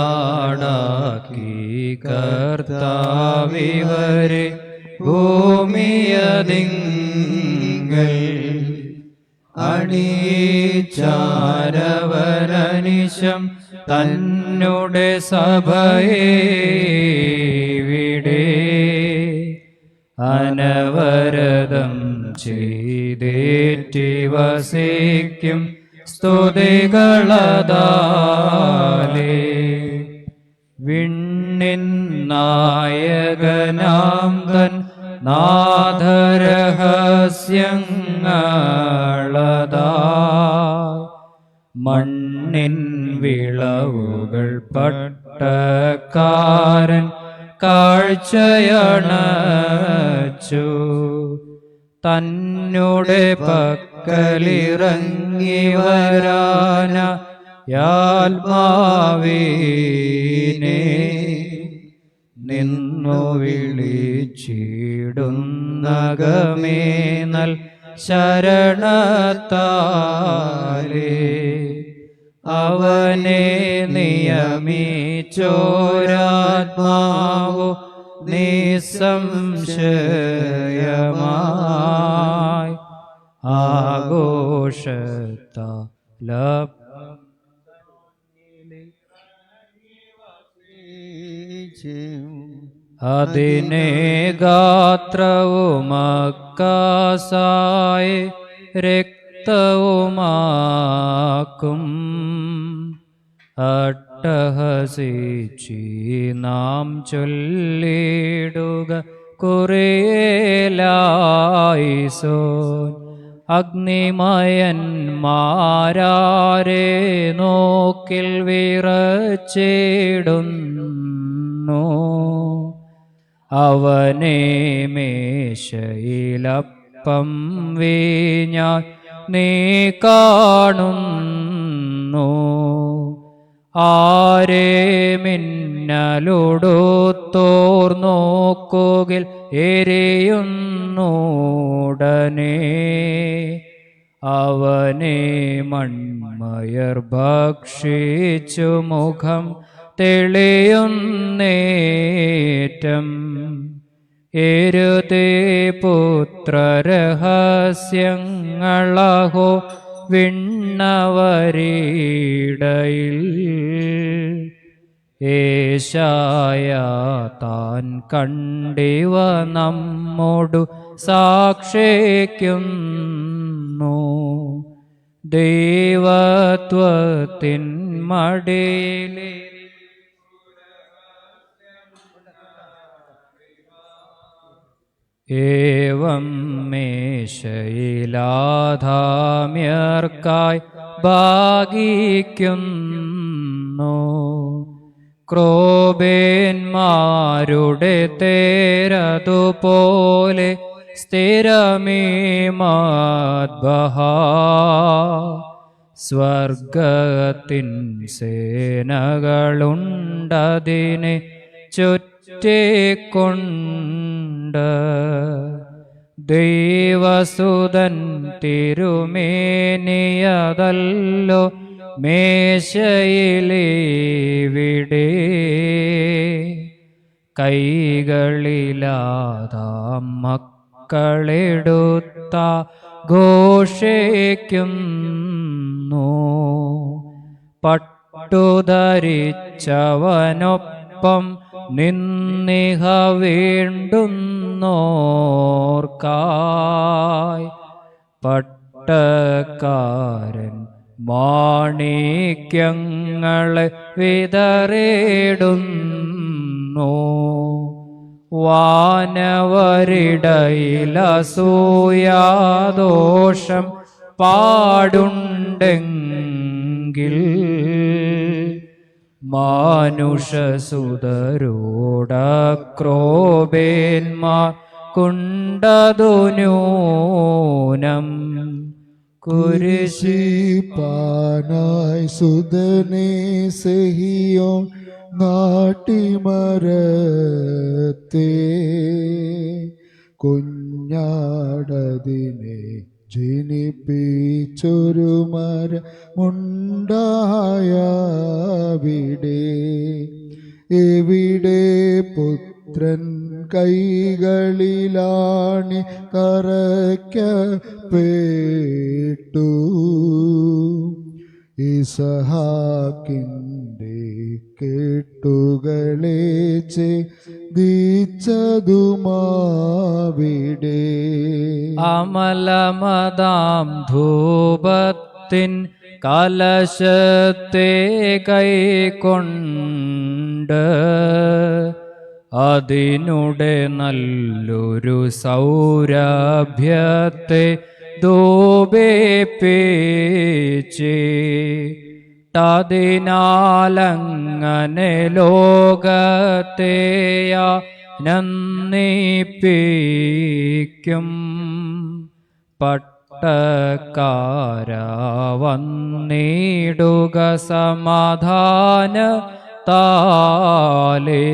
ഏർപ്പാടാക്കി കർത്താവിവരെ ഭൂമിയതിങ്കൽ അണിച്ചാരവരനിശം തന്നുടെ സഭയെ വിടെ അനവരതം ചെയ്തേറ്റി വസിക്കും സ്തുതികളതാലേ. വിണ്ണിൻ നായകനാം തൻ നാഥരഹസ്യങ്ങളതാ മണ്ണിൻ വിളവുകൾ പട്ടക്കാരൻ കാഴ്ചയണച്ചു തന്നുടെ പക്കലിറങ്ങി വരാന യാത്മാവീനെ നിന്നു വിളിച്ചിടുന്നകമേ നൽ ശരണത്താലേ അവനെ നിയമിച്ചോരാത്മാവോ നിസ്സംശയമായി ആഘോഷത്താല അതിനെ ഗാത്രവുമക്കാസായി രക്തവുമാക്കും അട്ടഹസിച്ചി നാം ചൊല്ലിടുക കുറേലായിസോ അഗ്നിമയന്മാരാരെ നോക്കിൽ വിറച്ചിടുന്നു അവനെ മേശയിലപ്പം വീഞ്ഞാൽ നീ കാണുന്നു ആരെ മിന്നലൊടുത്തോർ നോക്കുകിൽ എരിയുന്നൂടനെ അവനെ മൺമയർ ഭക്ഷിച്ചു മുഖം തെളിയുന്നേറ്റം എരുതേ പുത്രരഹസ്യങ്ങളഹോ വിണ്ണവരീടയിൽ ഏശായ താൻ കണ്ടിവ നമ്മോടു സാക്ഷിക്കുന്നു ദൈവത്വത്തിൻ മടിയിലെ ഏവം മേശയിലാധാമ്യർക്കായി ഭാഗിക്കുന്നു ക്രോബേന്മാരുടെ തേരതുപോലെ സ്ഥിരമേ മാദ്ബഹാ സ്വർഗത്തിൻ സേനകളുണ്ടതിനെ ചുറ്റിക്കൊണ്ട് ദൈവസുതൻ തിരുമേനിയതല്ലോ മേശയിലേവിടെ കൈകളിലാതാം മക്കളെടുത്ത ഘോഷിക്കുന്നു പട്ടുധരിച്ചവനൊപ്പം നിന്നിഹ വേണ്ടുന്നോർക്കായി പട്ടക്കാരൻ മാണിക്യങ്ങളെ വിതറിടുന്നു വാനവരിടയിലസൂയാദോഷം പാടുണ്ടെങ്കിൽ മാനുഷസുതരോടക്രോബേന്മാർ കുണ്ടതുനൂനം കുരിശിപ്പാനായി സുതനെ സഹിയോ നാട്ടിമരത്തെ കുഞ്ഞാടതിനെ ജനിപ്പിച്ചൊരു മരമുണ്ടായവിടെ എവിടെ പുത്രൻ കൈകളിലാണി കറയ്ക്കപ്പെട്ടു ഇസഹാക്കിൻ്റെ കെട്ടുകളെ ഛേദിച്ചതുമാവിടെ അമലമതാം ധൂപത്തിൻ കലശത്തെ കൈക്കൊണ്ട് അതിനുടെ നല്ലൊരു സൗരഭ്യത്തെ ധൂപിച്ചിട്ടതിനാലങ്ങനെ ലോകത്തെയ നന്ദിപ്പിക്കും. പട്ടക്കാര വന്നിടുക സമാധാന താലേ.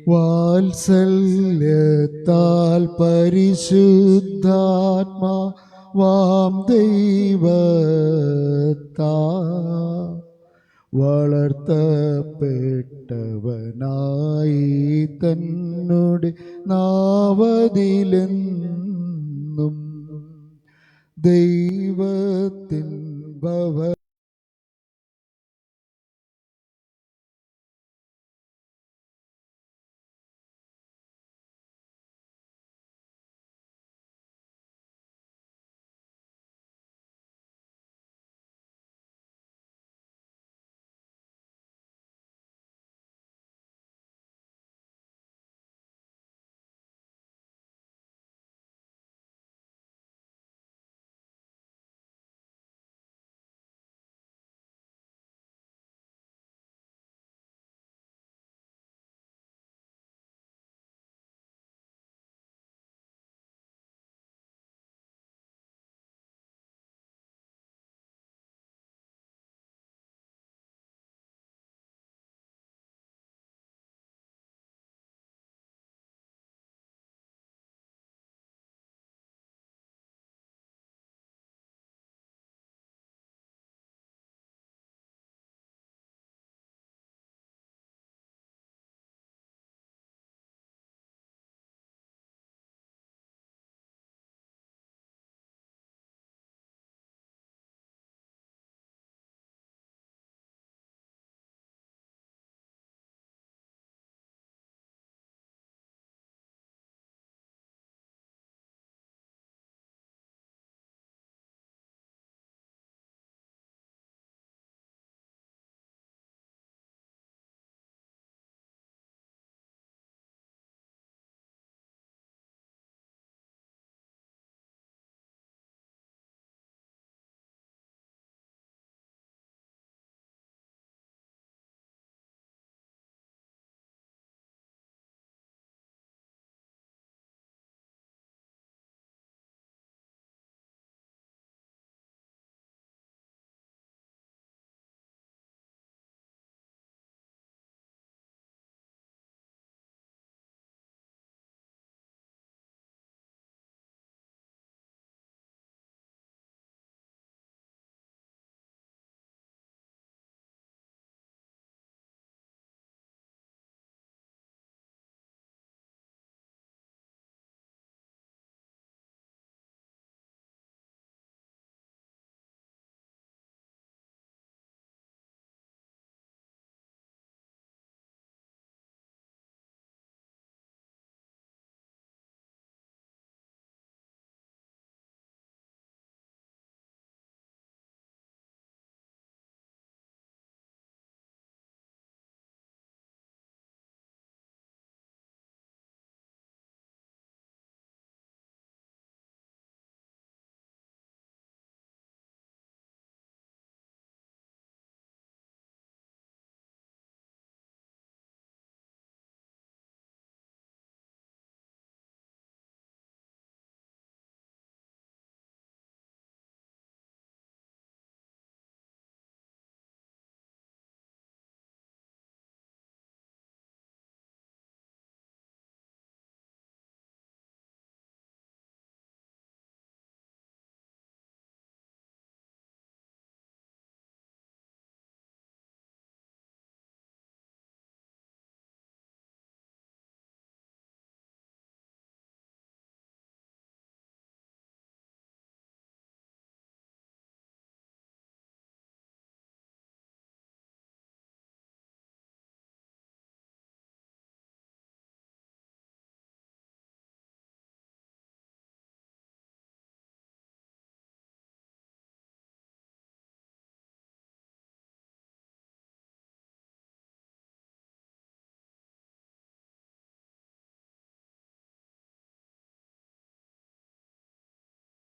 വാത്സല്യത്താൽ പരിശുദ്ധാത്മാ വാം ദൈവത്താ വളർത്തപ്പെട്ടവനായി തന്നോട് നാവതിലെന്നും ദൈവത്തിൻ ഭവ